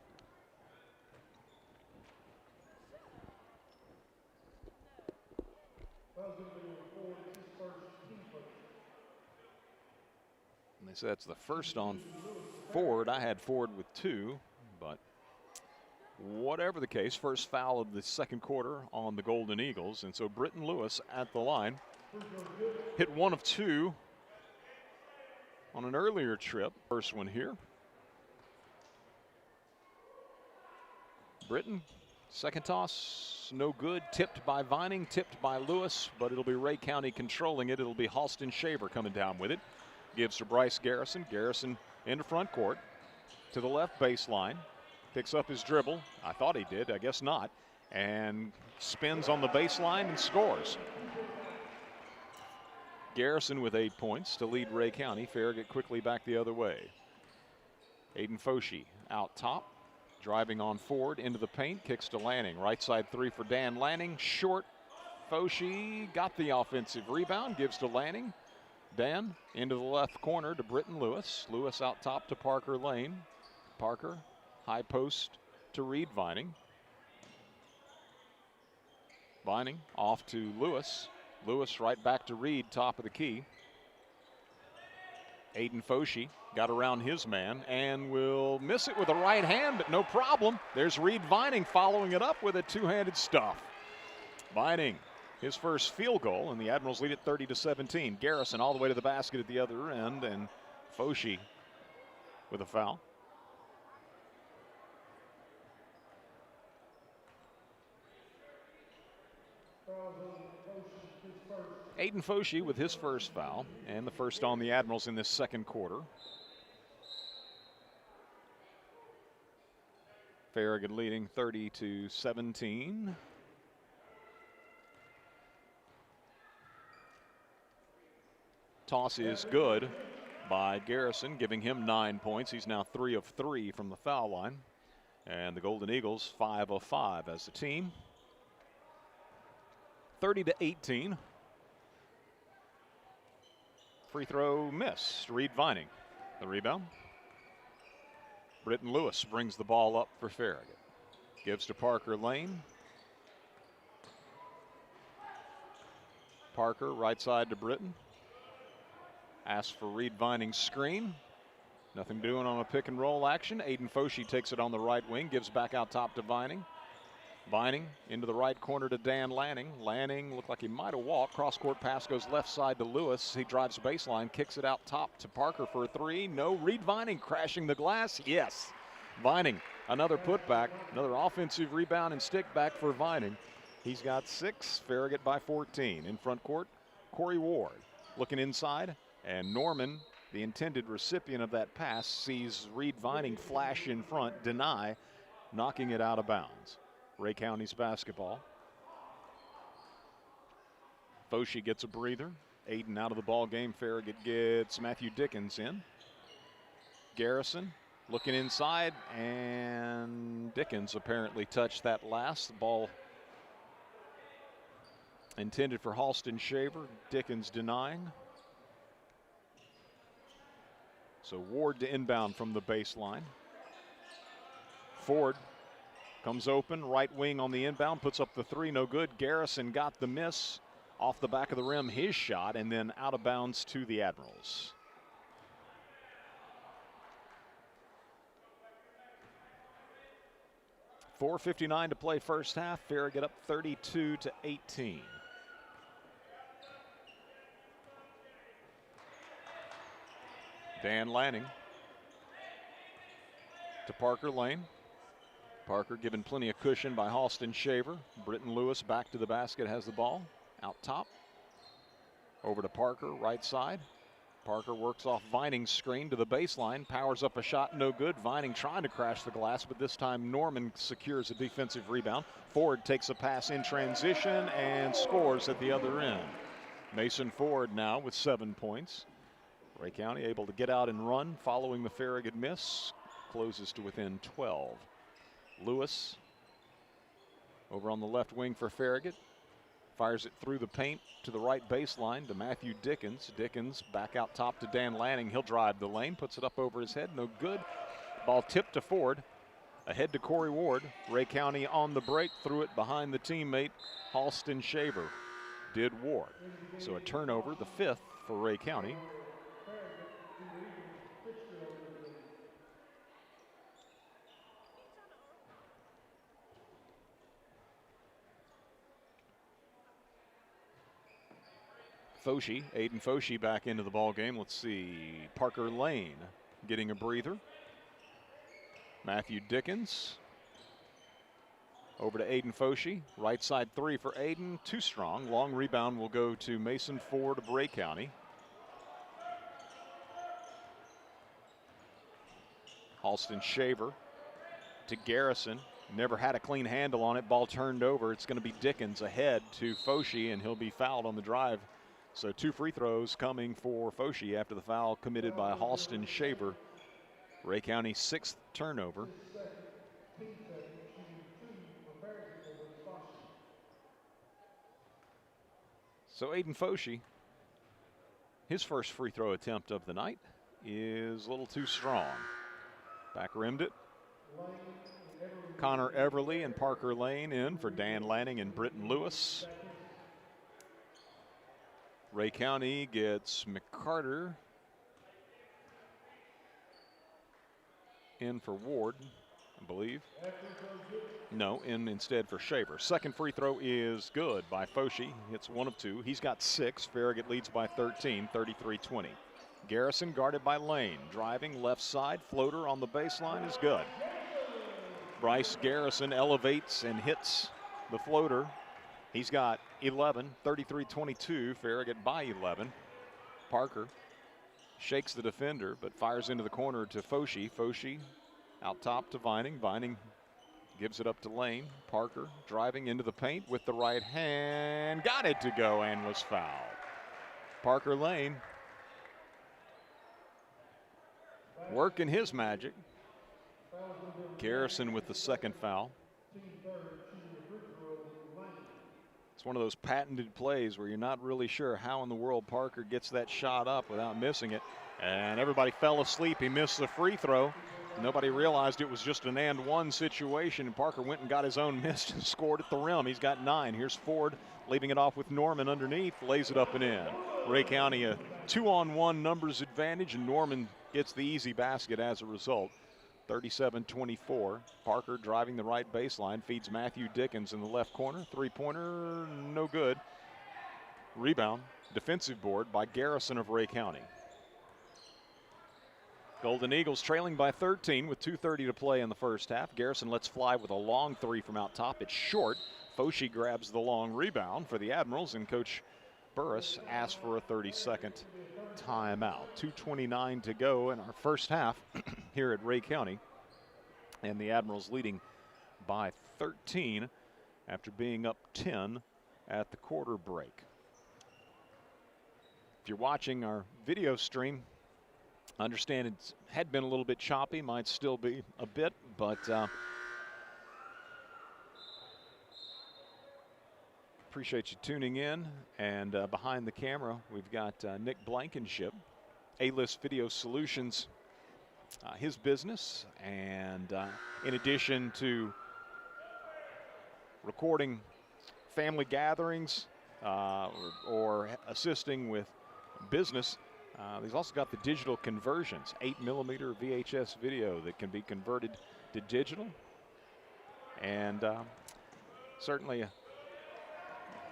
And they said it's the first on Ford. I had Ford with 2, but whatever the case, first foul of the second quarter on the Golden Eagles. And so Britton Lewis at the line. Hit 1 of 2 on an earlier trip. First one here. Britton, second toss, no good. Tipped by Vining, tipped by Lewis, but it'll be Ray County controlling it. It'll be Halston Shaver coming down with it. Gives to Bryce Garrison. Garrison into front court to the left baseline. Picks up his dribble. I thought he did, I guess not. And spins on the baseline and scores. Garrison with 8 points to lead Ray County. Farragut quickly back the other way. Aiden Foshee out top. Driving on Ford into the paint. Kicks to Lanning. Right side 3 for Dan Lanning. Short. Foshee got the offensive rebound. Gives to Lanning. Dan into the left corner to Britton Lewis. Lewis out top to Parker Lane. Parker high post to Reed Vining. Vining off to Lewis. Lewis right back to Reed, top of the key. Aiden Foshee got around his man and will miss it with a right hand, but no problem. There's Reed Vining following it up with a two-handed stuff. Vining, his first field goal, and the Admirals lead it 30-17. Garrison all the way to the basket at the other end, and Foshee with a foul. Aiden Foshee with his first foul, and the first on the Admirals in this second quarter. Farragut leading 30-17. Toss is good by Garrison, giving him 9 points. He's now 3 of 3 from the foul line. And the Golden Eagles 5 of 5 as a team. 30-18. Free throw missed. Reed Vining. The rebound. Britton Lewis brings the ball up for Farragut. Gives to Parker Lane. Parker right side to Britton. Asks for Reed Vining's screen. Nothing doing on a pick and roll action. Aiden Foshee takes it on the right wing. Gives back out top to Vining. Vining into the right corner to Dan Lanning. Lanning looked like he might have walked. Cross-court pass goes left side to Lewis. He drives baseline, kicks it out top to Parker for a 3. No. Reed Vining crashing the glass. Yes. Vining, another putback, another offensive rebound and stick back for Vining. He's got 6. Farragut by 14. In front court, Corey Ward looking inside, and Norman, the intended recipient of that pass, sees Reed Vining flash in front, deny, knocking it out of bounds. Ray County's basketball. Foshee gets a breather. Aiden out of the ball game. Farragut gets Matthew Dickens in. Garrison looking inside, and Dickens apparently touched that last. The ball intended for Halston Shaver. Dickens denying. So Ward to inbound from the baseline. Ford comes open, right wing on the inbound, puts up the 3, no good. Garrison got the miss. Off the back of the rim, his shot, and then out of bounds to the Admirals. .4:59 to play first half. Farragut up 32-18. Dan Lanning to Parker Lane. Parker given plenty of cushion by Halston Shaver. Britton Lewis back to the basket, has the ball. Out top. Over to Parker, right side. Parker works off Vining's screen to the baseline. Powers up a shot, no good. Vining trying to crash the glass, but this time Norman secures a defensive rebound. Ford takes a pass in transition and scores at the other end. Mason Ford now with 7 points. Ray County able to get out and run following the Farragut miss. Closes to within 12. Lewis over on the left wing for Farragut. Fires it through the paint to the right baseline to Matthew Dickens. Dickens back out top to Dan Lanning. He'll drive the lane, puts it up over his head, no good. Ball tipped to Ford. Ahead to Corey Ward. Ray County on the break, threw it behind the teammate Halston Shaver. Did Ward. So a turnover, the 5th for Ray County. Foshee, Aiden Foshee back into the ball game. Let's see, Parker Lane getting a breather. Matthew Dickens over to Aiden Foshee. Right side three for Aiden, too strong. Long rebound will go to Mason Ford of Ray County. Halston Shaver to Garrison. Never had a clean handle on it. Ball turned over. It's going to be Dickens ahead to Foshee, and he'll be fouled on the drive. So 2 free throws coming for Foshee after the foul committed by Halston Shaver. Ray County 6th turnover. So Aiden Foshee, his first free throw attempt of the night is a little too strong. Back rimmed it. Connor Everly and Parker Lane in for Dan Lanning and Britton Lewis. Ray County gets McCarter in for Ward, I believe. No, in instead for Shaver. Second free throw is good by Foshee. Hits 1 of 2. He's got 6. Farragut leads by 13, 33-20. Garrison guarded by Lane. Driving left side, floater on the baseline is good. Bryce Garrison elevates and hits the floater. He's got 11, 33-22, Farragut by 11. Parker shakes the defender, but fires into the corner to Foshee. Foshee out top to Vining. Vining gives it up to Lane. Parker driving into the paint with the right hand. Got it to go and was fouled. Parker Lane working his magic. Garrison with the second foul. It's one of those patented plays where you're not really sure how in the world Parker gets that shot up without missing it. And everybody fell asleep. He missed the free throw. Nobody realized it was just an and one situation, and Parker went and got his own miss and scored at the rim. He's got 9. Here's Ford leaving it off with Norman underneath, lays it up and in. Ray County a 2-on-1 numbers advantage, and Norman gets the easy basket as a result. 37-24. Parker driving the right baseline, feeds Matthew Dickens in the left corner. Three-pointer, no good. Rebound, defensive board by Garrison of Ray County. Golden Eagles trailing by 13 with 2:30 to play in the first half. Garrison lets fly with a long three from out top. It's short. Foshee grabs the long rebound for the Admirals, and Coach Burris asks for a 30-second timeout. 2:29 to go in our first half here at Ray County, and the Admirals leading by 13 after being up 10 at the quarter break. If you're watching our video stream, understand it had been a little bit choppy, might still be a bit, but appreciate you tuning in. And behind the camera, we've got Nick Blankenship, A-List Video Solutions, his business. And in addition to recording family gatherings, or assisting with business. He's also got the digital conversions, 8mm VHS video that can be converted to digital. And certainly a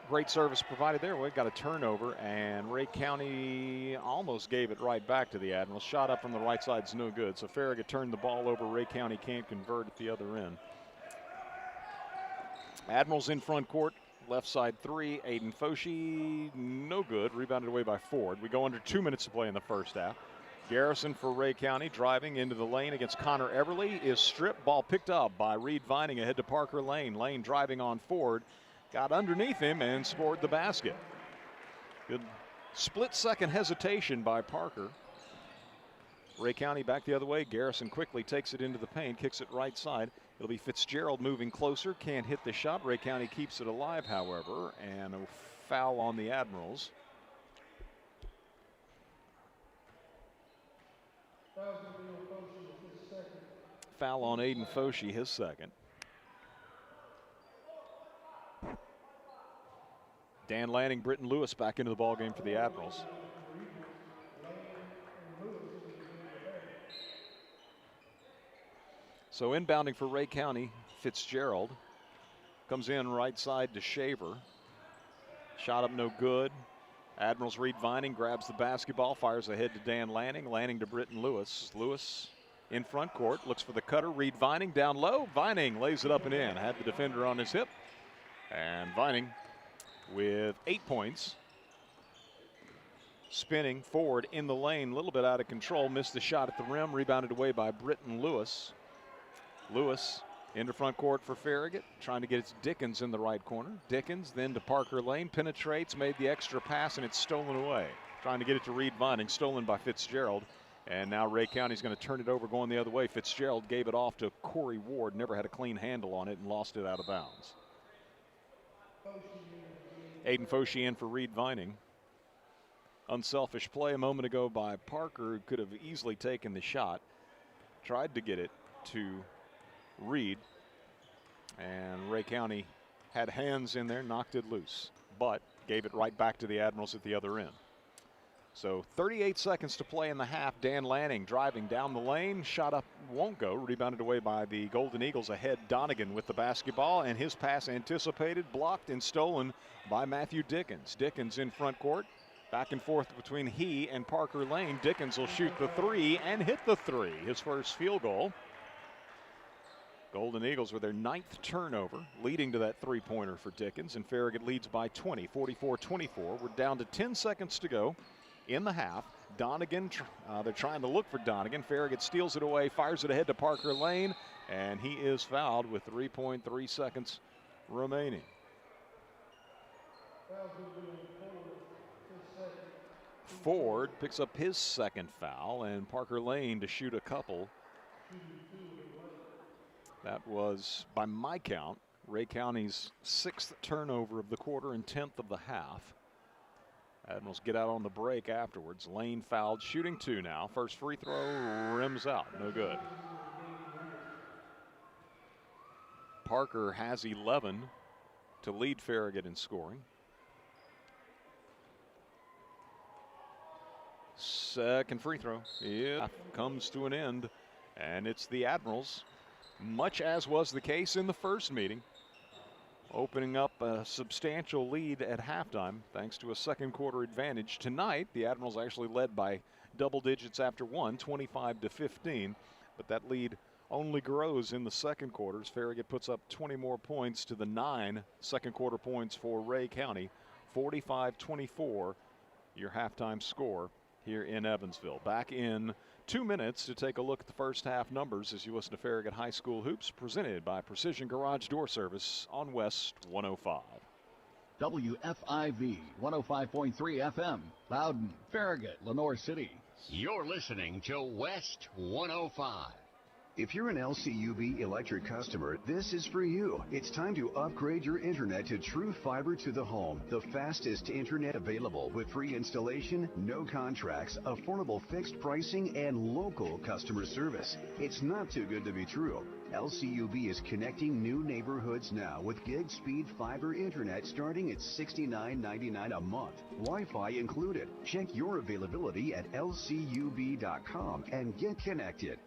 great service provided there. We've got a turnover, and Ray County almost gave it right back to the Admirals. Shot up from the right side's no good. So Farragut turned the ball over. Ray County can't convert at the other end. Admirals in front court. Left side three, Aiden Foshi, no good. Rebounded away by Ford. We go under 2 minutes to play in the first half. Garrison for Ray County driving into the lane against Connor Everly is stripped. Ball picked up by Reed Vining ahead to Parker Lane. Lane driving on Ford. Got underneath him and scored the basket. Good split-second hesitation by Parker. Ray County back the other way. Garrison quickly takes it into the paint, kicks it right side. It'll be Fitzgerald moving closer, can't hit the shot. Ray County keeps it alive, however, and a foul on the Admirals. Foul on Aiden Foshi, his second. Dan Lanning, Britton Lewis back into the ballgame for the Admirals. So inbounding for Ray County, Fitzgerald. Comes in right side to Shaver. Shot up no good. Admirals Reed Vining grabs the basketball, fires ahead to Dan Lanning. Lanning to Britton Lewis. Lewis in front court, looks for the cutter. Reed Vining down low. Vining lays it up and in. Had the defender on his hip. And Vining with 8 points. Spinning forward in the lane, a little bit out of control. Missed the shot at the rim. Rebounded away by Britton Lewis. Lewis into front court for Farragut, trying to get it to Dickens in the right corner. Dickens then to Parker Lane, penetrates, made the extra pass, and it's stolen away. Trying to get it to Reed Vining, stolen by Fitzgerald. And now Ray County's going to turn it over going the other way. Fitzgerald gave it off to Corey Ward, never had a clean handle on it and lost it out of bounds. Aiden Foshi in for Reed Vining. Unselfish play a moment ago by Parker, who could have easily taken the shot. Tried to get it to Reed, and Ray County had hands in there, knocked it loose, but gave it right back to the Admirals at the other end. So 38 seconds to play in the half. Dan Lanning driving down the lane, shot up, won't go, rebounded away by the Golden Eagles ahead. Donegan with the basketball, and his pass anticipated, blocked, and stolen by Matthew Dickens. Dickens in front court, back and forth between he and Parker Lane. Dickens will shoot the three and hit the three, his first field goal. Golden Eagles with their 9th turnover, leading to that three-pointer for Dickens, and Farragut leads by 20, 44-24. We're down to 10 seconds to go in the half. Donegan, they're trying to look for Donegan. Farragut steals it away, fires it ahead to Parker Lane, and he is fouled with 3.3 seconds remaining. Ford picks up his second foul, and Parker Lane to shoot a couple. That was, by my count, Ray County's 6th turnover of the quarter and 10th of the half. Admirals get out on the break afterwards. Lane fouled, shooting two now. First free throw rims out, no good. Parker has 11 to lead Farragut in scoring. Second free throw, yeah, comes to an end, and it's the Admirals, much as was the case in the first meeting, opening up a substantial lead at halftime thanks to a second quarter advantage. Tonight, the Admirals actually led by double digits after one, 25-15, but that lead only grows in the second quarters. Farragut puts up 20 more points to the 9 second quarter points for Ray County. 45-24, your halftime score here in Evansville. Back in 2 minutes to take a look at the first half numbers as you listen to Farragut High School Hoops, presented by Precision Garage Door Service on West 105. WFIV 105.3 FM, Loudon, Farragut, Lenore City. You're listening to West 105. If you're an LCUB electric customer, this is for you. It's time to upgrade your internet to true fiber to the home, the fastest internet available with free installation, no contracts, affordable fixed pricing, and local customer service. It's not too good to be true. LCUB is connecting new neighborhoods now with gig speed fiber internet starting at $69.99 a month, Wi-Fi included. Check your availability at lcub.com and get connected.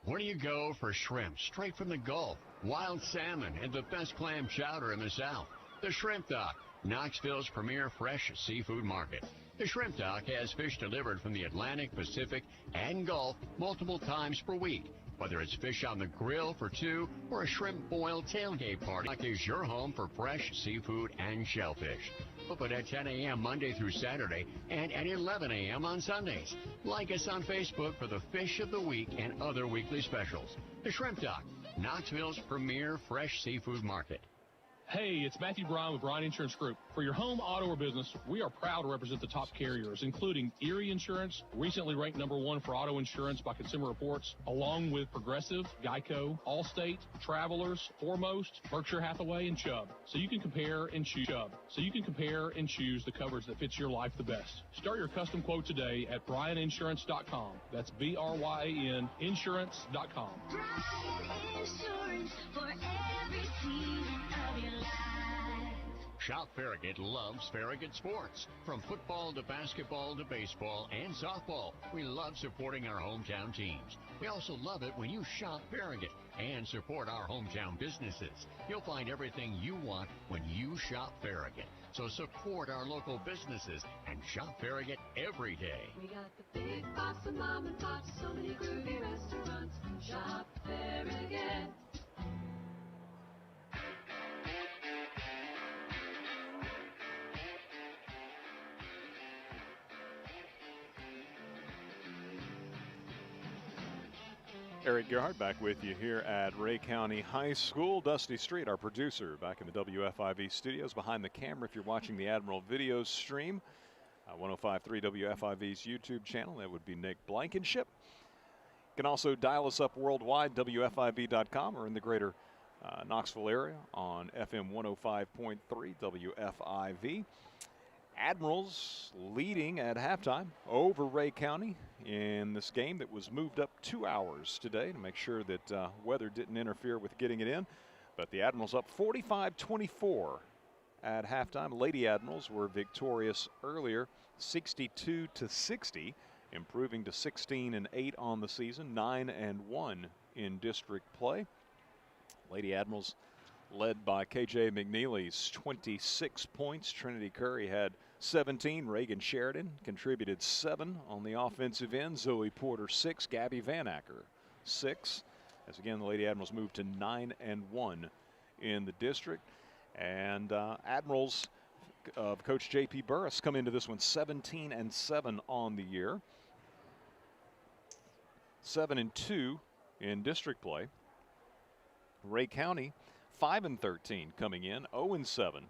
Where do you go for shrimp straight from the Gulf, wild salmon, and the best clam chowder in the South? The Shrimp Dock, Knoxville's premier fresh seafood market. The Shrimp Dock has fish delivered from the Atlantic, Pacific, and Gulf multiple times per week. Whether it's fish on the grill for two or a shrimp boil tailgate party, Dock is your home for fresh seafood and shellfish. Open at 10 a.m. Monday through Saturday and at 11 a.m. on Sundays. Like us on Facebook for the fish of the week and other weekly specials. The Shrimp Dock, Knoxville's premier fresh seafood market. Hey, it's Matthew Bryan with Bryan Insurance Group. For your home, auto, or business, we are proud to represent the top carriers, including Erie Insurance, recently ranked #1 for auto insurance by Consumer Reports, along with Progressive, Geico, Allstate, Travelers, Foremost, Berkshire Hathaway, and Chubb. So you can compare and choose the coverage that fits your life the best. Start your custom quote today at bryaninsurance.com. That's BRYAN insurance.com. Bryan Insurance for every season of your life. Shop Farragut loves Farragut sports. From football to basketball to baseball and softball, we love supporting our hometown teams. We also love it when you shop Farragut and support our hometown businesses. You'll find everything you want when you shop Farragut. So support our local businesses and shop Farragut every day. We got the big box of mom and pops, so many groovy restaurants. Shop Farragut. Eric Gerhardt back with you here at Ray County High School. Dusty Street, our producer, back in the WFIV studios. Behind the camera, if you're watching the Admiral video stream, 105.3 WFIV's YouTube channel, that would be Nick Blankenship. You can also dial us up worldwide, WFIV.com, or in the greater Knoxville area on FM 105.3 WFIV. Admirals leading at halftime over Ray County in this game that was moved up 2 hours today to make sure that weather didn't interfere with getting it in. But the Admirals up 45-24 at halftime. Lady Admirals were victorious earlier, 62-60, improving to 16-8 on the season, 9-1 in district play. Lady Admirals led by KJ McNeely's 26 points. Trinity Curry had 17. Reagan Sheridan contributed 7 on the offensive end. Zoe Porter 6. Gabby Van Acker 6. As again, the Lady Admirals moved to 9-1 in the district. And Admirals of Coach J.P. Burris come into this one 17-7 on the year. 7-2 in district play. Ray County 5-13 coming in, 0-7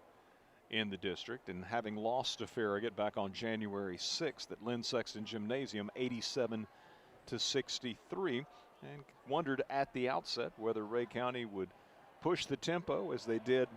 in the district, and having lost to Farragut back on January 6th at Lynn Sexton Gymnasium, 87-63, and wondered at the outset whether Ray County would push the tempo as they did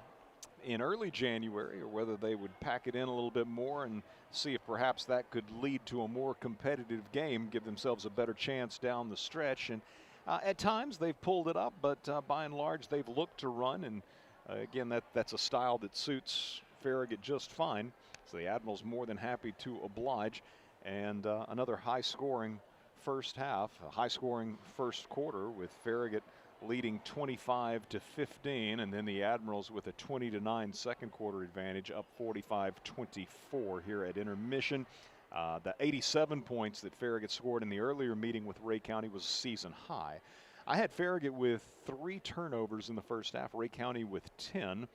in early January, or whether they would pack it in a little bit more and see if perhaps that could lead to a more competitive game, give themselves a better chance down the stretch. And at times they've pulled it up, but by and large they've looked to run, and again that's a style that suits Farragut just fine. So the Admirals more than happy to oblige, and another high-scoring first half, a high-scoring first quarter with Farragut leading 25-15, and then the Admirals with a 20-9 second quarter advantage, up 45-24 here at intermission. The 87 points that Farragut scored in the earlier meeting with Ray County was a season high. I had Farragut with 3 turnovers in the first half, Ray County with 10.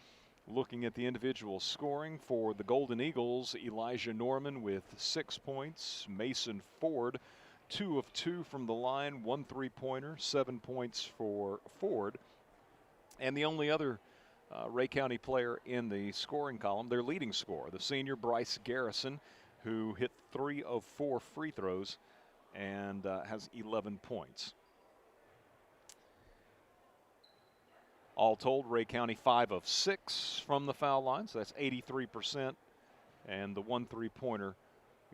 Looking at the individual scoring for the Golden Eagles, Elijah Norman with 6 points, Mason Ford 2 of 2 from the line, 1 3-pointer, 7 points for Ford. And the only other Ray County player in the scoring column, their leading scorer, the senior Bryce Garrison, who hit 3 of 4 free throws and has 11 points. All told, Ray County 5 of 6 from the foul line, so that's 83%. And the 1 3-pointer,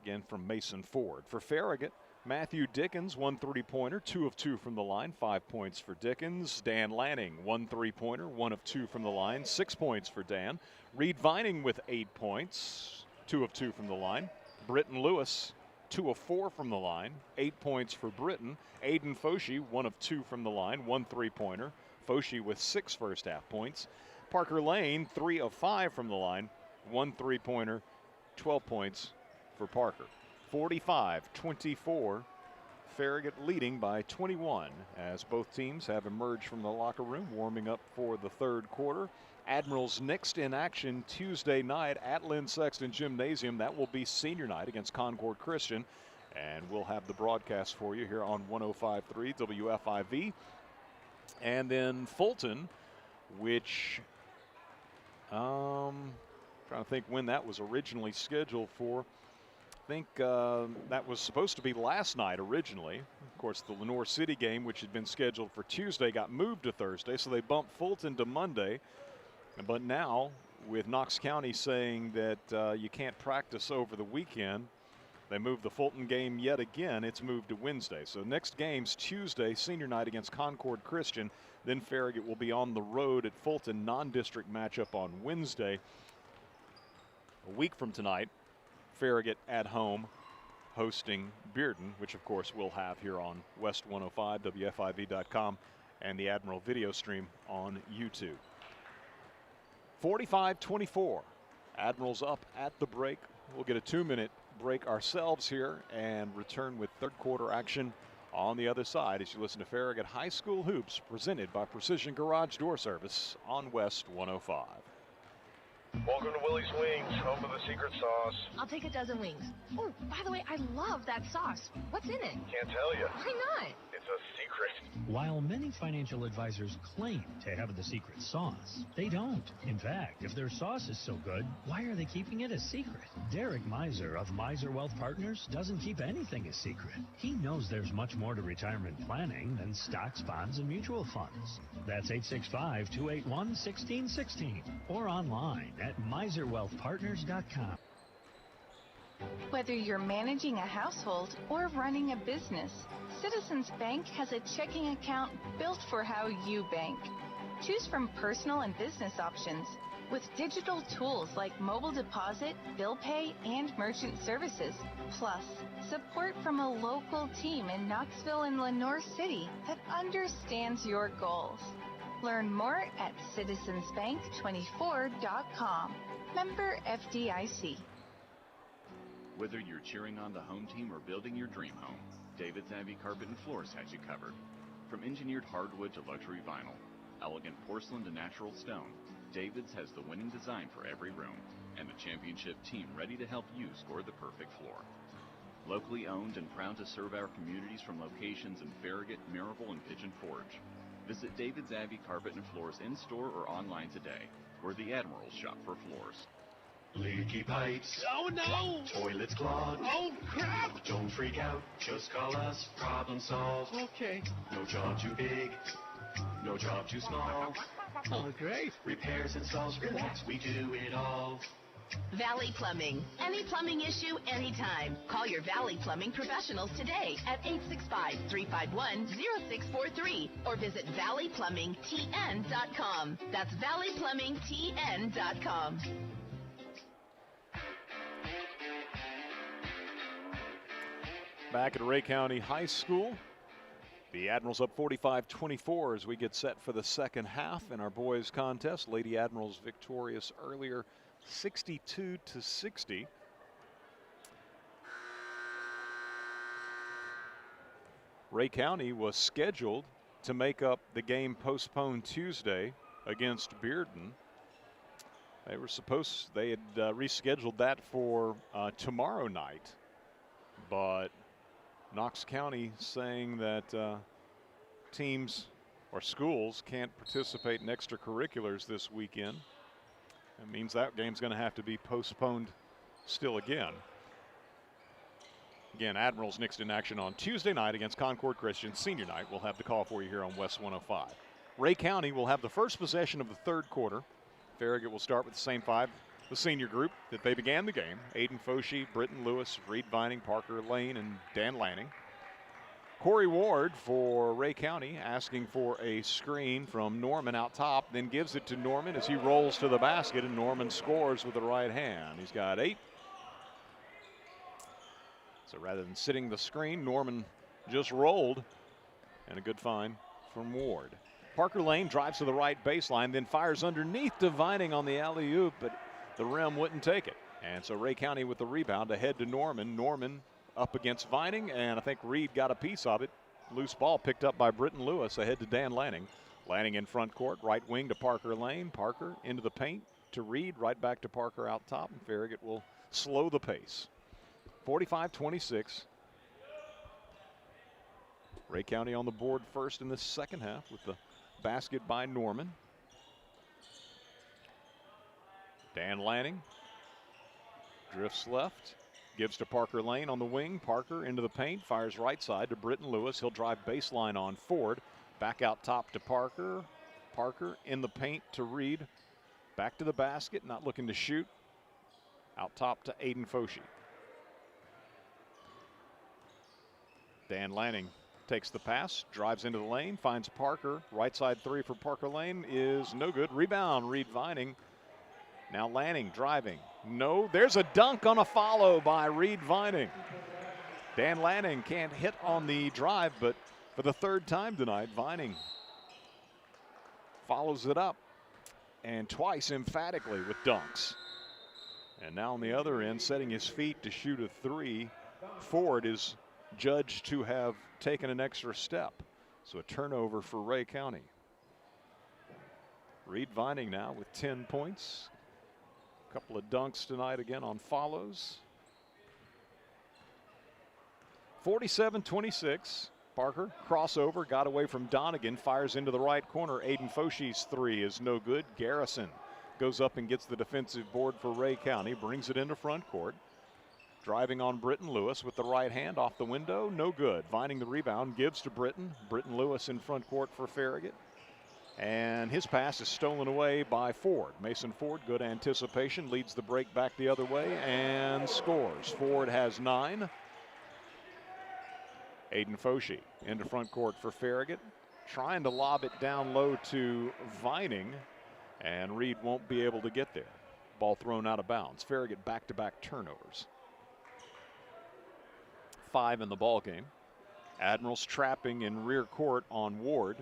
again, from Mason Ford. For Farragut, Matthew Dickens, 1 3-pointer, 2 of 2 from the line, 5 points for Dickens. Dan Lanning, 1 3-pointer, 1 of 2 from the line, 6 points for Dan. Reed Vining with 8 points, 2 of 2 from the line. Britton Lewis, 2 of 4 from the line, 8 points for Britton. Aiden Foshee, 1 of 2 from the line, 1 3-pointer. Foshee with 6 first-half points. Parker Lane, 3 of 5 from the line, 1 3-pointer, 12 points for Parker. 45-24, Farragut leading by 21 as both teams have emerged from the locker room, warming up for the third quarter. Admirals next in action Tuesday night at Lynn Sexton Gymnasium. That will be senior night against Concord Christian, and we'll have the broadcast for you here on 105.3 WFIV. And then Fulton, which trying to think when that was originally scheduled for. I think that was supposed to be last night originally. Of course, the Lenore City game, which had been scheduled for Tuesday, got moved to Thursday, so they bumped Fulton to Monday. But now, with Knox County saying that you can't practice over the weekend, they moved the Fulton game yet again. It's moved to Wednesday. So next game's Tuesday, senior night against Concord Christian. Then Farragut will be on the road at Fulton, non-district matchup on Wednesday. A week from tonight, Farragut at home hosting Bearden, which of course we'll have here on West 105, WFIV.com, and the Admiral video stream on YouTube. 45-24. Admirals up at the break. We'll get a 2-minute break ourselves here and return with third quarter action on the other side as you listen to Farragut High School Hoops presented by Precision Garage Door Service on West 105. Welcome to Willie's Wings, home of the secret sauce. I'll take a dozen wings. Oh, by the way, I love that sauce. What's in it? Can't tell you. Why not? It's a secret. While many financial advisors claim to have the secret sauce, they don't. In fact, if their sauce is so good, why are they keeping it a secret? Derek Miser of Miser Wealth Partners doesn't keep anything a secret. He knows there's much more to retirement planning than stocks, bonds, and mutual funds. That's 865-281-1616 or online at miserwealthpartners.com. Whether you're managing a household or running a business, Citizens Bank has a checking account built for how you bank. Choose from personal and business options with digital tools like mobile deposit, bill pay, and merchant services, plus support from a local team in Knoxville and Lenore City that understands your goals. Learn more at citizensbank24.com. Member FDIC. Whether you're cheering on the home team or building your dream home, David's Abbey Carpet and Floors has you covered. From engineered hardwood to luxury vinyl, elegant porcelain to natural stone, David's has the winning design for every room and the championship team ready to help you score the perfect floor. Locally owned and proud to serve our communities from locations in Farragut, Mirabel, and Pigeon Forge. Visit David's Abbey Carpet and Floors in-store or online today. We're the Admirals shop for floors. Leaky pipes. Oh no! Toilets clogged. Oh crap! Don't freak out. Just call us. Problem solved. Okay. No job too big. No job too small. Oh, great. Repairs, installs, relax. We do it all. Valley Plumbing. Any plumbing issue, anytime. Call your Valley Plumbing professionals today at 865-351-0643 or visit valleyplumbingtn.com. That's valleyplumbingtn.com. Back at Ray County High School, the Admirals up 45-24 as we get set for the second half in our boys contest. Lady Admirals victorious earlier, 62-60. Ray County was scheduled to make up the game postponed Tuesday against Bearden. They had rescheduled that for tomorrow night, but Knox County saying that teams or schools can't participate in extracurriculars this weekend. That means that game's going to have to be postponed still again. Again, Admirals next in action on Tuesday night against Concord Christian. Senior night. We'll have the call for you here on West 105. Ray County will have the first possession of the third quarter. Farragut will start with the same five, the senior group that they began the game. Aiden Foshee, Britton Lewis, Reed Vining, Parker Lane, and Dan Lanning. Corey Ward for Ray County asking for a screen from Norman out top, then gives it to Norman as he rolls to the basket, and Norman scores with the right hand. He's got 8. So rather than sitting the screen, Norman just rolled, and a good find from Ward. Parker Lane drives to the right baseline, then fires underneath to Vining on the alley-oop, but the rim wouldn't take it. And so Ray County with the rebound ahead to Norman. Norman up against Vining, and I think Reed got a piece of it. Loose ball picked up by Britton Lewis ahead to Dan Lanning. Lanning in front court, right wing to Parker Lane. Parker into the paint to Reed, right back to Parker out top, and Farragut will slow the pace. 45-26. Ray County on the board first in the second half with the basket by Norman. Dan Lanning drifts left, gives to Parker Lane on the wing. Parker into the paint, fires right side to Britton Lewis. He'll drive baseline on Ford. Back out top to Parker. Parker in the paint to Reed. Back to the basket, not looking to shoot. Out top to Aiden Foshee. Dan Lanning takes the pass, drives into the lane, finds Parker. Right side three for Parker Lane is no good. Rebound, Reed Vining. Now Lanning driving. No, there's a dunk on a follow by Reed Vining. Dan Lanning can't hit on the drive, but for the third time tonight, Vining follows it up, and twice emphatically with dunks. And now on the other end, setting his feet to shoot a three, Ford is judged to have taken an extra step. So a turnover for Ray County. Reed Vining now with 10 points. A couple of dunks tonight again on follows. 47-26. Parker crossover, got away from Donegan, fires into the right corner. Aiden Foshee's three is no good. Garrison goes up and gets the defensive board for Ray County, brings it into front court. Driving on Britton Lewis with the right hand off the window, no good. Vining the rebound, gives to Britton. Britton Lewis in front court for Farragut. And his pass is stolen away by Ford. Mason Ford, good anticipation, leads the break back the other way and scores. Ford has 9. Aiden Foshee into front court for Farragut, trying to lob it down low to Vining, and Reed won't be able to get there. Ball thrown out of bounds. Farragut back-to-back turnovers. 5 in the ball game. Admirals trapping in rear court on Ward.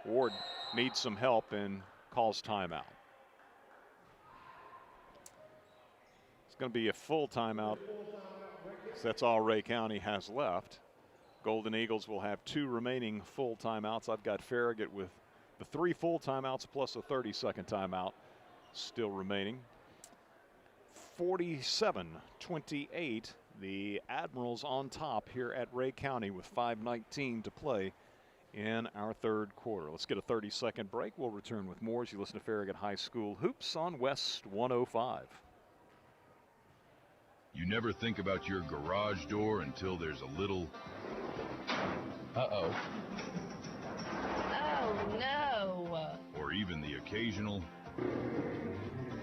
Ward needs some help and calls timeout. It's going to be a full timeout. So that's all Ray County has left. Golden Eagles will have 2 remaining full timeouts. I've got Farragut with the 3 full timeouts plus a 30-second timeout still remaining. 47-28. The Admirals on top here at Ray County with 5:19 to play in our third quarter. Let's get a 30-second break. We'll return with more as you listen to Farragut High School Hoops on West 105. You never think about your garage door until there's a little... Uh-oh. Oh, no. Or even the occasional...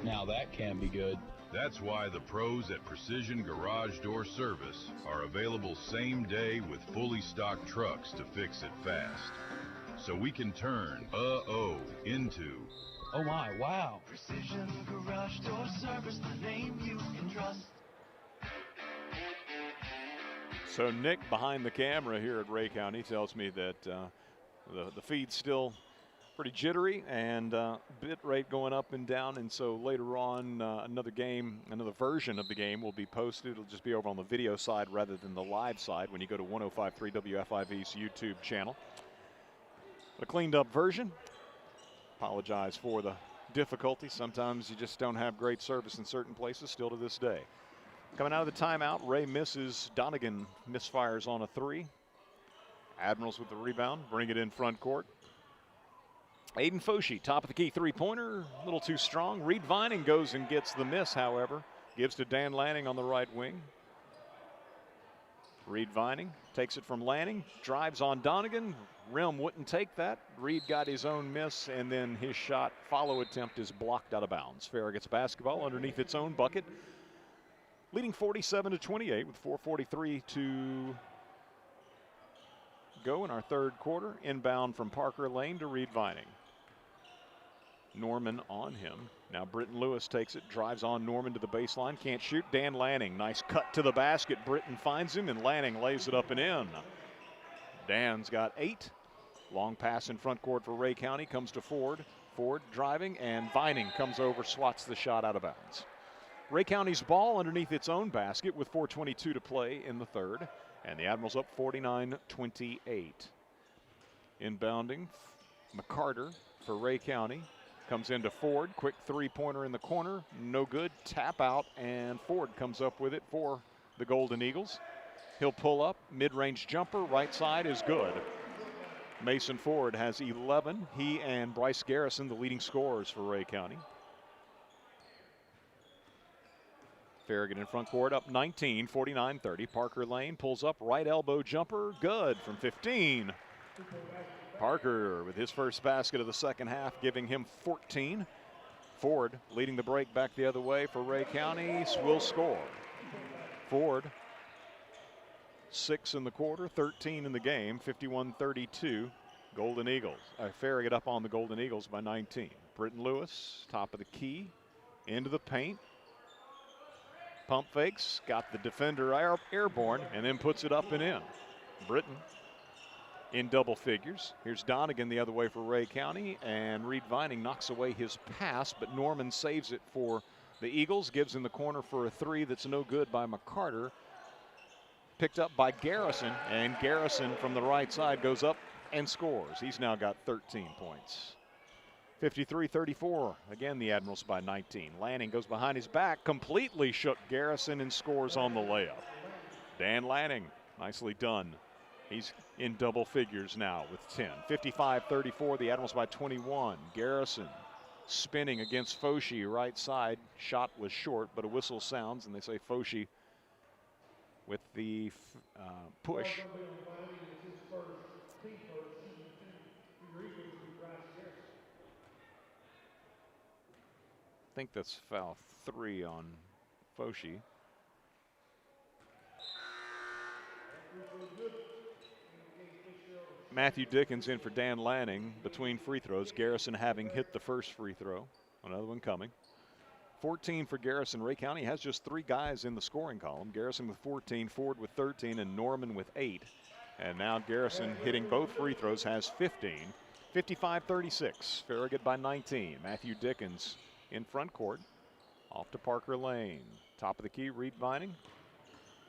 Now that can be good. That's why the pros at Precision Garage Door Service are available same day with fully stocked trucks to fix it fast. So we can turn into... Oh my, wow. Precision Garage Door Service, the name you can trust. So Nick behind the camera here at Ray County tells me that the feed's still pretty jittery and bit rate going up and down, and so later on another version of the game will be posted. It'll just be over on the video side rather than the live side when you go to 105.3 WFIV's YouTube channel. A cleaned up version. Apologize for the difficulty. Sometimes you just don't have great service in certain places still to this day. Coming out of the timeout, Ray misses. Donegan misfires on a 3. Admirals with the rebound, bring it in front court. Aiden Foshee, top of the key three-pointer, a little too strong. Reed Vining goes and gets the miss, however. Gives to Dan Lanning on the right wing. Reed Vining takes it from Lanning, drives on Donegan. Rim wouldn't take that. Reed got his own miss, and then his shot follow attempt is blocked out of bounds. Farragut's basketball underneath its own bucket, leading 47-28 with 4:43 to go in our third quarter. Inbound from Parker Lane to Reed Vining. Norman on him. Now Britton Lewis takes it, drives on Norman to the baseline, can't shoot. Dan Lanning, nice cut to the basket. Britton finds him, and Lanning lays it up and in. Dan's got 8. Long pass in front court for Ray County, comes to Ford. Ford driving, and Vining comes over, swats the shot out of bounds. Ray County's ball underneath its own basket with 4:22 to play in the third, and the Admirals up 49-28. Inbounding, McCarter for Ray County. Comes into Ford, quick three-pointer in the corner, no good, tap out, and Ford comes up with it for the Golden Eagles. He'll pull up, mid-range jumper, right side is good. Mason Ford has 11. He and Bryce Garrison, the leading scorers for Ray County. Farragut in front court, up 19, 49-30. Parker Lane pulls up, right elbow jumper, good from 15. Parker with his first basket of the second half, giving him 14. Ford leading the break back the other way for Ray County, will score. Ford, 6 in the quarter, 13 in the game, 51-32. Golden Eagles. Farragut up on the Golden Eagles by 19. Britton Lewis, top of the key, into the paint. Pump fakes, got the defender airborne, and then puts it up and in. Britton in double figures. Here's Donegan the other way for Ray County, and Reed Vining knocks away his pass, but Norman saves it for the Eagles, gives in the corner for a three that's no good by McCarter. Picked up by Garrison, and Garrison from the right side goes up and scores. He's now got 13 points. 53-34, again the Admirals by 19. Lanning goes behind his back, completely shook Garrison and scores on the layup. Dan Lanning, nicely done. He's in double figures now with 10. 55-34, the Admirals by 21. Garrison spinning against Foshi, right side. Shot was short, but a whistle sounds, and they say Foshi with the push. I think that's foul 3 on Foshi. Matthew Dickens in for Dan Lanning between free throws. Garrison having hit the first free throw. Another one coming. 14 for Garrison. Ray County has just 3 guys in the scoring column. Garrison with 14, Ford with 13, and Norman with 8. And now Garrison hitting both free throws has 15. 55-36. Farragut by 19. Matthew Dickens in front court. Off to Parker Lane. Top of the key, Reed Vining.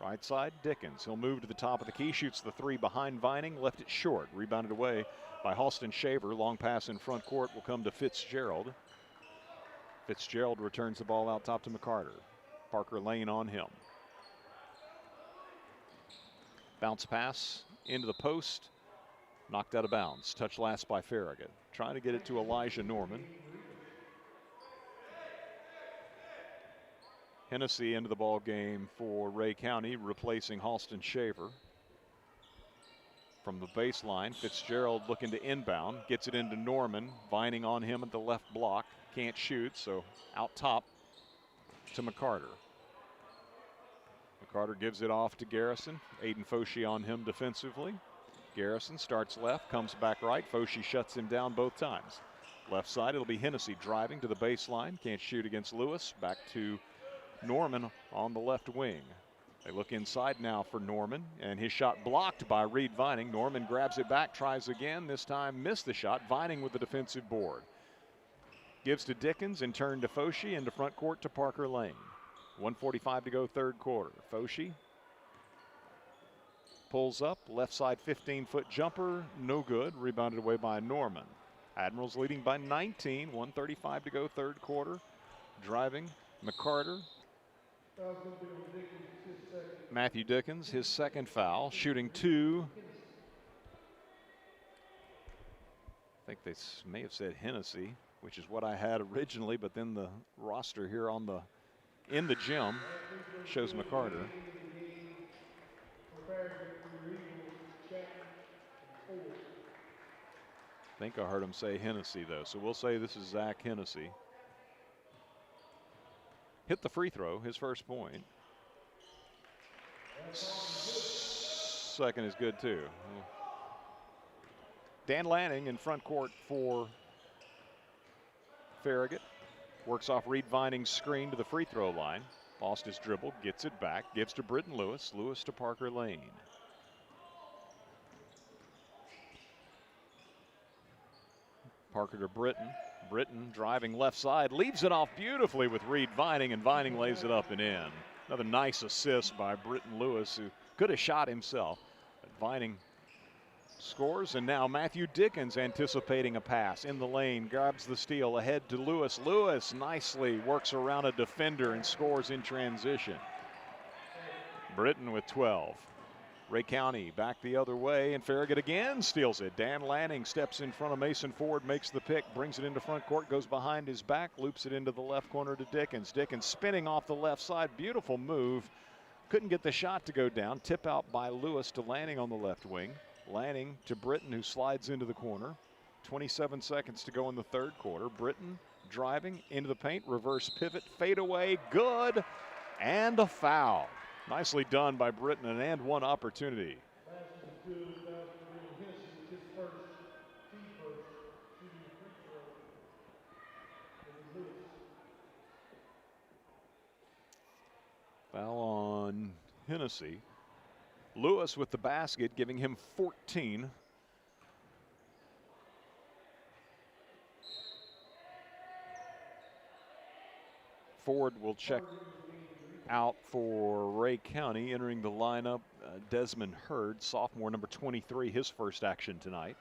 Right side, Dickens. He'll move to the top of the key, shoots the 3 behind Vining, left it short. Rebounded away by Halston Shaver. Long pass in front court will come to Fitzgerald. Fitzgerald returns the ball out top to McCarter. Parker Lane on him. Bounce pass into the post. Knocked out of bounds. Touch last by Farragut. Trying to get it to Elijah Norman. Hennessy into the ball game for Ray County, replacing Halston Shaver. From the baseline, Fitzgerald looking to inbound, gets it into Norman, Vining on him at the left block, can't shoot, so out top to McCarter. McCarter gives it off to Garrison. Aiden Foshi on him defensively. Garrison starts left, comes back right. Foshi shuts him down both times. Left side, it'll be Hennessy driving to the baseline, can't shoot against Lewis. Back to Norman on the left wing. They look inside now for Norman, and his shot blocked by Reed Vining. Norman grabs it back, tries again, this time missed the shot. Vining with the defensive board. Gives to Dickens and turn to Foshi into front court to Parker Lane. 1:45 to go third quarter. Foshi pulls up, left side 15-foot jumper, no good. Rebounded away by Norman. Admirals leading by 19, 1:35 to go third quarter. Driving, McCarter. Matthew Dickens, his second foul, shooting 2. I think they may have said Hennessy, which is what I had originally, but then the roster here on the in the gym shows McCarter. think I heard him say Hennessy, though, so we'll say this is Zach Hennessy. Hit the free throw, his first point. Second is good, too. Dan Lanning in front court for Farragut. Works off Reed Vining's screen to the free throw line. Lost his dribble, gets it back, gives to Britton Lewis. Lewis to Parker Lane. Parker to Britton. Britton driving left side, leaves it off beautifully with Reed Vining, and Vining lays it up and in. Another nice assist by Britton Lewis, who could have shot himself. But Vining scores, and now Matthew Dickens anticipating a pass in the lane, grabs the steal ahead to Lewis. Lewis nicely works around a defender and scores in transition. Britton with 12. Ray County back the other way, and Farragut again steals it. Dan Lanning steps in front of Mason Ford, makes the pick, brings it into front court, goes behind his back, loops it into the left corner to Dickens. Dickens spinning off the left side, beautiful move. Couldn't get the shot to go down. Tip out by Lewis to Lanning on the left wing. Lanning to Britton, who slides into the corner. 27 seconds to go in the third quarter. Britton driving into the paint, reverse pivot, fade away, good, and a foul. Nicely done by Britton, and one opportunity. Foul on Hennessy. Lewis with the basket, giving him 14. Ford will check out for Ray County. Entering the lineup, Desmond Hurd, sophomore, number 23, his first action tonight.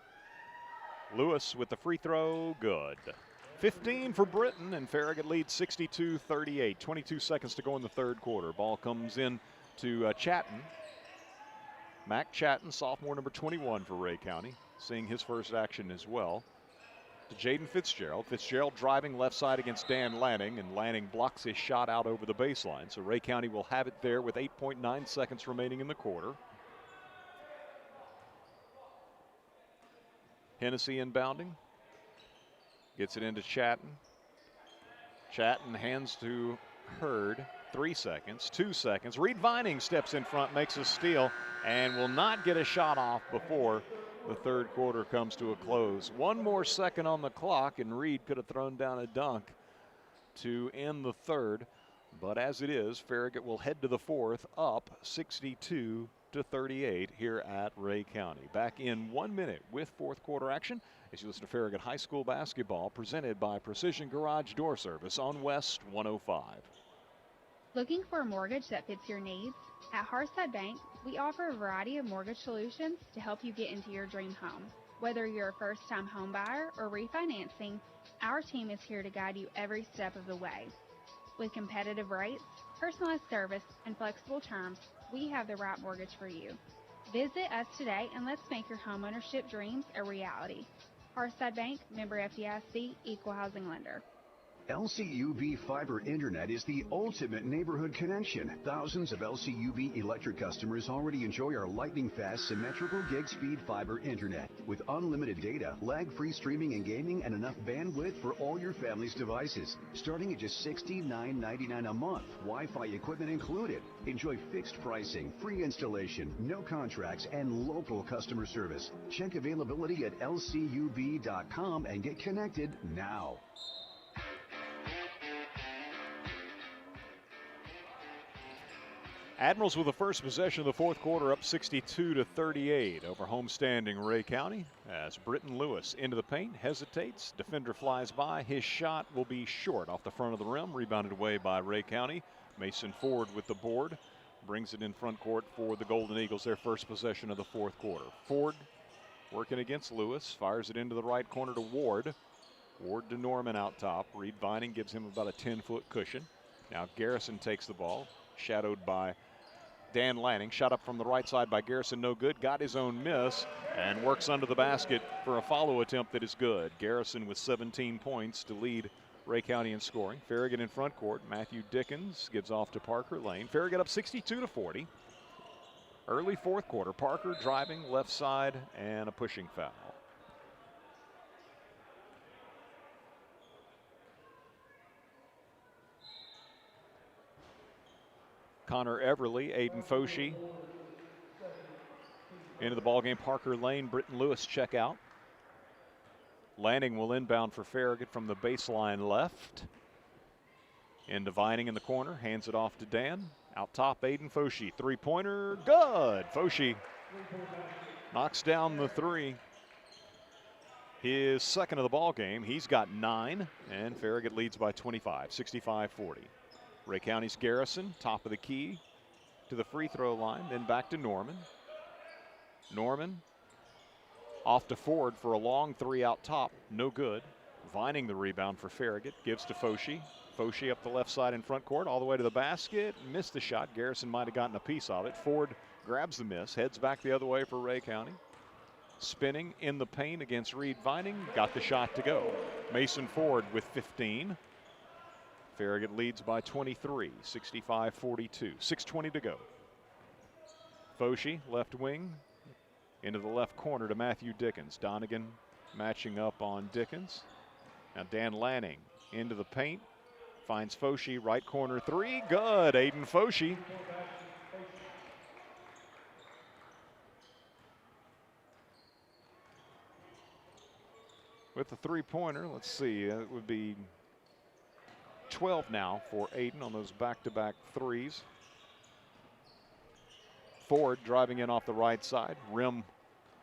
Lewis with the free throw, good. 15 for Britton, and Farragut leads 62-38. 22 seconds to go in the third quarter. Ball comes in to Chatton. Mac Chatton, sophomore, number 21 for Ray County, seeing his first action as well. To Jaden Fitzgerald. Fitzgerald driving left side against Dan Lanning, and Lanning blocks his shot out over the baseline. So Ray County will have it there with 8.9 seconds remaining in the quarter. Hennessy inbounding. Gets it into Chatton. Chatton hands to Hurd. 3 seconds, 2 seconds. Reed Vining steps in front, makes a steal, and will not get a shot off before the third quarter comes to a close. One more second on the clock, and Reed could have thrown down a dunk to end the third. But as it is, Farragut will head to the fourth, up 62-38 here at Ray County. Back in 1 minute with fourth quarter action as you listen to Farragut High School basketball, presented by Precision Garage Door Service on West 105. Looking for a mortgage that fits your needs? At Hearthside Bank, we offer a variety of mortgage solutions to help you get into your dream home. Whether you're a first-time home buyer or refinancing, our team is here to guide you every step of the way. With competitive rates, personalized service, and flexible terms, we have the right mortgage for you. Visit us today and let's make your homeownership dreams a reality. Hearthside Bank, member FDIC, equal housing lender. LCUB Fiber Internet is the ultimate neighborhood connection. Thousands of LCUB electric customers already enjoy our lightning-fast, symmetrical gig-speed fiber internet with unlimited data, lag-free streaming and gaming, and enough bandwidth for all your family's devices. Starting at just $69.99 a month, Wi-Fi equipment included. Enjoy fixed pricing, free installation, no contracts, and local customer service. Check availability at lcub.com and get connected now. Admirals with the first possession of the fourth quarter, up 62-38 over homestanding Ray County as Britton Lewis into the paint, hesitates, defender flies by, his shot will be short off the front of the rim, rebounded away by Ray County. Mason Ford with the board, brings it in front court for the Golden Eagles, their first possession of the fourth quarter. Ford working against Lewis, fires it into the right corner to Ward. Ward to Norman out top. Reed Vining gives him about a 10-foot cushion. Now Garrison takes the ball, shadowed by Dan Lanning. Shot up from the right side by Garrison, no good. Got his own miss and works under the basket for a follow attempt that is good. Garrison with 17 points to lead Ray County in scoring. Farragut in front court. Matthew Dickens gives off to Parker Lane. Farragut up 62-40. Early fourth quarter. Parker driving left side and a pushing foul. Connor Everly, Aiden Foshee. Into the ballgame, Parker Lane, Britton Lewis check out. Lanning will inbound for Farragut from the baseline left. Into Vining in the corner, hands it off to Dan. Out top, Aiden Foshee, three-pointer, good. Foshee knocks down the three. His second of the ball game. He's got 9, and Farragut leads by 25, 65-40. Ray County's Garrison, top of the key to the free throw line, then back to Norman. Norman off to Ford for a long three out top, no good. Vining the rebound for Farragut, gives to Foshee. Foshee up the left side in front court, all the way to the basket, missed the shot. Garrison might have gotten a piece of it. Ford grabs the miss, heads back the other way for Ray County. Spinning in the paint against Reed Vining, got the shot to go. Mason Ford with 15. Farragut leads by 23, 65-42, 6:20 to go. Foshee, left wing, into the left corner to Matthew Dickens. Donegan matching up on Dickens. Now Dan Lanning into the paint, finds Foshee, right corner three, good. Aiden Foshee. With the three-pointer, let's see, it would be 12 now for Aiden on those back-to-back threes. Ford driving in off the right side, rim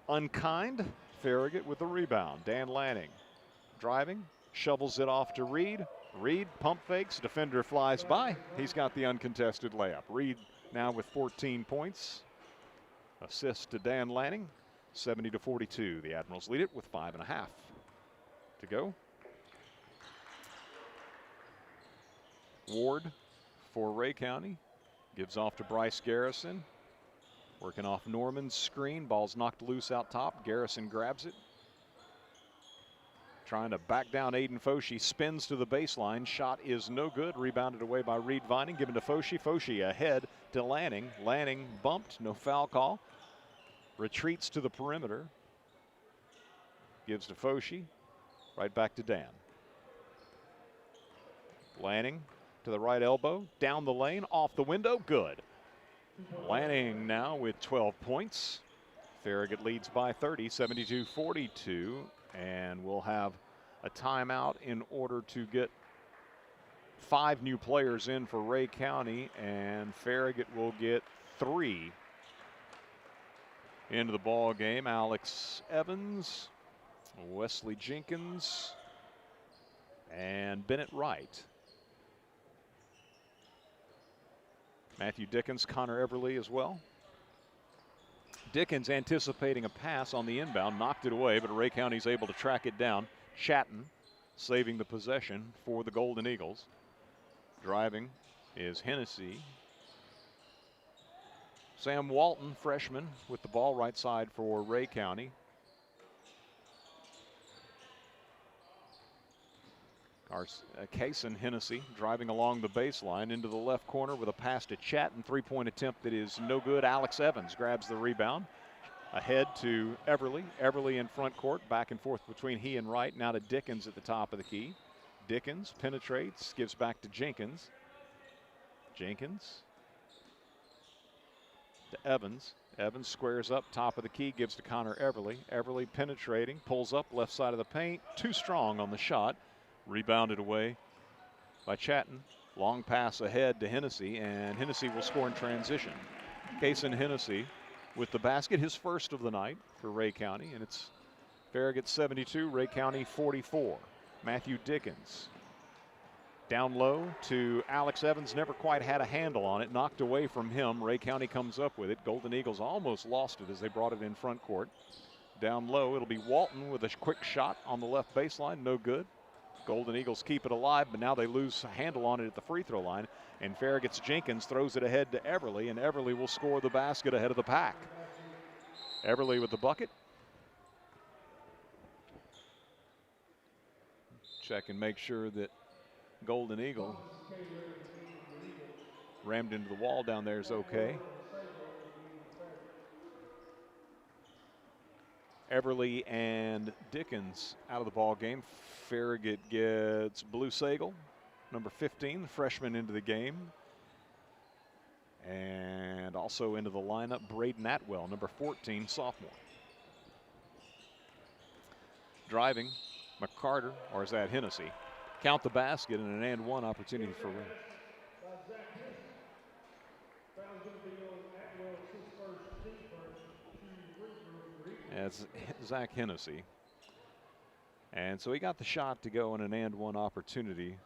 unkind. Farragut with the rebound. Dan Lanning driving, shovels it off to Reed. Reed pump fakes, defender flies by. He's got the uncontested layup. Reed now with 14 points. Assist to Dan Lanning, 70-42. The Admirals lead it with 5.5 to go. Ward for Ray County gives off to Bryce Garrison. Working off Norman's screen, ball's knocked loose out top. Garrison grabs it. Trying to back down Aiden Foshee, spins to the baseline. Shot is no good. Rebounded away by Reed Vining, given to Foshee. Foshee ahead to Lanning. Lanning bumped, no foul call. Retreats to the perimeter. Gives to Foshee. Right back to Dan. Lanning to the right elbow, down the lane, off the window, good. Lanning now with 12 points. Farragut leads by 30, 72-42, and we'll have a timeout in order to get 5 new players in for Ray County, and Farragut will get 3 into the ball game. Alex Evans, Wesley Jenkins, and Bennett Wright. Matthew Dickens, Connor Everly as well. Dickens anticipating a pass on the inbound, knocked it away, but Ray County's able to track it down. Chatton saving the possession for the Golden Eagles. Driving is Hennessy. Sam Walton, freshman, with the ball right side for Ray County. Kaysen Hennessy driving along the baseline into the left corner with a pass to Chatton. Three-point attempt that is no good. Alex Evans grabs the rebound. Ahead to Everly. Everly in front court. Back and forth between he and Wright. Now to Dickens at the top of the key. Dickens penetrates. Gives back to Jenkins. Jenkins to Evans. Evans squares up top of the key. Gives to Connor Everly. Everly penetrating. Pulls up left side of the paint. Too strong on the shot. Rebounded away by Chatton. Long pass ahead to Hennessy, and Hennessy will score in transition. Kaysen Hennessy with the basket, his first of the night for Ray County, and it's Farragut 72, Ray County 44. Matthew Dickens down low to Alex Evans, never quite had a handle on it, knocked away from him. Ray County comes up with it. Golden Eagles almost lost it as they brought it in front court. Down low, it'll be Walton with a quick shot on the left baseline, no good. Golden Eagles keep it alive, but now they lose a handle on it at the free throw line. And Farragut's Jenkins throws it ahead to Everly, and Everly will score the basket ahead of the pack. Everly with the bucket. Check and make sure that Golden Eagle rammed into the wall down there is okay. Everly and Dickens out of the ball game. Farragut gets Blue Sagal, number 15, the freshman, into the game. And also into the lineup, Braden Atwell, number 14, sophomore. Driving, McCarter, or is that Hennessy? Count the basket and an and one opportunity for Ray. As Zach Hennessy. And so he got the shot to go in an and one opportunity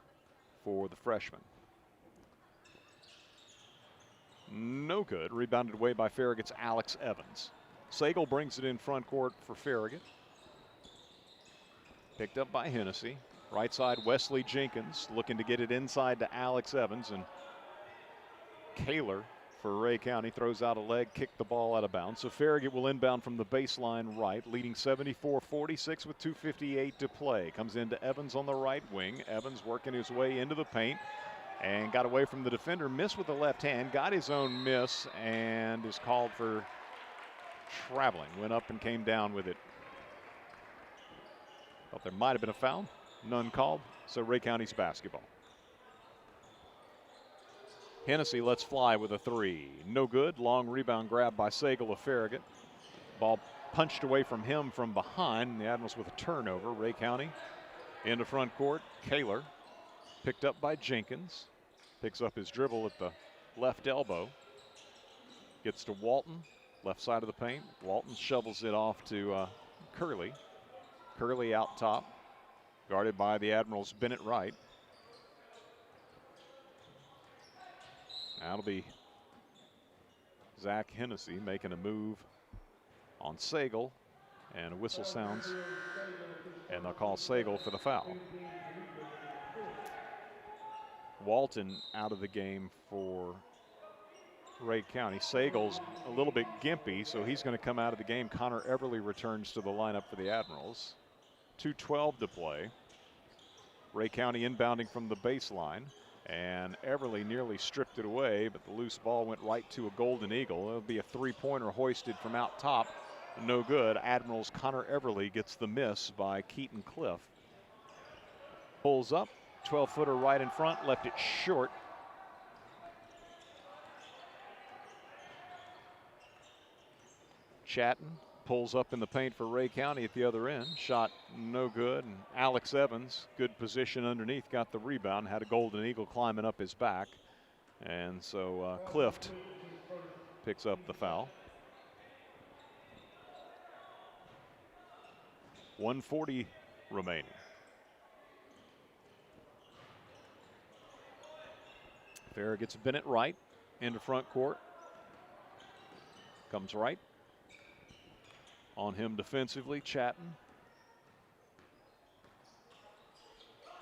for the freshman. No good. Rebounded away by Farragut's Alex Evans. Sagal brings it in front court for Farragut. Picked up by Hennessy. Right side, Wesley Jenkins looking to get it inside to Alex Evans. And Kaler for Ray County throws out a leg, kicked the ball out of bounds. So Farragut will inbound from the baseline right, leading 74-46 with 2:58 to play. Comes into Evans on the right wing. Evans working his way into the paint and got away from the defender. Missed with the left hand, got his own miss, and is called for traveling. Went up and came down with it. Thought there might have been a foul. None called. So Ray County's basketball. Hennessy lets fly with a three. No good. Long rebound grab by Sagal of Farragut. Ball punched away from him from behind. The Admirals with a turnover. Ray County into front court. Kaler picked up by Jenkins. Picks up his dribble at the left elbow. Gets to Walton, left side of the paint. Walton shovels it off to Curley. Curley out top, guarded by the Admirals' Bennett Wright. That'll be Zach Hennessy making a move on Sagal, and a whistle sounds, and they'll call Sagal for the foul. Walton out of the game for Ray County. Sagal's a little bit gimpy, so he's going to come out of the game. Connor Everly returns to the lineup for the Admirals. 2:12 to play. Ray County inbounding from the baseline, and Everly nearly stripped it away, but the loose ball went right to a Golden Eagle. It'll be a three-pointer hoisted from out top. No good. Admirals' Connor Everly gets the miss by Keaton Cliff. Pulls up, 12-footer right in front, left it short. Chatton pulls up in the paint for Ray County at the other end. Shot no good. And Alex Evans, good position underneath, got the rebound, had a Golden Eagle climbing up his back. And so Clift picks up the foul. 1:40 remaining. Farragut's Bennett right into front court. Comes right. On him defensively, Chatton.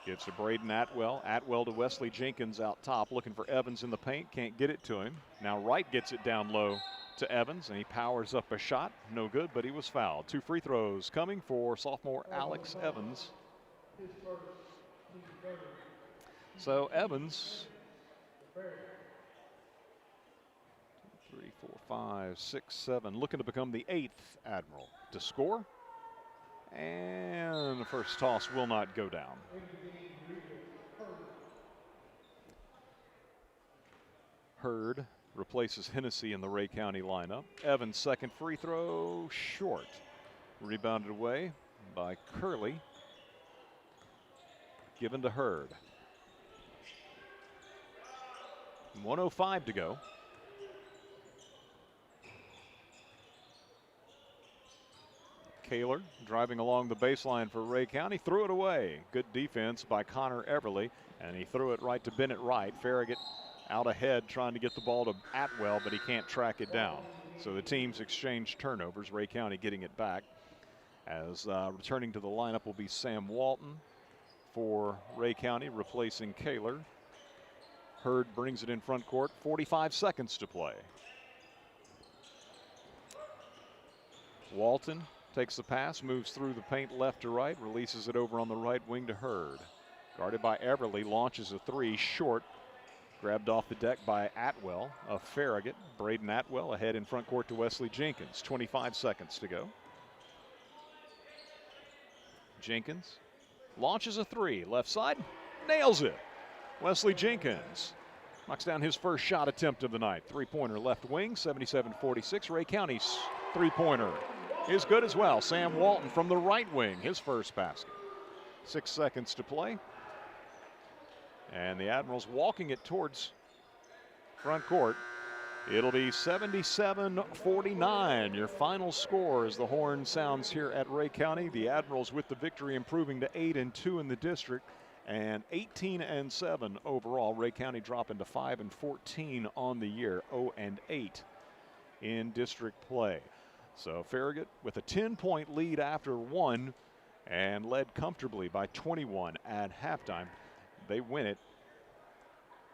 Gives to Braden Atwell. Atwell to Wesley Jenkins out top, looking for Evans in the paint. Can't get it to him. Now Wright gets it down low to Evans, and he powers up a shot. No good, but he was fouled. 2 free throws coming for sophomore Alex Evans. So Evans, 3, 4, 5, 6, 7, looking to become the 8th Admiral to score. And the first toss will not go down. Hurd replaces Hennessy in the Ray County lineup. Evans' second free throw, short. Rebounded away by Curley. Given to Hurd. 1:05 to go. Kaler driving along the baseline for Ray County, threw it away. Good defense by Connor Everly, and he threw it right to Bennett Wright. Farragut out ahead trying to get the ball to Atwell, but he can't track it down. So the teams exchange turnovers, Ray County getting it back. As returning to the lineup will be Sam Walton for Ray County, replacing Kaler. Hurd brings it in front court, 45 seconds to play. Walton takes the pass, moves through the paint left to right, releases it over on the right wing to Hurd. Guarded by Everly, launches a three, short. Grabbed off the deck by Atwell of Farragut. Braden Atwell ahead in front court to Wesley Jenkins. 25 seconds to go. Jenkins launches a three, left side, nails it. Wesley Jenkins knocks down his first shot attempt of the night. Three-pointer left wing, 77-46. Ray County's three-pointer is good as well. Sam Walton from the right wing, his first basket. 6 seconds to play. And the Admirals walking it towards front court. It'll be 77-49. Your final score as the horn sounds here at Ray County. The Admirals with the victory, improving to 8-2 in the district and 18-7 overall. Ray County dropping to 5-14 on the year, 0-8 in district play. So Farragut with a 10-point lead after one and led comfortably by 21 at halftime. They win it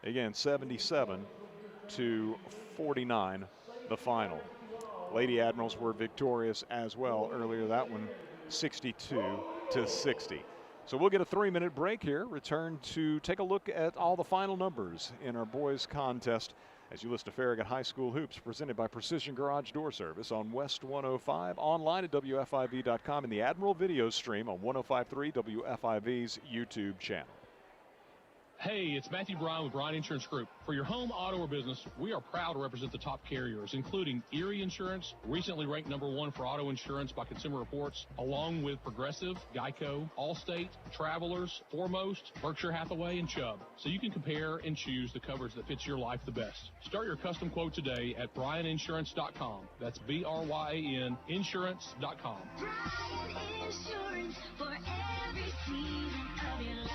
again, 77-49, the final. Lady Admirals were victorious as well earlier. That one 62-60. So we'll get a 3-minute break here. Return to take a look at all the final numbers in our boys contest as you listen to Farragut High School Hoops, presented by Precision Garage Door Service on West 105, online at WFIV.com, and the Admiral video stream on 105.3 WFIV's YouTube channel. Hey, it's Matthew Bryan with Bryan Insurance Group. For your home, auto, or business, we are proud to represent the top carriers, including Erie Insurance, recently ranked #1 for auto insurance by Consumer Reports, along with Progressive, Geico, Allstate, Travelers, Foremost, Berkshire Hathaway, and Chubb. So you can compare and choose the coverage that fits your life the best. Start your custom quote today at bryaninsurance.com. That's BRYAN insurance.com. Bryan Insurance for every season of your life.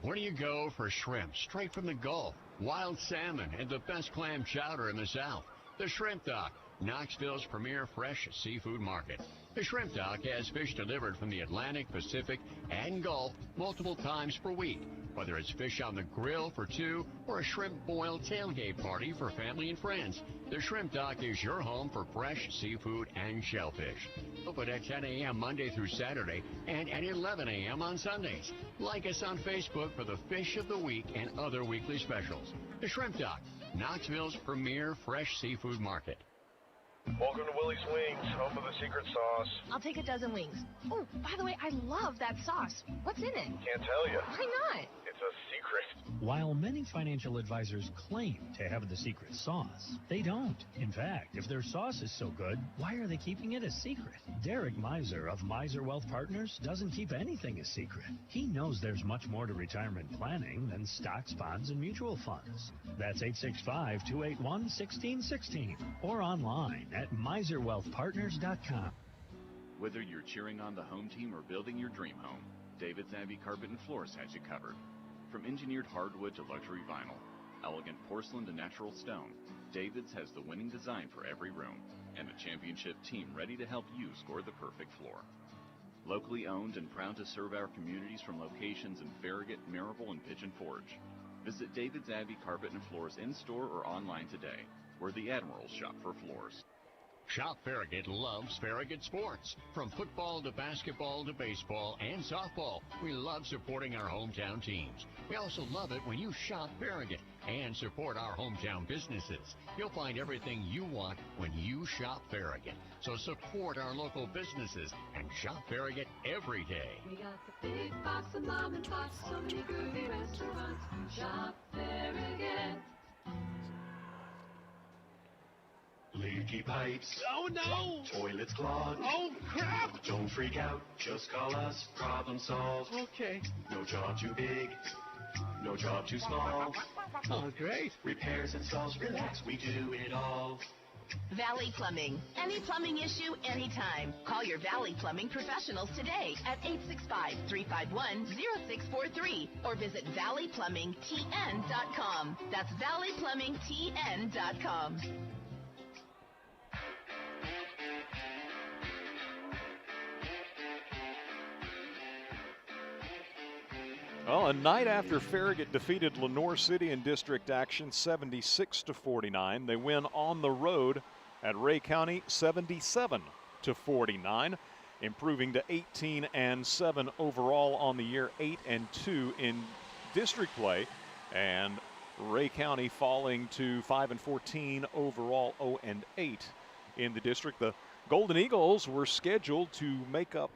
Where do you go for shrimp straight from the Gulf, wild salmon, and the best clam chowder in the South? The Shrimp Dock, Knoxville's premier fresh seafood market. The Shrimp Dock has fish delivered from the Atlantic, Pacific, and Gulf multiple times per week. Whether it's fish on the grill for two or a shrimp boil tailgate party for family and friends, the Shrimp Dock is your home for fresh seafood and shellfish. Open at 10 a.m. Monday through Saturday and at 11 a.m. on Sundays. Like us on Facebook for the fish of the week and other weekly specials. The Shrimp Dock, Knoxville's premier fresh seafood market. Welcome to Willie's Wings, home of the secret sauce. I'll take a dozen wings. Oh, by the way, I love that sauce. What's in it? Can't tell you. Why not? It's a secret. While many financial advisors claim to have the secret sauce, they don't. In fact, if their sauce is so good, why are they keeping it a secret? Derek Miser of Miser Wealth Partners doesn't keep anything a secret. He knows there's much more to retirement planning than stocks, bonds, and mutual funds. That's 865-281-1616 or online at miserwealthpartners.com. Whether you're cheering on the home team or building your dream home, David's Abbey Carpet and Floors has you covered. From engineered hardwood to luxury vinyl, elegant porcelain to natural stone, David's has the winning design for every room and a championship team ready to help you score the perfect floor. Locally owned and proud to serve our communities from locations in Farragut, Marable, and Pigeon Forge. Visit David's Abbey Carpet and Floors in-store or online today, where the Admirals shop for floors. Shop Farragut loves Farragut sports. From football to basketball to baseball and softball, we love supporting our hometown teams. We also love it when you shop Farragut and support our hometown businesses. You'll find everything you want when you shop Farragut. So support our local businesses and shop Farragut every day. We got the big box of mom and pop, so many groovy restaurants. Shop Farragut. Leaky pipes. Oh no! Toilets clogged. Oh crap! Don't freak out, just call us. Problem solved. Okay. No job too big, no job too small. Oh, great. Repairs, installs, relax, we do it all. Valley Plumbing. Any plumbing issue, anytime. Call your Valley Plumbing professionals today at 865-351-0643 or visit valleyplumbingtn.com. That's valleyplumbingtn.com. Well, a night after Farragut defeated Lenoir City in district action 76-49, they win on the road at Ray County 77-49, improving to 18-7 overall on the year, 8-2 in district play, and Ray County falling to 5-14 overall, 0-8 in the district. The Golden Eagles were scheduled to make up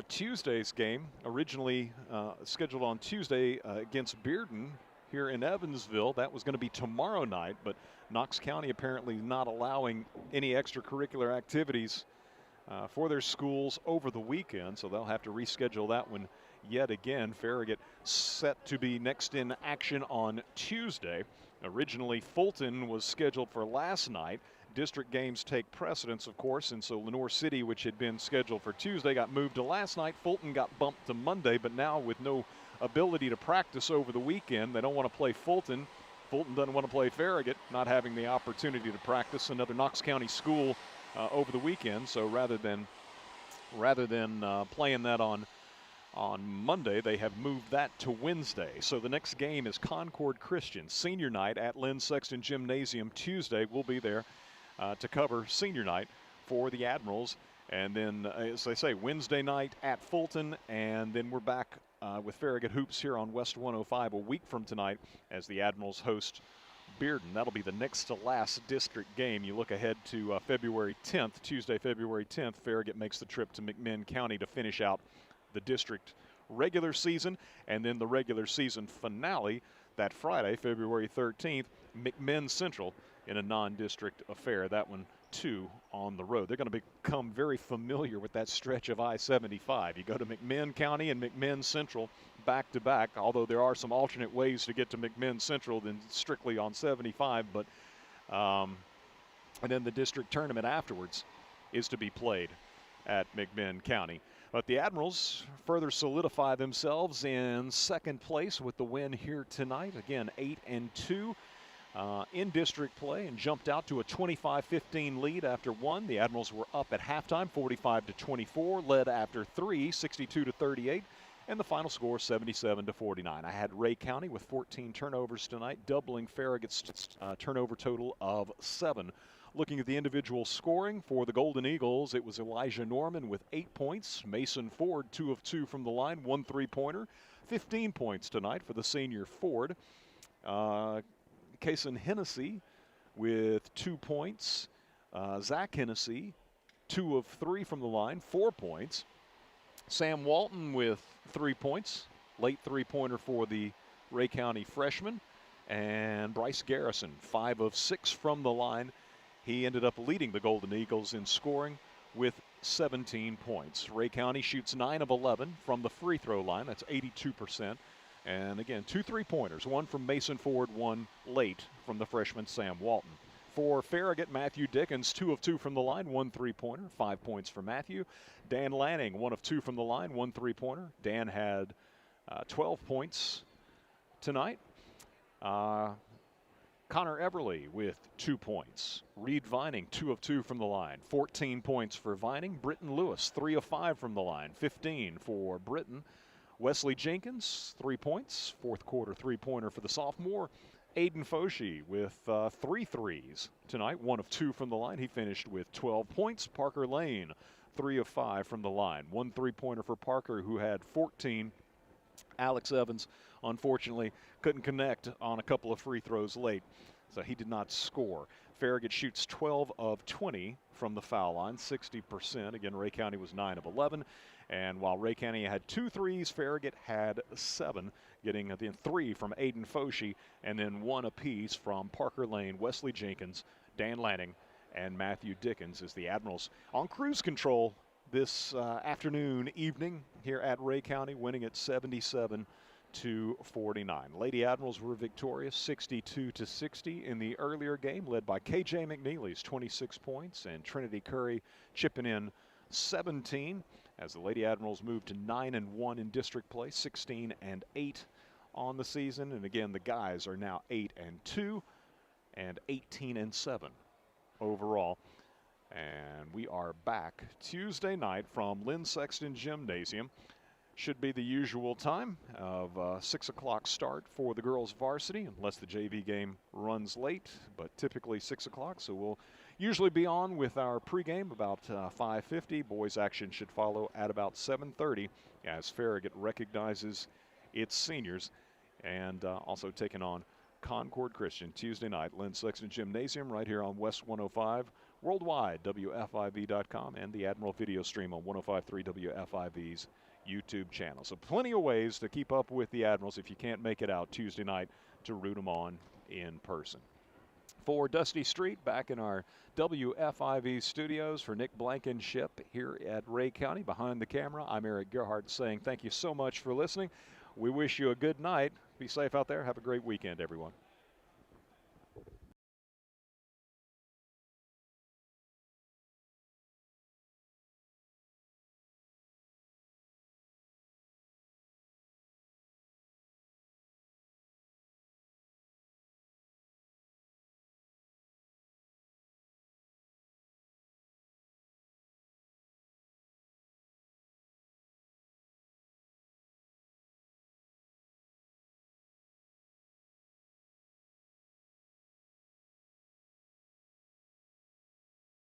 Tuesday's game, originally scheduled on Tuesday against Bearden here in Evansville. That was going to be tomorrow night, but Knox County apparently not allowing any extracurricular activities for their schools over the weekend, so they'll have to reschedule that one yet again. Farragut set to be next in action on Tuesday. Originally, Fulton was scheduled for last night. District games take precedence, of course, and so Lenoir City, which had been scheduled for Tuesday, got moved to last night. Fulton got bumped to Monday, but now with no ability to practice over the weekend, they don't want to play Fulton. Fulton doesn't want to play Farragut, not having the opportunity to practice another Knox County school over the weekend. So rather than playing that on Monday, they have moved that to Wednesday. So the next game is Concord Christian senior night at Lynn Sexton Gymnasium Tuesday. We'll be there to cover senior night for the Admirals. And then, as I say, Wednesday night at Fulton, and then we're back with Farragut Hoops here on West 105 a week from tonight as the Admirals host Bearden. That'll be the next to last district game. You look ahead to February 10th, Tuesday, February 10th. Farragut makes the trip to McMinn County to finish out the district regular season, and then the regular season finale that Friday, February 13th, McMinn Central in a non-district affair. That one, too, on the road. They're going to become very familiar with that stretch of I-75. You go to McMinn County and McMinn Central back-to-back, although there are some alternate ways to get to McMinn Central than strictly on 75. But and then the district tournament afterwards is to be played at McMinn County. But the Admirals further solidify themselves in second place with the win here tonight. Again, 8-2 in district play, and jumped out to a 25-15 lead after one. The Admirals were up at halftime, 45-24, led after three, 62-38, and the final score 77-49. I had Ray County with 14 turnovers tonight, doubling Farragut's turnover total of 7. Looking at the individual scoring for the Golden Eagles, it was Elijah Norman with 8 points. Mason Ford, 2 of 2 from the line, 1 3-pointer. 15 points tonight for the senior Ford. Kason Hennessy with 2 points. Zach Hennessy, 2 of 3 from the line, 4 points. Sam Walton with 3 points. Late 3-pointer for the Ray County freshman. And Bryce Garrison, 5 of 6 from the line. He ended up leading the Golden Eagles in scoring with 17 points. Ray County shoots 9 of 11 from the free throw line. That's 82%. And again, 2 3-pointers, 1 from Mason Ford, 1 late from the freshman Sam Walton. For Farragut, Matthew Dickens, 2 of 2 from the line, 1 3-pointer, 5 points for Matthew. Dan Lanning, 1 of 2 from the line, 1 3-pointer. Dan had 12 points tonight. Connor Everly with 2 points. Reed Vining, 2 of 2 from the line. 14 points for Vining. Britton Lewis, 3 of 5 from the line. 15 for Britton. Wesley Jenkins, 3 points. Fourth quarter 3-pointer for the sophomore. Aiden Foshee with 3 threes tonight. 1 of 2 from the line. He finished with 12 points. Parker Lane, 3 of 5 from the line. 1 3-pointer for Parker, who had 14. Alex Evans, unfortunately, couldn't connect on a couple of free throws late, so he did not score. Farragut shoots 12 of 20 from the foul line, 60%. Again, Ray County was 9 of 11. And while Ray County had 2 threes, Farragut had 7, getting then 3 from Aiden Foshee, and then 1 apiece from Parker Lane, Wesley Jenkins, Dan Lanning, and Matthew Dickens as the Admirals on cruise control this evening here at Ray County, winning at 77-49. Lady Admirals were victorious 62-60 in the earlier game, led by KJ McNeely's 26 points and Trinity Curry chipping in 17 as the Lady Admirals moved to 9-1 in district play, 16-8 on the season. And again, the guys are now 8-2 and 18-7 overall. And we are back Tuesday night from Lynn Sexton Gymnasium. Should be the usual time of 6 o'clock start for the girls varsity, unless the JV game runs late, but typically 6 o'clock. So we'll usually be on with our pregame about 5:50. Boys action should follow at about 7:30 as Farragut recognizes its seniors, and also taking on Concord Christian Tuesday night, Lynn Sexton Gymnasium right here on West 105. Worldwide, WFIV.com, and the Admiral video stream on 105.3 WFIV's YouTube channel. So plenty of ways to keep up with the Admirals if you can't make it out Tuesday night to root them on in person. For Dusty Street, back in our WFIV studios, for Nick Blankenship here at Ray County behind the camera, I'm Eric Gerhardt saying thank you so much for listening. We wish you a good night. Be safe out there. Have a great weekend, everyone.